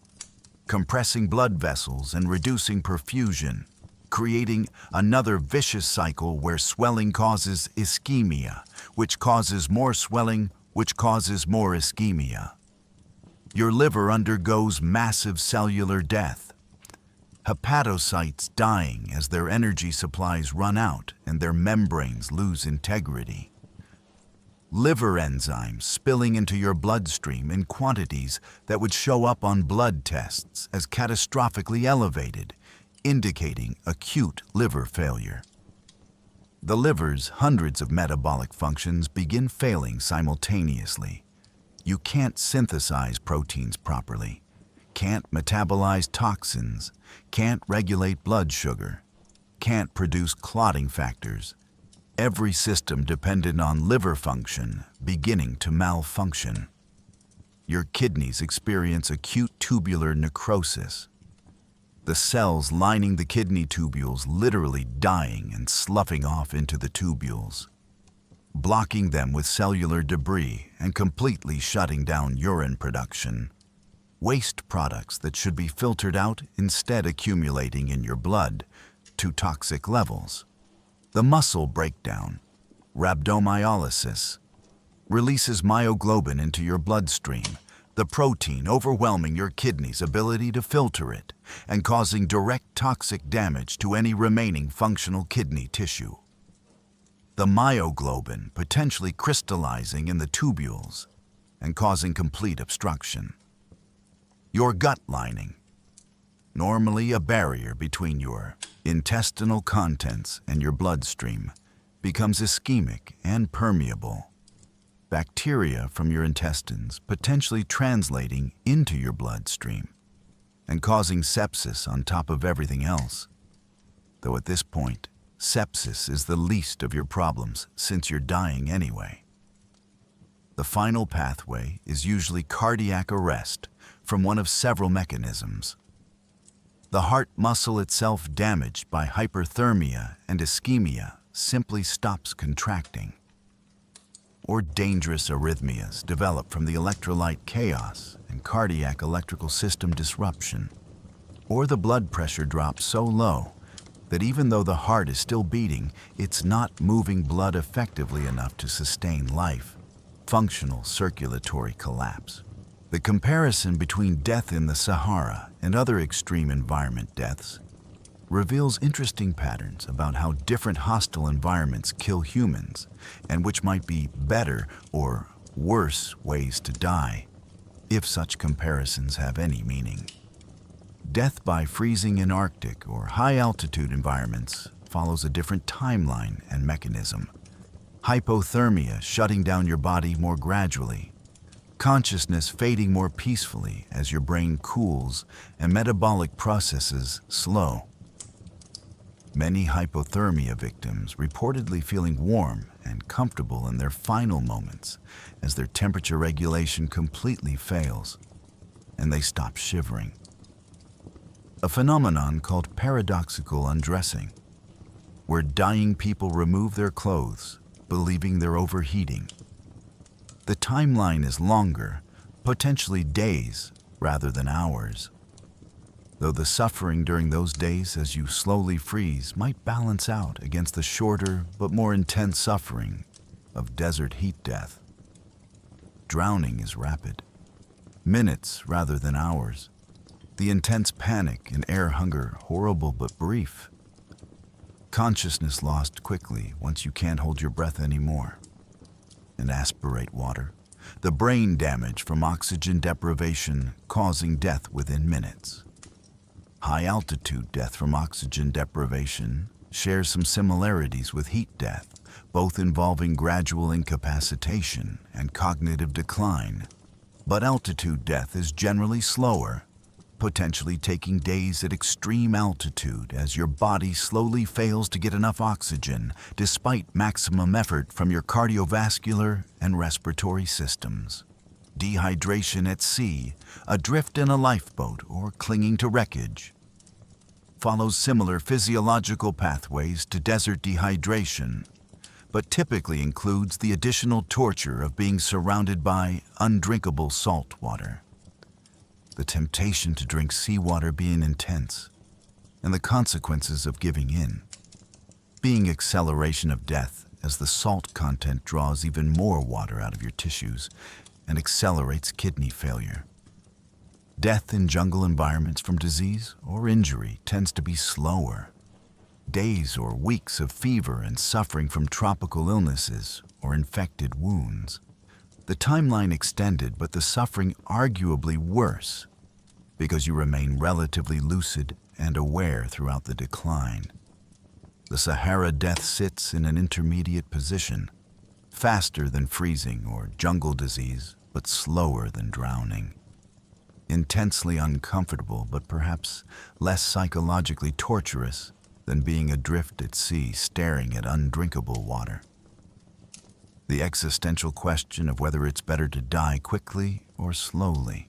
compressing blood vessels and reducing perfusion, creating another vicious cycle where swelling causes ischemia, which causes more swelling, which causes more ischemia. Your liver undergoes massive cellular death, hepatocytes dying as their energy supplies run out and their membranes lose integrity. Liver enzymes spilling into your bloodstream in quantities that would show up on blood tests as catastrophically elevated, indicating acute liver failure. The liver's hundreds of metabolic functions begin failing simultaneously. You can't synthesize proteins properly, can't metabolize toxins, can't regulate blood sugar, can't produce clotting factors. Every system dependent on liver function beginning to malfunction. Your kidneys experience acute tubular necrosis, the cells lining the kidney tubules literally dying and sloughing off into the tubules, blocking them with cellular debris and completely shutting down urine production. Waste products that should be filtered out instead accumulating in your blood to toxic levels. The muscle breakdown, rhabdomyolysis, releases myoglobin into your bloodstream, the protein overwhelming your kidney's ability to filter it and causing direct toxic damage to any remaining functional kidney tissue. The myoglobin potentially crystallizing in the tubules and causing complete obstruction. Your gut lining, normally a barrier between your intestinal contents and your bloodstream, becomes ischemic and permeable. Bacteria from your intestines potentially translating into your bloodstream. and causing sepsis on top of everything else. Though at this point, sepsis is the least of your problems since you're dying anyway. The final pathway is usually cardiac arrest from one of several mechanisms. The heart muscle itself, damaged by hyperthermia and ischemia, simply stops contracting. Or dangerous arrhythmias develop from the electrolyte chaos and cardiac electrical system disruption. Or the blood pressure drops so low that even though the heart is still beating, it's not moving blood effectively enough to sustain life. Functional circulatory collapse. The comparison between death in the Sahara and other extreme environment deaths reveals interesting patterns about how different hostile environments kill humans and which might be better or worse ways to die, if such comparisons have any meaning. Death by freezing in Arctic or high-altitude environments follows a different timeline and mechanism. Hypothermia shutting down your body more gradually, consciousness fading more peacefully as your brain cools and metabolic processes slow. Many hypothermia victims reportedly feeling warm and comfortable in their final moments as their temperature regulation completely fails and they stop shivering. A phenomenon called paradoxical undressing, where dying people remove their clothes, believing they're overheating. The timeline is longer, potentially days rather than hours. Though the suffering during those days as you slowly freeze might balance out against the shorter but more intense suffering of desert heat death. Drowning is rapid, minutes rather than hours. The intense panic and air hunger horrible but brief. Consciousness lost quickly once you can't hold your breath anymore and aspirate water. The brain damage from oxygen deprivation causing death within minutes. High-altitude death from oxygen deprivation shares some similarities with heat death, both involving gradual incapacitation and cognitive decline. But altitude death is generally slower, potentially taking days at extreme altitude as your body slowly fails to get enough oxygen despite maximum effort from your cardiovascular and respiratory systems. Dehydration at sea, adrift in a lifeboat or clinging to wreckage, follows similar physiological pathways to desert dehydration, but typically includes the additional torture of being surrounded by undrinkable salt water. The temptation to drink seawater being intense, and the consequences of giving in, being acceleration of death as the salt content draws even more water out of your tissues and accelerates kidney failure. Death in jungle environments from disease or injury tends to be slower. Days or weeks of fever and suffering from tropical illnesses or infected wounds. The timeline extended, but the suffering arguably worse because you remain relatively lucid and aware throughout the decline. The Sahara death sits in an intermediate position, faster than freezing or jungle disease, but slower than drowning. Intensely uncomfortable, but perhaps less psychologically torturous than being adrift at sea staring at undrinkable water. The existential question of whether it's better to die quickly or slowly,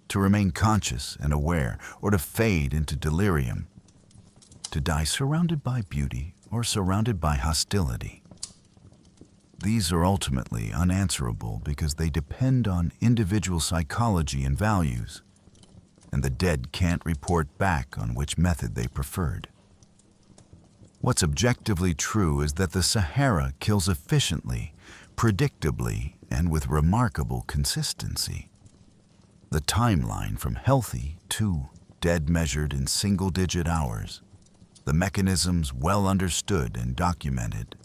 to remain conscious and aware, or to fade into delirium, to die surrounded by beauty or surrounded by hostility. These are ultimately unanswerable because they depend on individual psychology and values, and the dead can't report back on which method they preferred. What's objectively true is that the Sahara kills efficiently, predictably, and with remarkable consistency. The timeline from healthy to dead measured in single-digit hours. The mechanisms well understood and documented.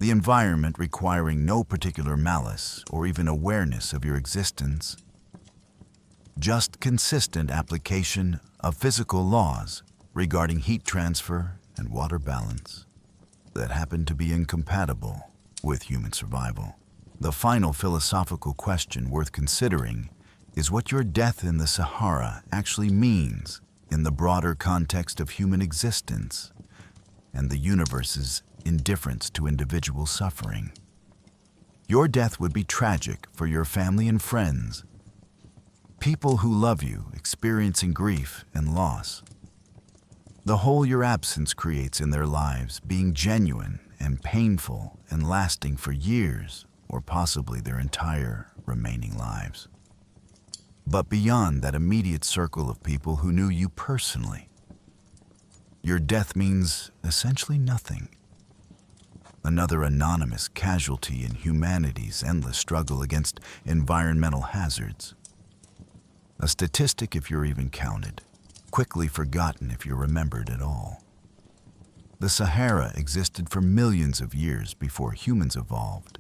The environment requiring no particular malice or even awareness of your existence. Just consistent application of physical laws regarding heat transfer and water balance that happen to be incompatible with human survival. The final philosophical question worth considering is what your death in the Sahara actually means in the broader context of human existence and the universe's indifference to individual suffering. Your death would be tragic for your family and friends, people who love you experiencing grief and loss. The hole your absence creates in their lives being genuine and painful and lasting for years or possibly their entire remaining lives. But beyond that immediate circle of people who knew you personally, your death means essentially nothing. Another anonymous casualty in humanity's endless struggle against environmental hazards. A statistic if you're even counted, quickly forgotten if you're remembered at all. The Sahara existed for millions of years before humans evolved,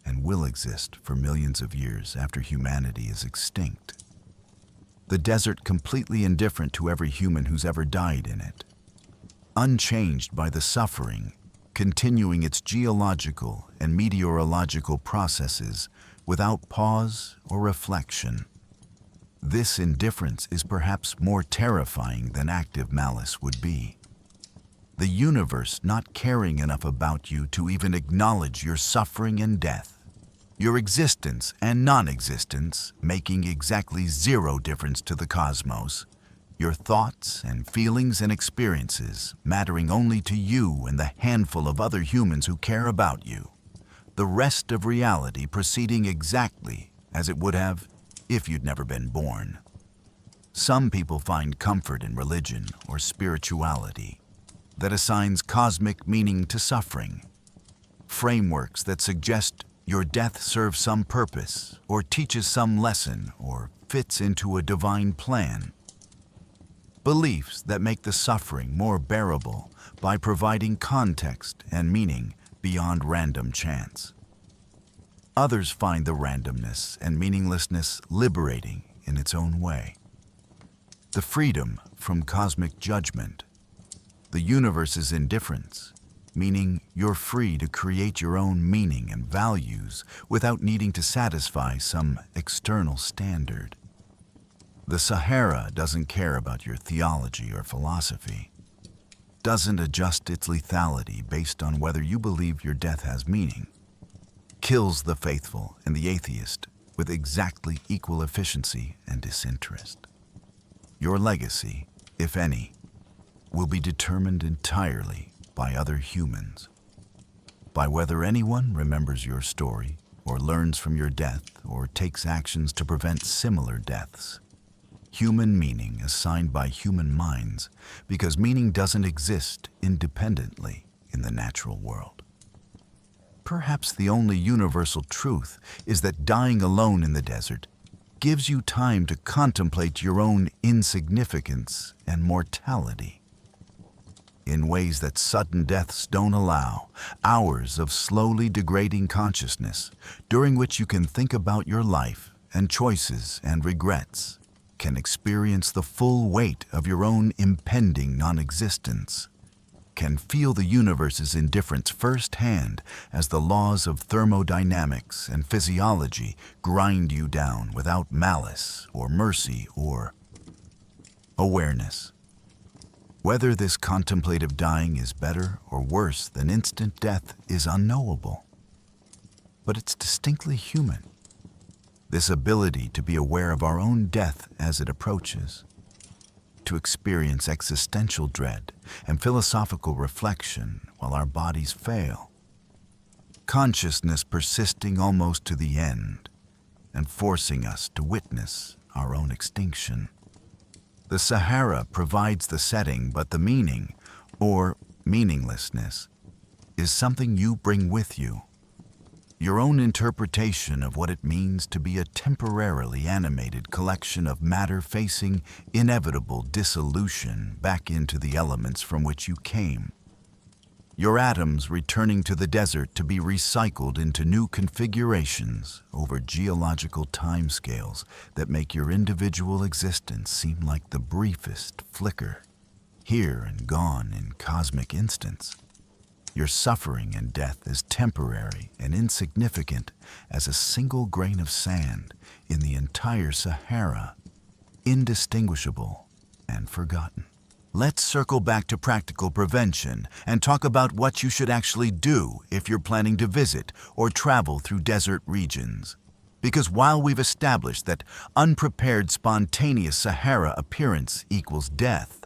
and will exist for millions of years after humanity is extinct. The desert completely indifferent to every human who's ever died in it. Unchanged by the suffering, continuing its geological and meteorological processes without pause or reflection. This indifference is perhaps more terrifying than active malice would be. The universe not caring enough about you to even acknowledge your suffering and death. Your existence and non-existence making exactly zero difference to the cosmos. Your thoughts and feelings and experiences mattering only to you and the handful of other humans who care about you. The rest of reality proceeding exactly as it would have if you'd never been born. Some people find comfort in religion or spirituality that assigns cosmic meaning to suffering. Frameworks that suggest your death serves some purpose or teaches some lesson or fits into a divine plan. Beliefs that make the suffering more bearable by providing context and meaning beyond random chance. Others find the randomness and meaninglessness liberating in its own way. The freedom from cosmic judgment, the universe's indifference, meaning you're free to create your own meaning and values without needing to satisfy some external standard. The Sahara doesn't care about your theology or philosophy, doesn't adjust its lethality based on whether you believe your death has meaning, kills the faithful and the atheist with exactly equal efficiency and disinterest. Your legacy, if any, will be determined entirely by other humans, by whether anyone remembers your story or learns from your death or takes actions to prevent similar deaths. Human meaning assigned by human minds because meaning doesn't exist independently in the natural world. Perhaps the only universal truth is that dying alone in the desert gives you time to contemplate your own insignificance and mortality. In ways that sudden deaths don't allow, hours of slowly degrading consciousness during which you can think about your life and choices and regrets, can experience the full weight of your own impending non-existence, can feel the universe's indifference firsthand as the laws of thermodynamics and physiology grind you down without malice or mercy or awareness. Whether this contemplative dying is better or worse than instant death is unknowable, but it's distinctly human. This ability to be aware of our own death as it approaches, to experience existential dread and philosophical reflection while our bodies fail, consciousness persisting almost to the end and forcing us to witness our own extinction. The Sahara provides the setting, but the meaning, or meaninglessness, is something you bring with you. Your own interpretation of what it means to be a temporarily animated collection of matter facing inevitable dissolution back into the elements from which you came. Your atoms returning to the desert to be recycled into new configurations over geological timescales that make your individual existence seem like the briefest flicker, here and gone in cosmic instants. Your suffering and death is temporary and insignificant as a single grain of sand in the entire Sahara, indistinguishable and forgotten. Let's circle back to practical prevention and talk about what you should actually do if you're planning to visit or travel through desert regions. Because while we've established that unprepared, spontaneous Sahara appearance equals death,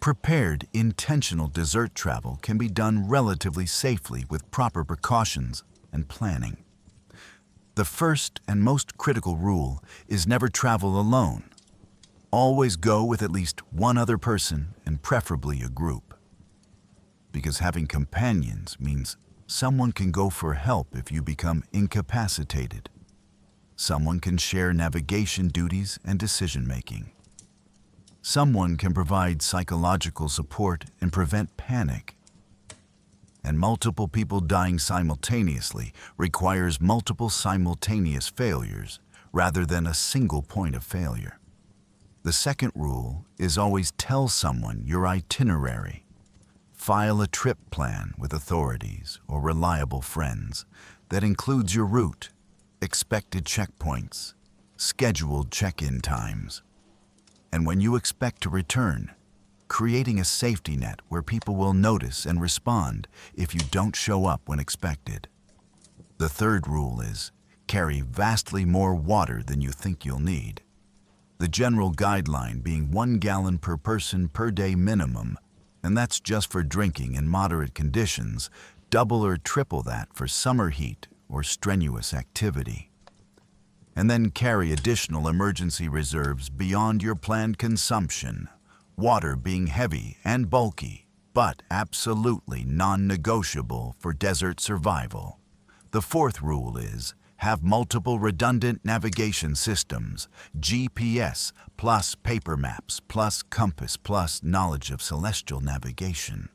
prepared, intentional desert travel can be done relatively safely with proper precautions and planning. The first and most critical rule is never travel alone. Always go with at least one other person and preferably a group. Because having companions means someone can go for help if you become incapacitated. Someone can share navigation duties and decision-making. Someone can provide psychological support and prevent panic. And multiple people dying simultaneously requires multiple simultaneous failures rather than a single point of failure. The second rule is always tell someone your itinerary. File a trip plan with authorities or reliable friends that includes your route, expected checkpoints, scheduled check-in times, and when you expect to return, creating a safety net where people will notice and respond if you don't show up when expected. The third rule is carry vastly more water than you think you'll need. The general guideline being 1 gallon per person per day minimum, and that's just for drinking in moderate conditions, double or triple that for summer heat or strenuous activity. And then carry additional emergency reserves beyond your planned consumption, water being heavy and bulky, but absolutely non-negotiable for desert survival. The fourth rule is have multiple redundant navigation systems, GPS plus paper maps plus compass plus knowledge of celestial navigation.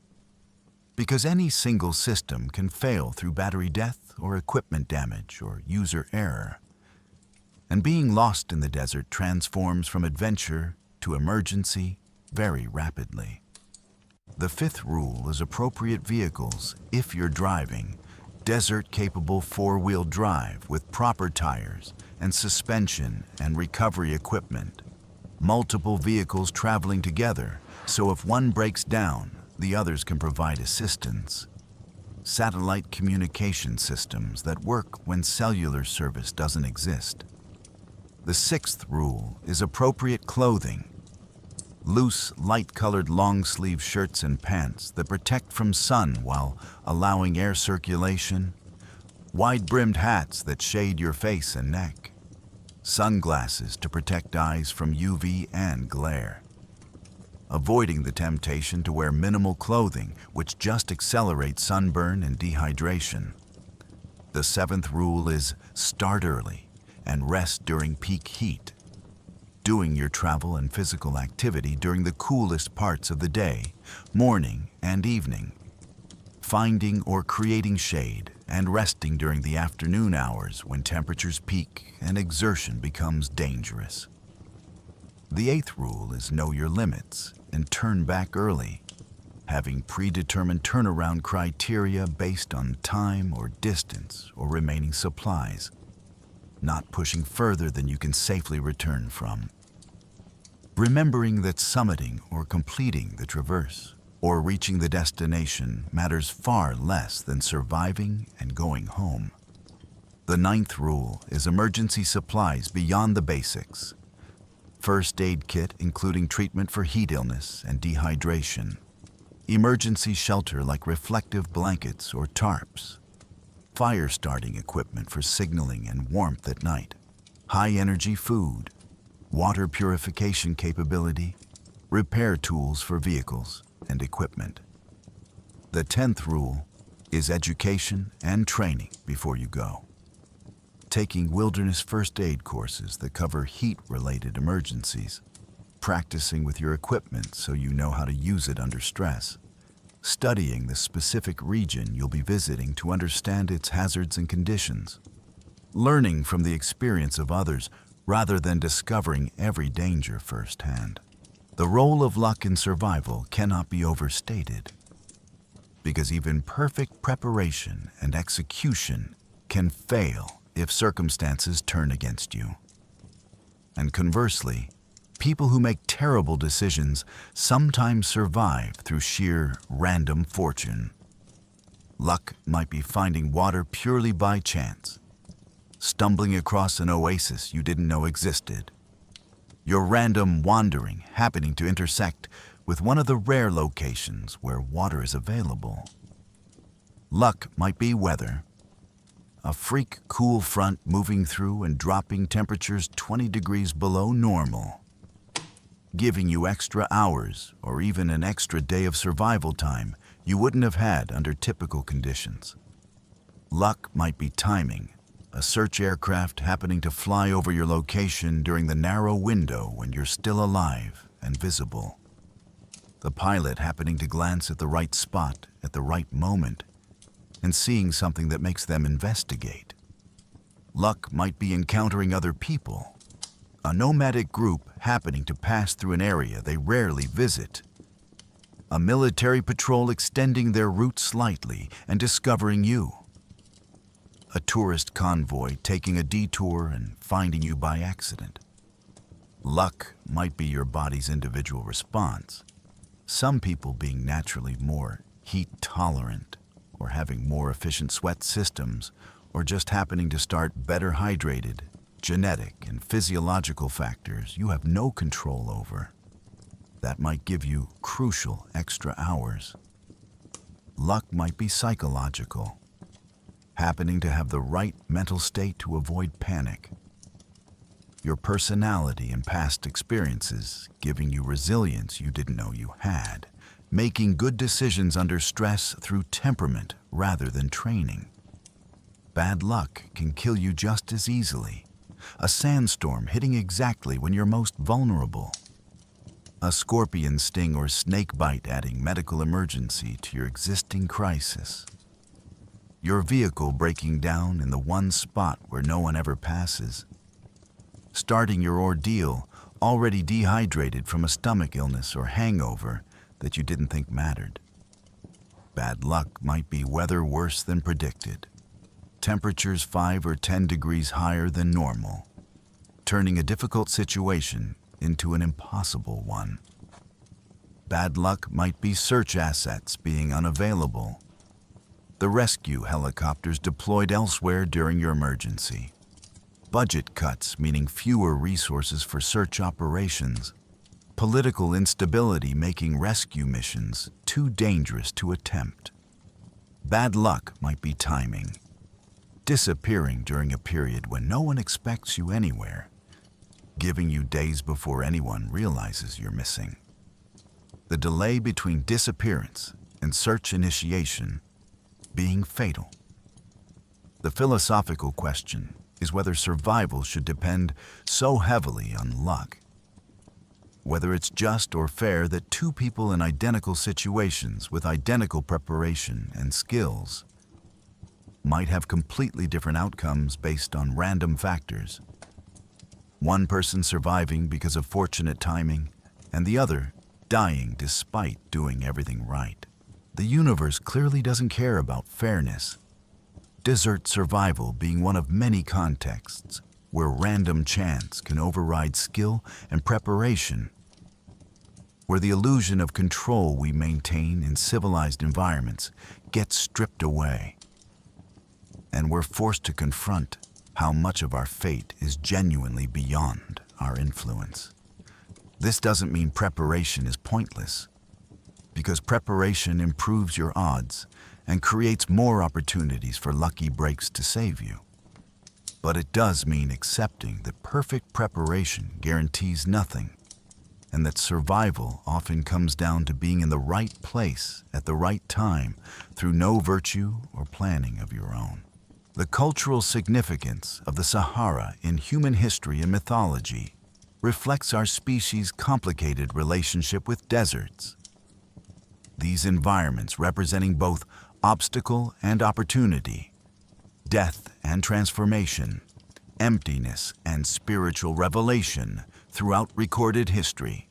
Because any single system can fail through battery death or equipment damage or user error. And being lost in the desert transforms from adventure to emergency very rapidly. The fifth rule is appropriate vehicles if you're driving. Desert-capable four-wheel drive with proper tires and suspension and recovery equipment. Multiple vehicles traveling together, so if one breaks down, the others can provide assistance. Satellite communication systems that work when cellular service doesn't exist. The sixth rule is appropriate clothing. Loose, light-colored long-sleeve shirts and pants that protect from sun while allowing air circulation, wide-brimmed hats that shade your face and neck, sunglasses to protect eyes from UV and glare, avoiding the temptation to wear minimal clothing which just accelerates sunburn and dehydration. The seventh rule is start early and rest during peak heat. Doing your travel and physical activity during the coolest parts of the day, morning and evening. Finding or creating shade and resting during the afternoon hours when temperatures peak and exertion becomes dangerous. The eighth rule is know your limits and turn back early, having predetermined turnaround criteria based on time or distance or remaining supplies, not pushing further than you can safely return from. Remembering that summiting or completing the traverse or reaching the destination matters far less than surviving and going home. The ninth rule is emergency supplies beyond the basics. First aid kit including treatment for heat illness and dehydration. Emergency shelter like reflective blankets or tarps. Fire starting equipment for signaling and warmth at night. High energy food. Water purification capability, repair tools for vehicles and equipment. The 10th rule is education and training before you go. Taking wilderness first aid courses that cover heat-related emergencies, practicing with your equipment so you know how to use it under stress, studying the specific region you'll be visiting to understand its hazards and conditions, learning from the experience of others rather than discovering every danger firsthand. The role of luck in survival cannot be overstated. because even perfect preparation and execution can fail if circumstances turn against you. And conversely, people who make terrible decisions sometimes survive through sheer random fortune. Luck might be finding water purely by chance, stumbling across an oasis you didn't know existed, your random wandering happening to intersect with one of the rare locations where water is available. Luck might be weather, a freak cool front moving through and dropping temperatures 20 degrees below normal, giving you extra hours or even an extra day of survival time you wouldn't have had under typical conditions. Luck might be timing, a search aircraft happening to fly over your location during the narrow window when you're still alive and visible. The pilot happening to glance at the right spot at the right moment and seeing something that makes them investigate. Luck might be encountering other people, a nomadic group happening to pass through an area they rarely visit, a military patrol extending their route slightly and discovering you, a tourist convoy taking a detour and finding you by accident. Luck might be your body's individual response, some people being naturally more heat tolerant or having more efficient sweat systems or just happening to start better hydrated. Genetic and physiological factors you have no control over. That might give you crucial extra hours. Luck might be psychological, happening to have the right mental state to avoid panic. Your personality and past experiences giving you resilience you didn't know you had, making good decisions under stress through temperament rather than training. Bad luck can kill you just as easily. A sandstorm hitting exactly when you're most vulnerable. A scorpion sting or snake bite adding medical emergency to your existing crisis. Your vehicle breaking down in the one spot where no one ever passes. Starting your ordeal already dehydrated from a stomach illness or hangover that you didn't think mattered. Bad luck might be weather worse than predicted. Temperatures 5 or 10 degrees higher than normal, turning a difficult situation into an impossible one. Bad luck might be search assets being unavailable, the rescue helicopters deployed elsewhere during your emergency, budget cuts meaning fewer resources for search operations, political instability making rescue missions too dangerous to attempt. Bad luck might be timing, disappearing during a period when no one expects you anywhere, giving you days before anyone realizes you're missing. The delay between disappearance and search initiation being fatal. The philosophical question is whether survival should depend so heavily on luck. Whether it's just or fair that two people in identical situations with identical preparation and skills might have completely different outcomes based on random factors. One person surviving because of fortunate timing, and the other dying despite doing everything right. The universe clearly doesn't care about fairness. Desert survival being one of many contexts where random chance can override skill and preparation, where the illusion of control we maintain in civilized environments gets stripped away, and we're forced to confront how much of our fate is genuinely beyond our influence. This doesn't mean preparation is pointless, because preparation improves your odds and creates more opportunities for lucky breaks to save you. But it does mean accepting that perfect preparation guarantees nothing, and that survival often comes down to being in the right place at the right time through no virtue or planning of your own. The cultural significance of the Sahara in human history and mythology reflects our species' complicated relationship with deserts. These environments representing both obstacle and opportunity, death and transformation, emptiness and spiritual revelation throughout recorded history.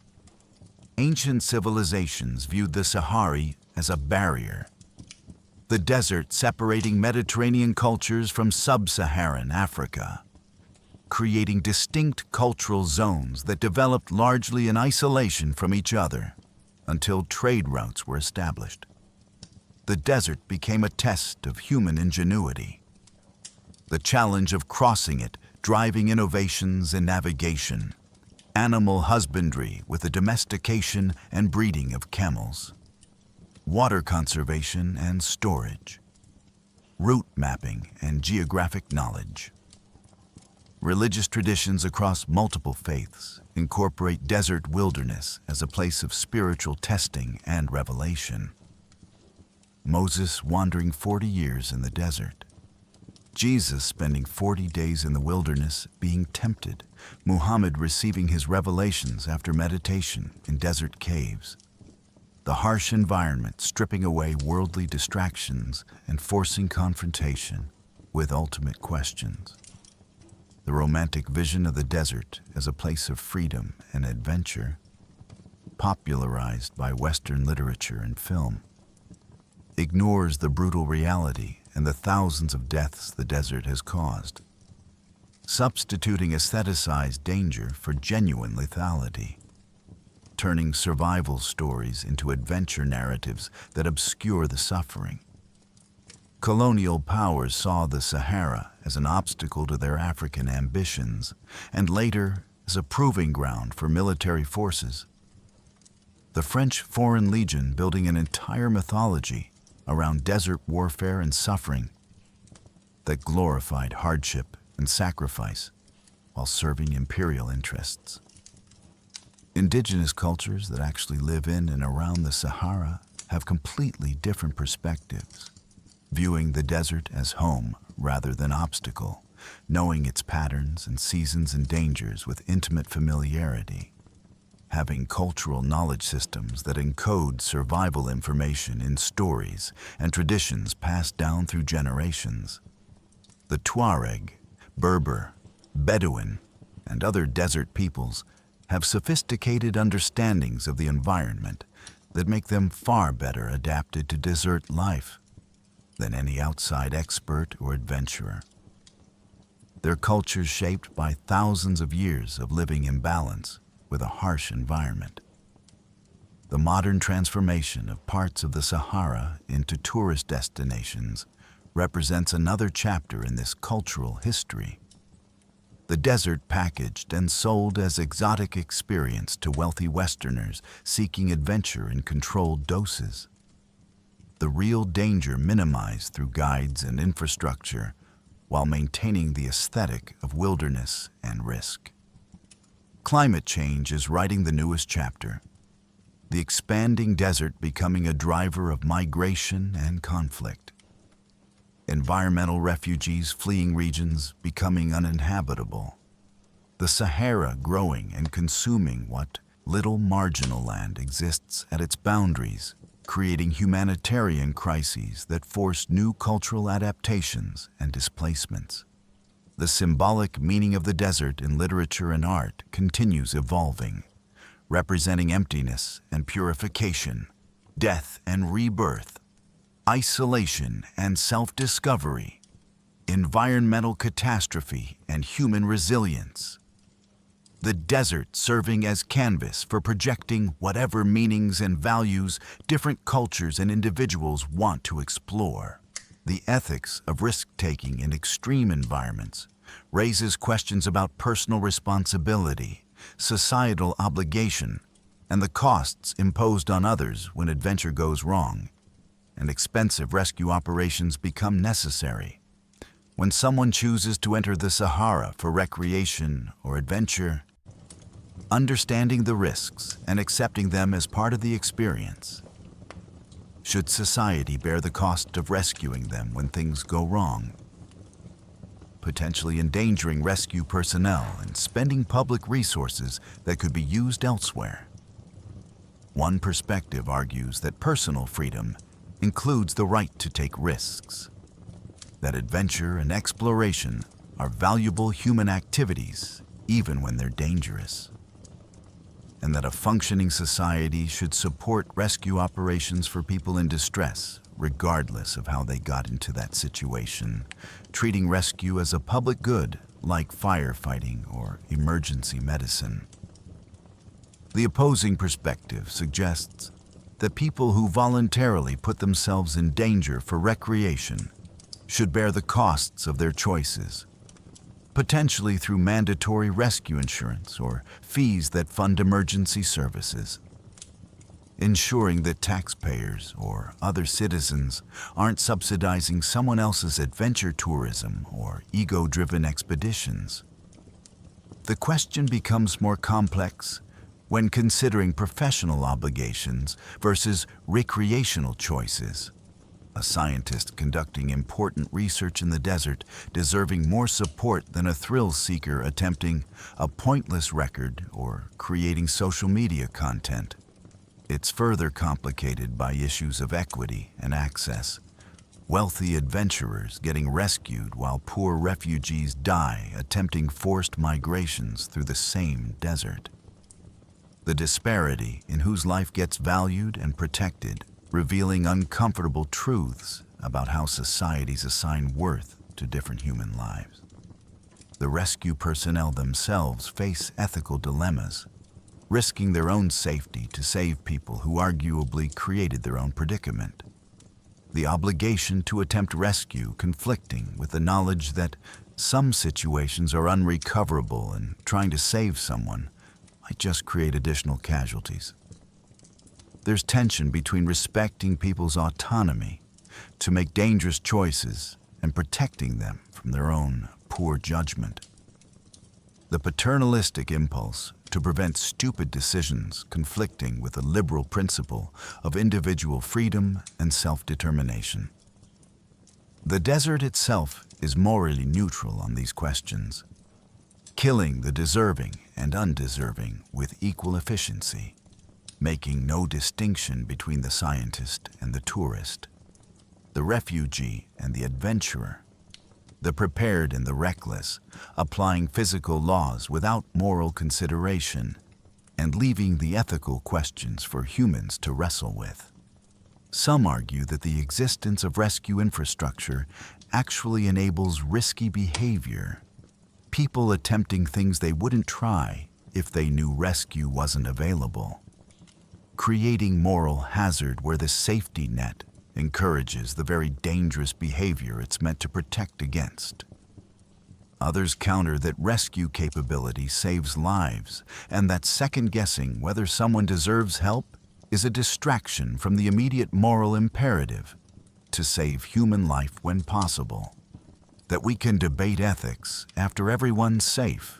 Ancient civilizations viewed the Sahara as a barrier, the desert separating Mediterranean cultures from sub-Saharan Africa, creating distinct cultural zones that developed largely in isolation from each other until trade routes were established. The desert became a test of human ingenuity. The challenge of crossing it, driving innovations in navigation, animal husbandry with the domestication and breeding of camels, water conservation and storage, route mapping and geographic knowledge. Religious traditions across multiple faiths incorporate desert wilderness as a place of spiritual testing and revelation. Moses wandering 40 years in the desert, Jesus spending 40 days in the wilderness being tempted, Muhammad receiving his revelations after meditation in desert caves. The harsh environment stripping away worldly distractions and forcing confrontation with ultimate questions. The romantic vision of the desert as a place of freedom and adventure, popularized by Western literature and film, ignores the brutal reality and the thousands of deaths the desert has caused, substituting aestheticized danger for genuine lethality, turning survival stories into adventure narratives that obscure the suffering. Colonial powers saw the Sahara as an obstacle to their African ambitions, and later as a proving ground for military forces. The French Foreign Legion building an entire mythology around desert warfare and suffering that glorified hardship and sacrifice while serving imperial interests. Indigenous cultures that actually live in and around the Sahara have completely different perspectives, viewing the desert as home rather than obstacle, knowing its patterns and seasons and dangers with intimate familiarity, having cultural knowledge systems that encode survival information in stories and traditions passed down through generations. The Tuareg, Berber, Bedouin, and other desert peoples have sophisticated understandings of the environment that make them far better adapted to desert life than any outside expert or adventurer. Their cultures shaped by thousands of years of living in balance with a harsh environment. The modern transformation of parts of the Sahara into tourist destinations represents another chapter in this cultural history. The desert packaged and sold as exotic experience to wealthy Westerners seeking adventure in controlled doses. The real danger minimized through guides and infrastructure while maintaining the aesthetic of wilderness and risk. Climate change is writing the newest chapter, the expanding desert becoming a driver of migration and conflict. Environmental refugees fleeing regions becoming uninhabitable. The Sahara growing and consuming what little marginal land exists at its boundaries, creating humanitarian crises that force new cultural adaptations and displacements. The symbolic meaning of the desert in literature and art continues evolving, representing emptiness and purification, death and rebirth, isolation and self-discovery, environmental catastrophe and human resilience. The desert serving as canvas for projecting whatever meanings and values different cultures and individuals want to explore. The ethics of risk-taking in extreme environments raises questions about personal responsibility, societal obligation, and the costs imposed on others when adventure goes wrong, and expensive rescue operations become necessary. When someone chooses to enter the Sahara for recreation or adventure, understanding the risks and accepting them as part of the experience. Should society bear the cost of rescuing them when things go wrong, potentially endangering rescue personnel and spending public resources that could be used elsewhere? One perspective argues that personal freedom includes the right to take risks, that adventure and exploration are valuable human activities even when they're dangerous. and that a functioning society should support rescue operations for people in distress, regardless of how they got into that situation, treating rescue as a public good like firefighting or emergency medicine. The opposing perspective suggests that people who voluntarily put themselves in danger for recreation should bear the costs of their choices, potentially through mandatory rescue insurance or fees that fund emergency services, ensuring that taxpayers or other citizens aren't subsidizing someone else's adventure tourism or ego-driven expeditions. The question becomes more complex when considering professional obligations versus recreational choices. A scientist conducting important research in the desert deserving more support than a thrill seeker attempting a pointless record or creating social media content. It's further complicated by issues of equity and access. Wealthy adventurers getting rescued while poor refugees die attempting forced migrations through the same desert. The disparity in whose life gets valued and protected, revealing uncomfortable truths about how societies assign worth to different human lives. The rescue personnel themselves face ethical dilemmas, risking their own safety to save people who arguably created their own predicament. The obligation to attempt rescue conflicting with the knowledge that some situations are unrecoverable and trying to save someone might just create additional casualties. There's tension between respecting people's autonomy to make dangerous choices and protecting them from their own poor judgment. The paternalistic impulse to prevent stupid decisions conflicting with the liberal principle of individual freedom and self-determination. The desert itself is morally neutral on these questions, killing the deserving and undeserving with equal efficiency, making no distinction between the scientist and the tourist, the refugee and the adventurer, the prepared and the reckless, applying physical laws without moral consideration, and leaving the ethical questions for humans to wrestle with. Some argue that the existence of rescue infrastructure actually enables risky behavior, people attempting things they wouldn't try if they knew rescue wasn't available, creating moral hazard where the safety net encourages the very dangerous behavior it's meant to protect against. Others counter that rescue capability saves lives and that second-guessing whether someone deserves help is a distraction from the immediate moral imperative to save human life when possible. That we can debate ethics after everyone's safe,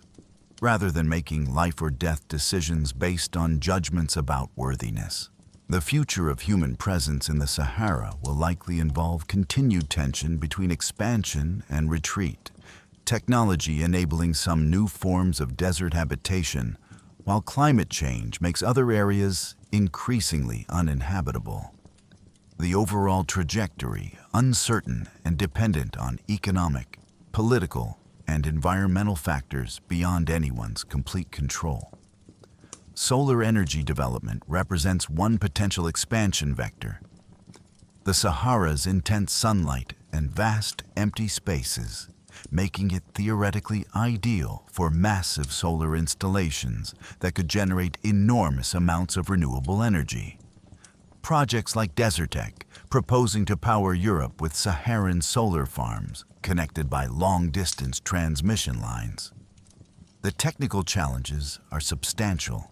rather than making life or death decisions based on judgments about worthiness. The future of human presence in the Sahara will likely involve continued tension between expansion and retreat, technology enabling some new forms of desert habitation, while climate change makes other areas increasingly uninhabitable. The overall trajectory uncertain and dependent on economic, political, and environmental factors beyond anyone's complete control. Solar energy development represents one potential expansion vector. The Sahara's intense sunlight and vast empty spaces, making it theoretically ideal for massive solar installations that could generate enormous amounts of renewable energy. Projects like Desertec, proposing to power Europe with Saharan solar farms connected by long-distance transmission lines. The technical challenges are substantial.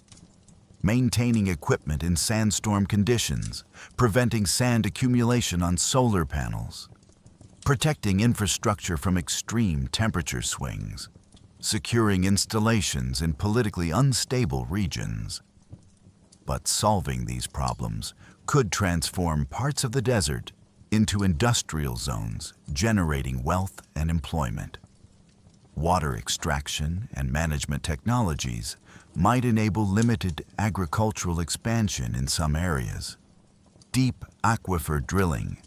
Maintaining equipment in sandstorm conditions, preventing sand accumulation on solar panels, protecting infrastructure from extreme temperature swings, securing installations in politically unstable regions. But solving these problems could transform parts of the desert into industrial zones, generating wealth and employment. Water extraction and management technologies might enable limited agricultural expansion in some areas. Deep aquifer drilling,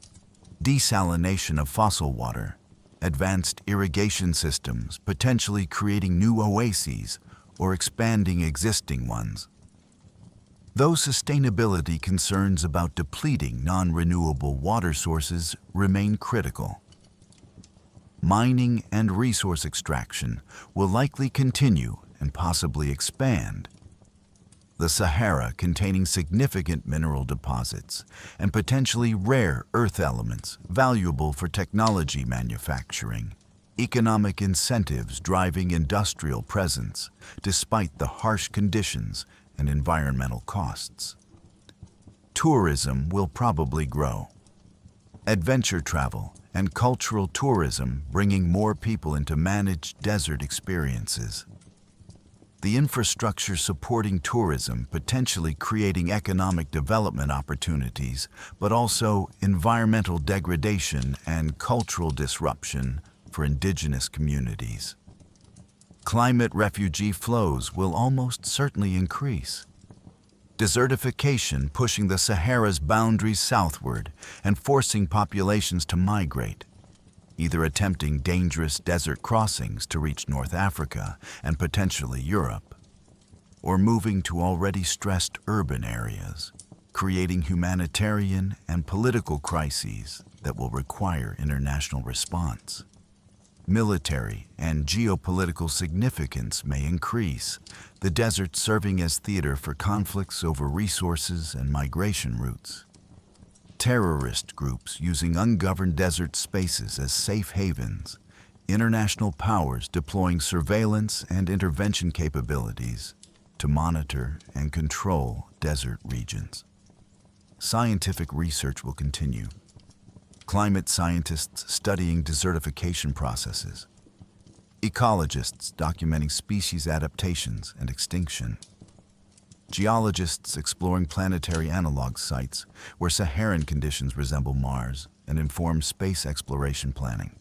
desalination of fossil water, advanced irrigation systems potentially creating new oases or expanding existing ones. Though sustainability concerns about depleting non-renewable water sources remain critical, mining and resource extraction will likely continue and possibly expand. The Sahara, containing significant mineral deposits and potentially rare earth elements valuable for technology manufacturing, economic incentives driving industrial presence despite the harsh conditions and environmental costs. Tourism will probably grow. Adventure travel and cultural tourism bringing more people into managed desert experiences. The infrastructure supporting tourism potentially creating economic development opportunities, but also environmental degradation and cultural disruption for indigenous communities. Climate refugee flows will almost certainly increase. Desertification pushing the Sahara's boundaries southward and forcing populations to migrate, either attempting dangerous desert crossings to reach North Africa and potentially Europe, or moving to already stressed urban areas, creating humanitarian and political crises that will require international response. Military and geopolitical significance may increase, the desert serving as theater for conflicts over resources and migration routes. Terrorist groups using ungoverned desert spaces as safe havens, international powers deploying surveillance and intervention capabilities to monitor and control desert regions. Scientific research will continue. Climate scientists studying desertification processes, ecologists documenting species adaptations and extinction, geologists exploring planetary analog sites where Saharan conditions resemble Mars and inform space exploration planning.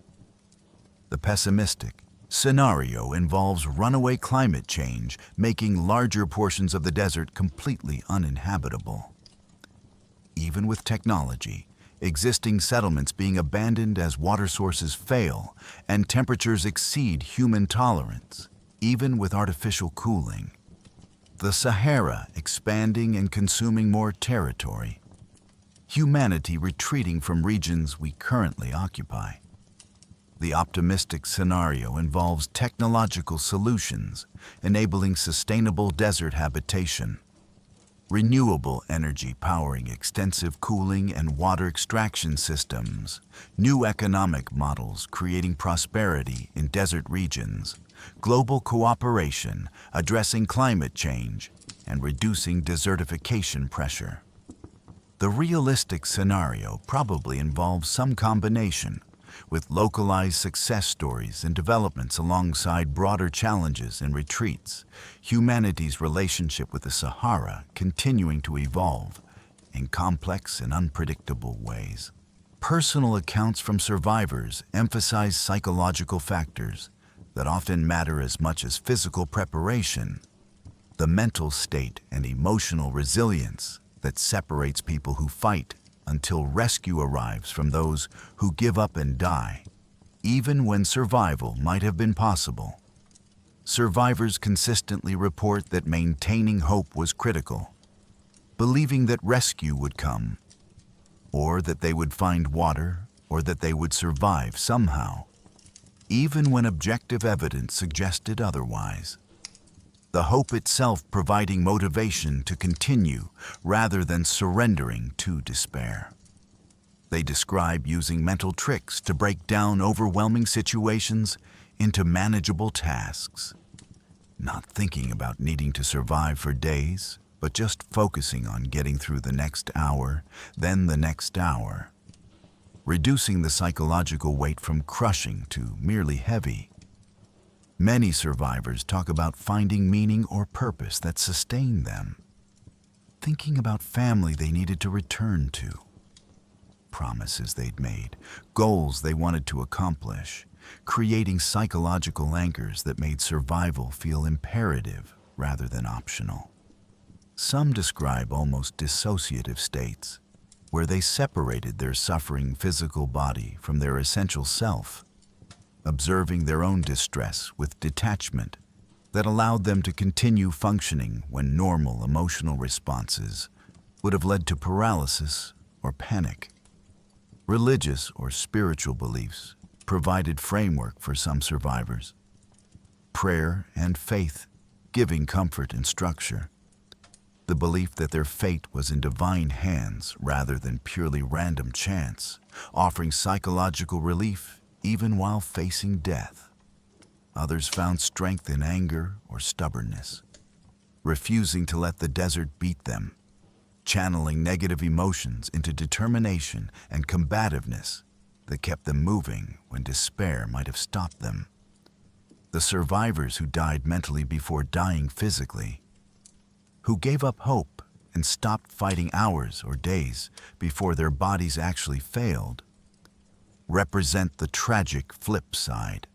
The pessimistic scenario involves runaway climate change, making larger portions of the desert completely uninhabitable. Even with technology, existing settlements being abandoned as water sources fail and temperatures exceed human tolerance, even with artificial cooling. The Sahara expanding and consuming more territory. Humanity retreating from regions we currently occupy. The optimistic scenario involves technological solutions, enabling sustainable desert habitation, renewable energy powering extensive cooling and water extraction systems, new economic models creating prosperity in desert regions, global cooperation addressing climate change and reducing desertification pressure. The realistic scenario probably involves some combination, with localized success stories and developments alongside broader challenges and retreats, humanity's relationship with the Sahara continuing to evolve in complex and unpredictable ways. Personal accounts from survivors emphasize psychological factors that often matter as much as physical preparation, the mental state and emotional resilience that separates people who fight until rescue arrives from those who give up and die, even when survival might have been possible. Survivors consistently report that maintaining hope was critical, believing that rescue would come, or that they would find water, or that they would survive somehow, even when objective evidence suggested otherwise. The hope itself providing motivation to continue rather than surrendering to despair. They describe using mental tricks to break down overwhelming situations into manageable tasks, not thinking about needing to survive for days, but just focusing on getting through the next hour, then the next hour, reducing the psychological weight from crushing to merely heavy. Many survivors talk about finding meaning or purpose that sustained them, thinking about family they needed to return to, promises they'd made, goals they wanted to accomplish, creating psychological anchors that made survival feel imperative rather than optional. Some describe almost dissociative states, where they separated their suffering physical body from their essential self, observing their own distress with detachment that allowed them to continue functioning when normal emotional responses would have led to paralysis or panic. Religious or spiritual beliefs provided framework for some survivors. Prayer and faith giving comfort and structure. The belief that their fate was in divine hands rather than purely random chance, offering psychological relief even while facing death. Others found strength in anger or stubbornness, refusing to let the desert beat them, channeling negative emotions into determination and combativeness that kept them moving when despair might have stopped them. The survivors who died mentally before dying physically, who gave up hope and stopped fighting hours or days before their bodies actually failed, represent the tragic flip side,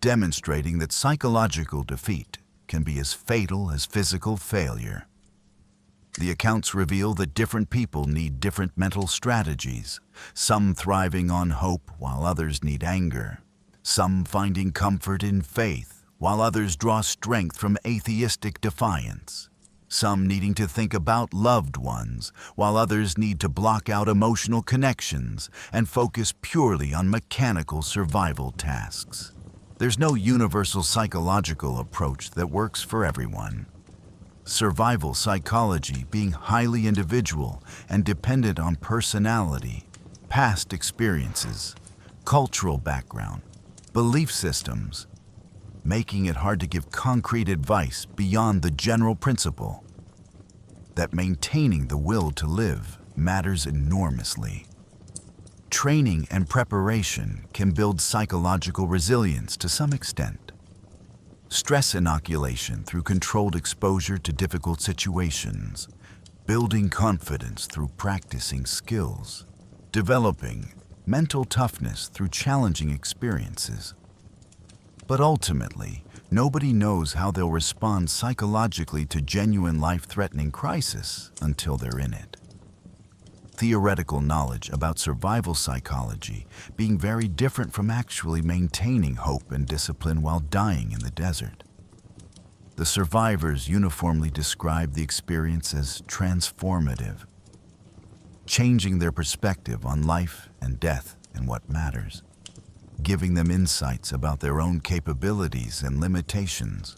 demonstrating that psychological defeat can be as fatal as physical failure. The accounts reveal that different people need different mental strategies, some thriving on hope while others need anger, some finding comfort in faith while others draw strength from atheistic defiance, some needing to think about loved ones while others need to block out emotional connections and focus purely on mechanical survival tasks. There's no universal psychological approach that works for everyone. Survival psychology being highly individual and dependent on personality, past experiences, cultural background, belief systems, making it hard to give concrete advice beyond the general principle that maintaining the will to live matters enormously. Training and preparation can build psychological resilience to some extent. Stress inoculation through controlled exposure to difficult situations, building confidence through practicing skills, developing mental toughness through challenging experiences. But ultimately, nobody knows how they'll respond psychologically to genuine life-threatening crisis until they're in it. Theoretical knowledge about survival psychology being very different from actually maintaining hope and discipline while dying in the desert. The survivors uniformly describe the experience as transformative, changing their perspective on life and death and what matters, giving them insights about their own capabilities and limitations,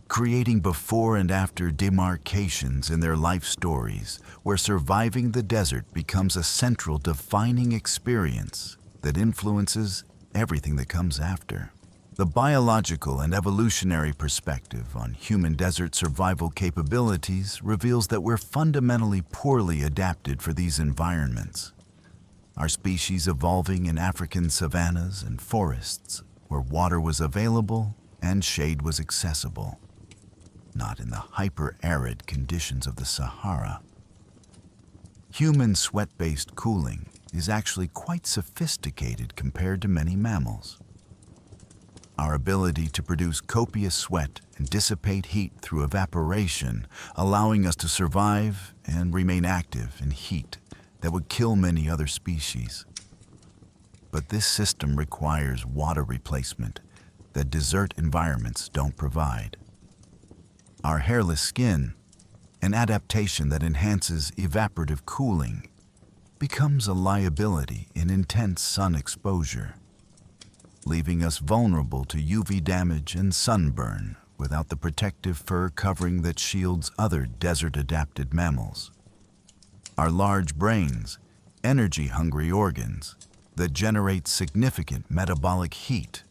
creating before and after demarcations in their life stories where surviving the desert becomes a central defining experience that influences everything that comes after. The biological and evolutionary perspective on human desert survival capabilities reveals that we're fundamentally poorly adapted for these environments. Our species evolving in African savannas and forests where water was available and shade was accessible, not in the hyper-arid conditions of the Sahara. Human sweat-based cooling is actually quite sophisticated compared to many mammals. Our ability to produce copious sweat and dissipate heat through evaporation, allowing us to survive and remain active in heat that would kill many other species. But this system requires water replacement that desert environments don't provide. Our hairless skin, an adaptation that enhances evaporative cooling, becomes a liability in intense sun exposure, leaving us vulnerable to UV damage and sunburn without the protective fur covering that shields other desert-adapted mammals. Our large brains, energy-hungry organs that generate significant metabolic heat,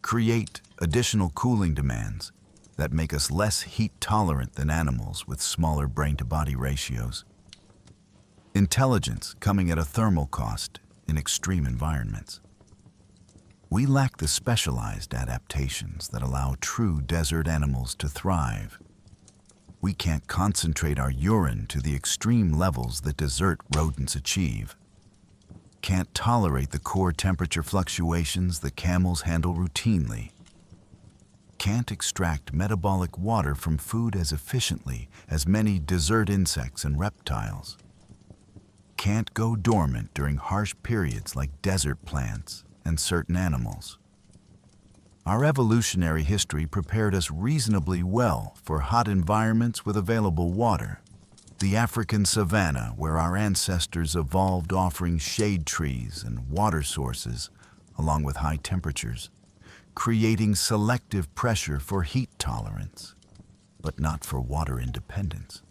create additional cooling demands that make us less heat-tolerant than animals with smaller brain-to-body ratios. Intelligence coming at a thermal cost in extreme environments. We lack the specialized adaptations that allow true desert animals to thrive. We can't concentrate our urine to the extreme levels that desert rodents achieve. Can't tolerate the core temperature fluctuations that camels handle routinely. Can't extract metabolic water from food as efficiently as many desert insects and reptiles. Can't go dormant during harsh periods like desert plants and certain animals. Our evolutionary history prepared us reasonably well for hot environments with available water. The African savanna, where our ancestors evolved offering shade trees and water sources, along with high temperatures, creating selective pressure for heat tolerance, but not for water independence.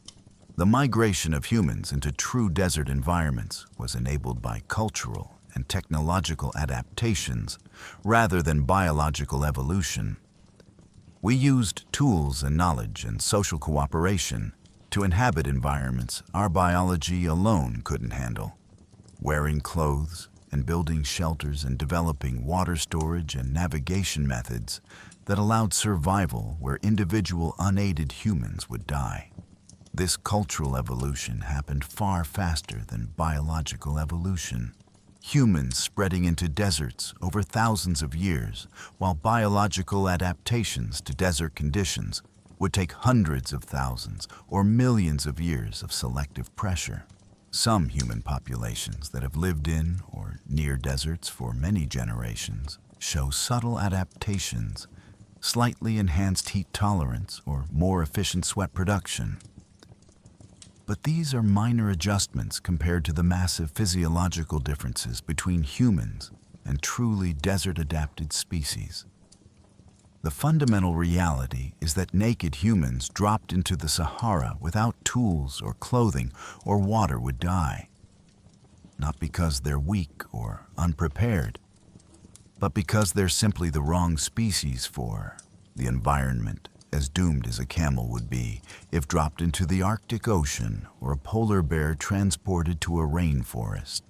The migration of humans into true desert environments was enabled by cultural and technological adaptations rather than biological evolution. We used tools and knowledge and social cooperation to inhabit environments our biology alone couldn't handle. Wearing clothes and building shelters and developing water storage and navigation methods that allowed survival where individual unaided humans would die. This cultural evolution happened far faster than biological evolution. Humans spreading into deserts over thousands of years, while biological adaptations to desert conditions would take hundreds of thousands or millions of years of selective pressure. Some human populations that have lived in or near deserts for many generations show subtle adaptations, slightly enhanced heat tolerance, or more efficient sweat production. But these are minor adjustments compared to the massive physiological differences between humans and truly desert-adapted species. The fundamental reality is that naked humans dropped into the Sahara without tools or clothing or water would die. Not because they're weak or unprepared, but because they're simply the wrong species for the environment, as doomed as a camel would be if dropped into the Arctic Ocean or a polar bear transported to a rainforest.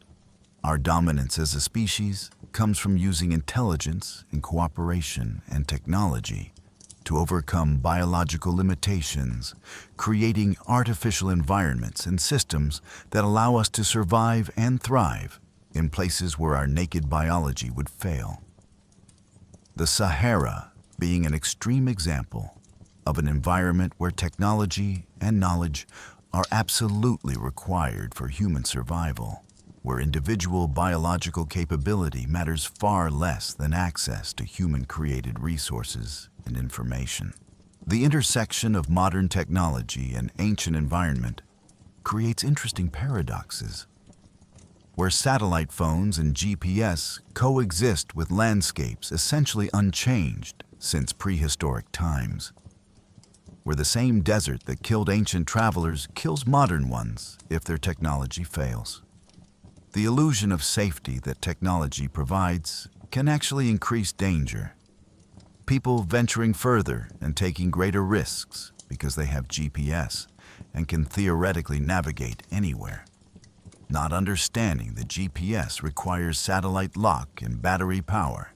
Our dominance as a species comes from using intelligence and cooperation and technology to overcome biological limitations, creating artificial environments and systems that allow us to survive and thrive in places where our naked biology would fail. The Sahara being an extreme example of an environment where technology and knowledge are absolutely required for human survival, where individual biological capability matters far less than access to human-created resources and information. The intersection of modern technology and ancient environment creates interesting paradoxes, where satellite phones and GPS coexist with landscapes essentially unchanged since prehistoric times, where the same desert that killed ancient travelers kills modern ones if their technology fails. The illusion of safety that technology provides can actually increase danger. People venturing further and taking greater risks because they have GPS and can theoretically navigate anywhere, not understanding that GPS requires satellite lock and battery power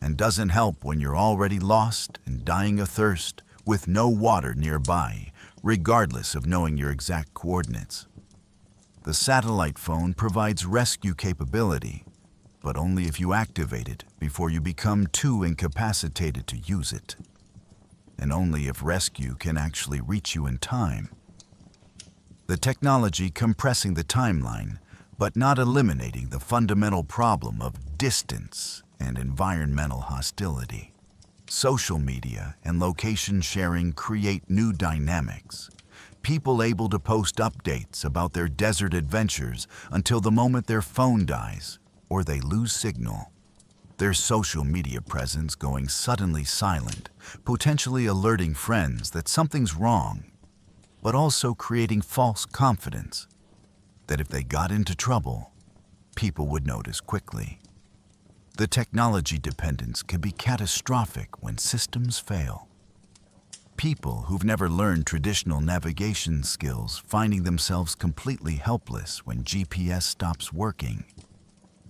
and doesn't help when you're already lost and dying of thirst with no water nearby, regardless of knowing your exact coordinates. The satellite phone provides rescue capability, but only if you activate it before you become too incapacitated to use it, and only if rescue can actually reach you in time. The technology compressing the timeline, but not eliminating the fundamental problem of distance and environmental hostility. Social media and location sharing create new dynamics. People able to post updates about their desert adventures until the moment their phone dies or they lose signal. Their social media presence going suddenly silent, potentially alerting friends that something's wrong, but also creating false confidence that if they got into trouble, people would notice quickly. The technology dependence can be catastrophic when systems fail. People who've never learned traditional navigation skills finding themselves completely helpless when GPS stops working.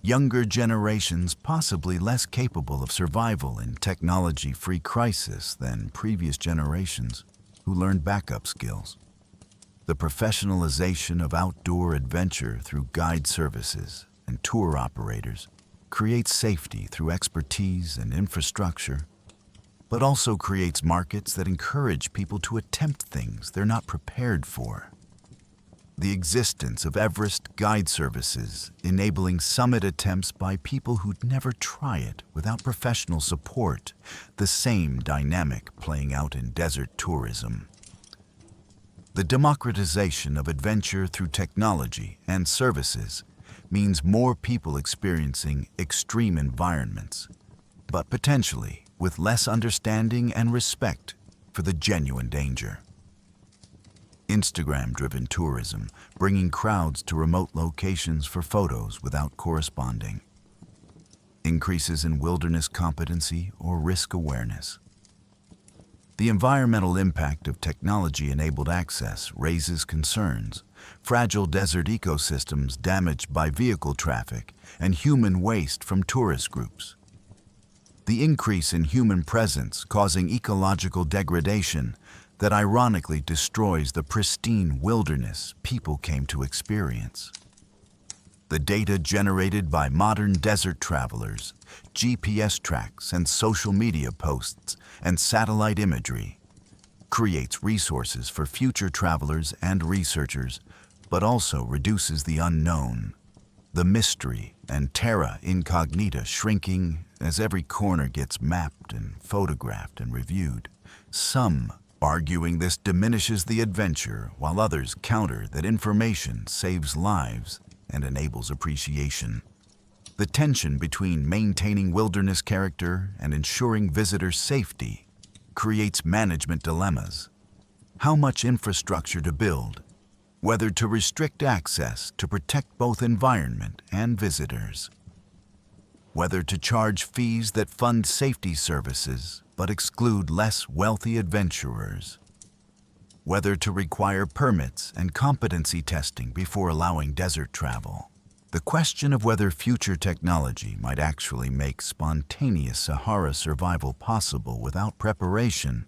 Younger generations possibly less capable of survival in technology-free crisis than previous generations who learned backup skills. The professionalization of outdoor adventure through guide services and tour operators creates safety through expertise and infrastructure, but also creates markets that encourage people to attempt things they're not prepared for. The existence of Everest guide services, enabling summit attempts by people who'd never try it without professional support, the same dynamic playing out in desert tourism. The democratization of adventure through technology and services means more people experiencing extreme environments, but potentially with less understanding and respect for the genuine danger. Instagram-driven tourism, bringing crowds to remote locations for photos without corresponding. Increases in wilderness competency or risk awareness. The environmental impact of technology-enabled access raises concerns. Fragile desert ecosystems damaged by vehicle traffic and human waste from tourist groups. The increase in human presence causing ecological degradation that ironically destroys the pristine wilderness people came to experience. The data generated by modern desert travelers, GPS tracks and social media posts and satellite imagery creates resources for future travelers and researchers, but also reduces the unknown, the mystery and terra incognita shrinking as every corner gets mapped and photographed and reviewed. Some arguing this diminishes the adventure, while others counter that information saves lives and enables appreciation. The tension between maintaining wilderness character and ensuring visitors' safety creates management dilemmas. How much infrastructure to build? Whether to restrict access to protect both environment and visitors? Whether to charge fees that fund safety services but exclude less wealthy adventurers? Whether to require permits and competency testing before allowing desert travel? The question of whether future technology might actually make spontaneous Sahara survival possible without preparation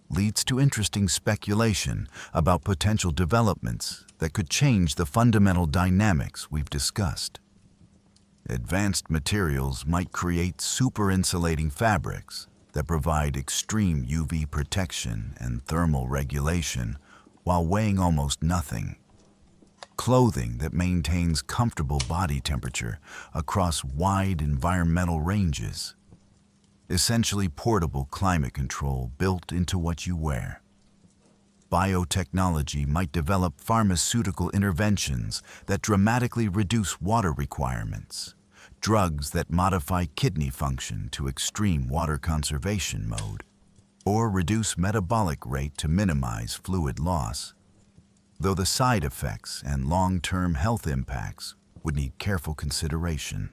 leads to interesting speculation about potential developments that could change the fundamental dynamics we've discussed. Advanced materials might create super-insulating fabrics that provide extreme UV protection and thermal regulation while weighing almost nothing. Clothing that maintains comfortable body temperature across wide environmental ranges. Essentially portable climate control built into what you wear. Biotechnology might develop pharmaceutical interventions that dramatically reduce water requirements. Drugs that modify kidney function to extreme water conservation mode, or reduce metabolic rate to minimize fluid loss, though the side effects and long-term health impacts would need careful consideration.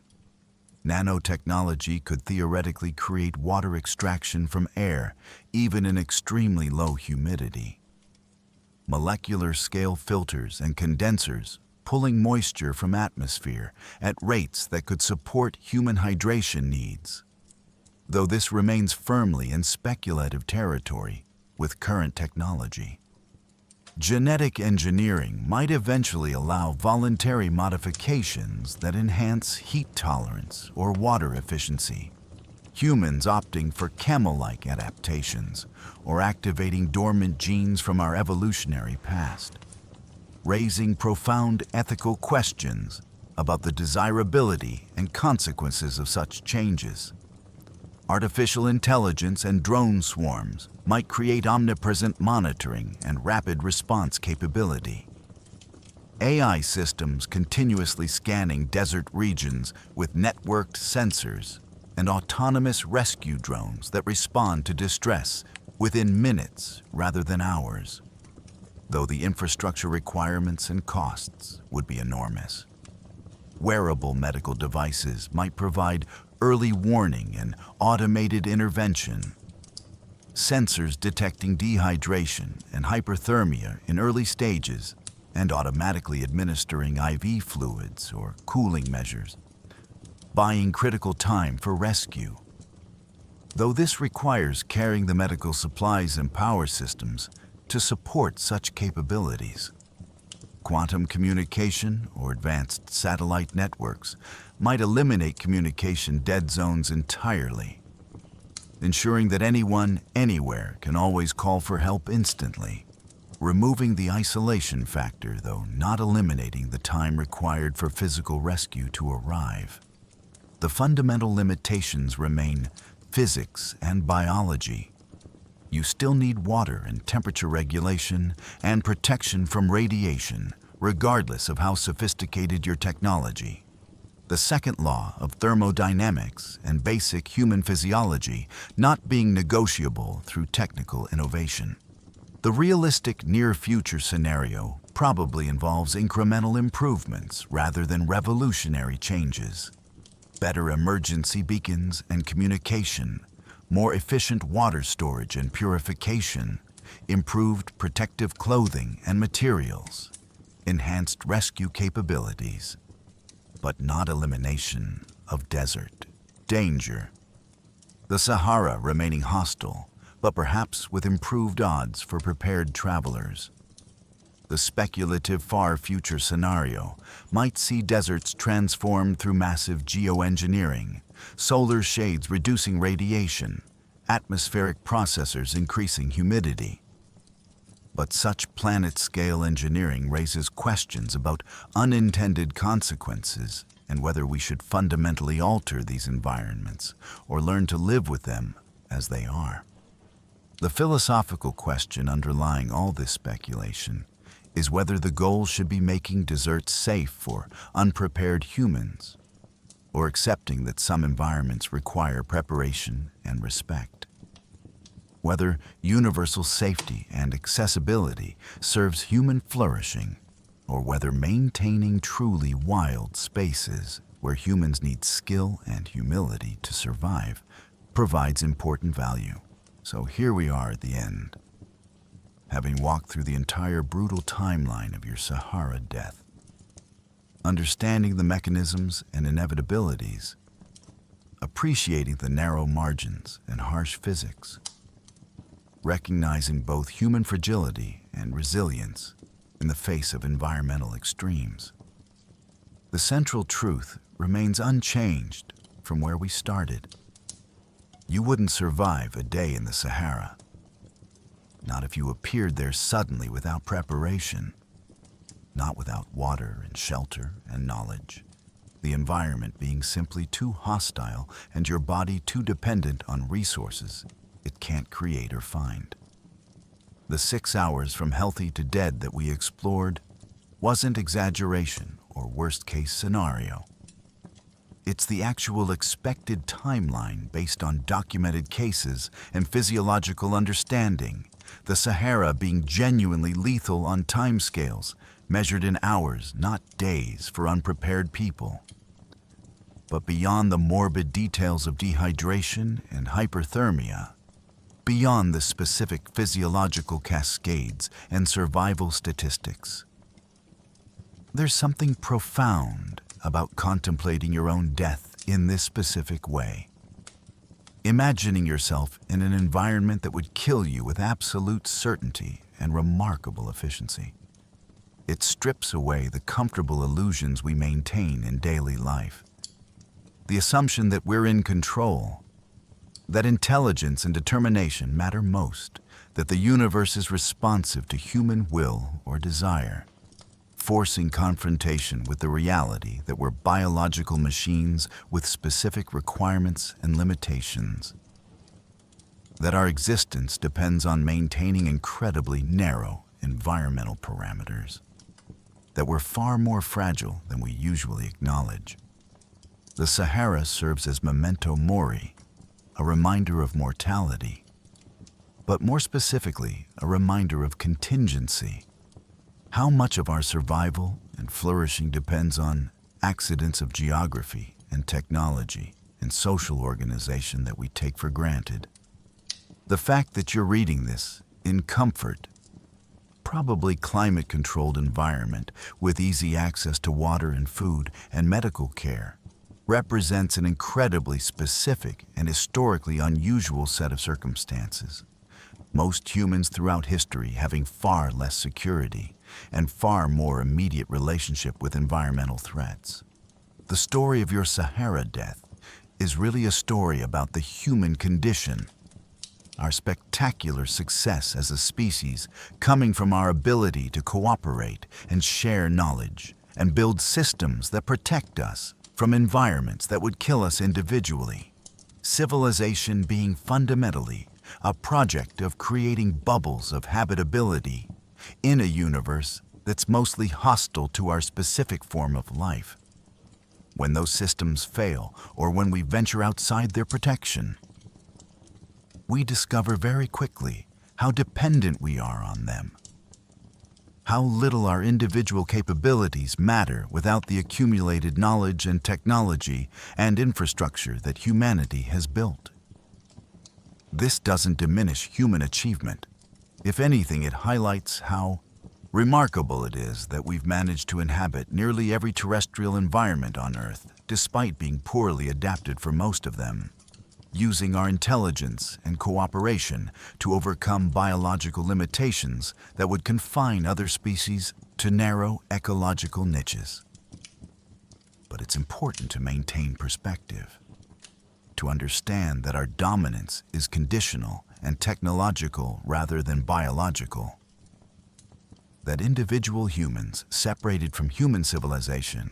Nanotechnology could theoretically create water extraction from air, even in extremely low humidity. Molecular scale filters and condensers pulling moisture from atmosphere at rates that could support human hydration needs. Though this remains firmly in speculative territory with current technology. Genetic engineering might eventually allow voluntary modifications that enhance heat tolerance or water efficiency. Humans opting for camel-like adaptations or activating dormant genes from our evolutionary past, raising profound ethical questions about the desirability and consequences of such changes. Artificial intelligence and drone swarms might create omnipresent monitoring and rapid response capability. AI systems continuously scanning desert regions with networked sensors and autonomous rescue drones that respond to distress within minutes rather than hours, though the infrastructure requirements and costs would be enormous. Wearable medical devices might provide early warning and automated intervention. Sensors detecting dehydration and hyperthermia in early stages and automatically administering IV fluids or cooling measures, buying critical time for rescue. Though this requires carrying the medical supplies and power systems to support such capabilities. Quantum communication or advanced satellite networks might eliminate communication dead zones entirely, ensuring that anyone, anywhere can always call for help instantly. removing the isolation factor, though not eliminating the time required for physical rescue to arrive. The fundamental limitations remain physics and biology. You still need water and temperature regulation and protection from radiation, regardless of how sophisticated your technology. The second law of thermodynamics and basic human physiology not being negotiable through technical innovation. The realistic near-future scenario probably involves incremental improvements rather than revolutionary changes. Better emergency beacons and communication, more efficient water storage and purification, improved protective clothing and materials, enhanced rescue capabilities, but not elimination of desert danger. The Sahara remaining hostile, but perhaps with improved odds for prepared travelers. The speculative far future scenario might see deserts transformed through massive geoengineering, solar shades reducing radiation, atmospheric processors increasing humidity. But such planet-scale engineering raises questions about unintended consequences and whether we should fundamentally alter these environments or learn to live with them as they are. The philosophical question underlying all this speculation is whether the goal should be making deserts safe for unprepared humans or accepting that some environments require preparation and respect. Whether universal safety and accessibility serves human flourishing, or whether maintaining truly wild spaces where humans need skill and humility to survive provides important value. So here we are at the end, having walked through the entire brutal timeline of your Sahara death, understanding the mechanisms and inevitabilities, appreciating the narrow margins and harsh physics, recognizing both human fragility and resilience in the face of environmental extremes. The central truth remains unchanged from where we started. You wouldn't survive a day in the Sahara, not if you appeared there suddenly without preparation, not without water and shelter and knowledge, the environment being simply too hostile and your body too dependent on resources it can't create or find. The 6 hours from healthy to dead that we explored wasn't exaggeration or worst-case scenario. It's the actual expected timeline based on documented cases and physiological understanding, the Sahara being genuinely lethal on timescales measured in hours, not days, for unprepared people. But beyond the morbid details of dehydration and hyperthermia, beyond the specific physiological cascades and survival statistics, there's something profound about contemplating your own death in this specific way. Imagining yourself in an environment that would kill you with absolute certainty and remarkable efficiency. It strips away the comfortable illusions we maintain in daily life. The assumption that we're in control, that intelligence and determination matter most, that the universe is responsive to human will or desire, forcing confrontation with the reality that we're biological machines with specific requirements and limitations, that our existence depends on maintaining incredibly narrow environmental parameters, that we're far more fragile than we usually acknowledge. The Sahara serves as memento mori, a reminder of mortality, but more specifically, a reminder of contingency. How much of our survival and flourishing depends on accidents of geography and technology and social organization that we take for granted. The fact that you're reading this in comfort, probably climate-controlled environment with easy access to water and food and medical care, represents an incredibly specific and historically unusual set of circumstances. Most humans throughout history having far less security and far more immediate relationship with environmental threats. The story of your Sahara death is really a story about the human condition, our spectacular success as a species coming from our ability to cooperate and share knowledge and build systems that protect us from environments that would kill us individually. Civilization being fundamentally a project of creating bubbles of habitability in a universe that's mostly hostile to our specific form of life. When those systems fail, or when we venture outside their protection, we discover very quickly how dependent we are on them, how little our individual capabilities matter without the accumulated knowledge and technology and infrastructure that humanity has built. This doesn't diminish human achievement. If anything, it highlights how remarkable it is that we've managed to inhabit nearly every terrestrial environment on Earth, despite being poorly adapted for most of them, using our intelligence and cooperation to overcome biological limitations that would confine other species to narrow ecological niches. But it's important to maintain perspective, to understand that our dominance is conditional and technological rather than biological. That individual humans separated from human civilization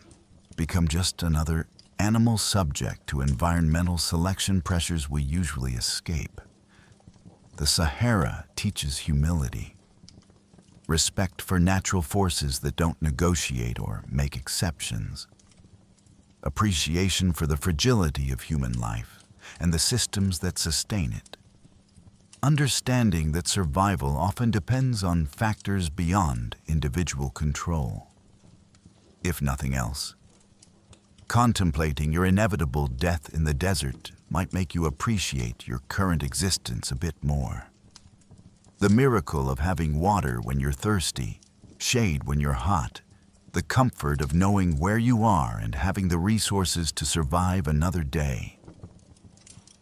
become just another animal subject to environmental selection pressures we usually escape. The Sahara teaches humility, respect for natural forces that don't negotiate or make exceptions, appreciation for the fragility of human life and the systems that sustain it, understanding that survival often depends on factors beyond individual control. If nothing else, contemplating your inevitable death in the desert might make you appreciate your current existence a bit more. The miracle of having water when you're thirsty, shade when you're hot, the comfort of knowing where you are and having the resources to survive another day.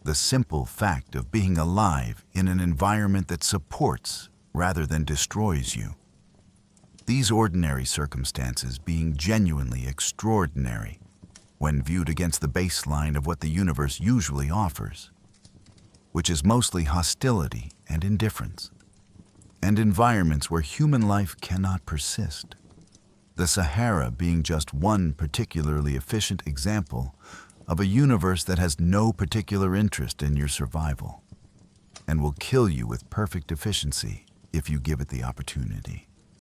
The simple fact of being alive in an environment that supports rather than destroys you. These ordinary circumstances being genuinely extraordinary when viewed against the baseline of what the universe usually offers, which is mostly hostility and indifference, and environments where human life cannot persist. The Sahara being just one particularly efficient example of a universe that has no particular interest in your survival and will kill you with perfect efficiency if you give it the opportunity.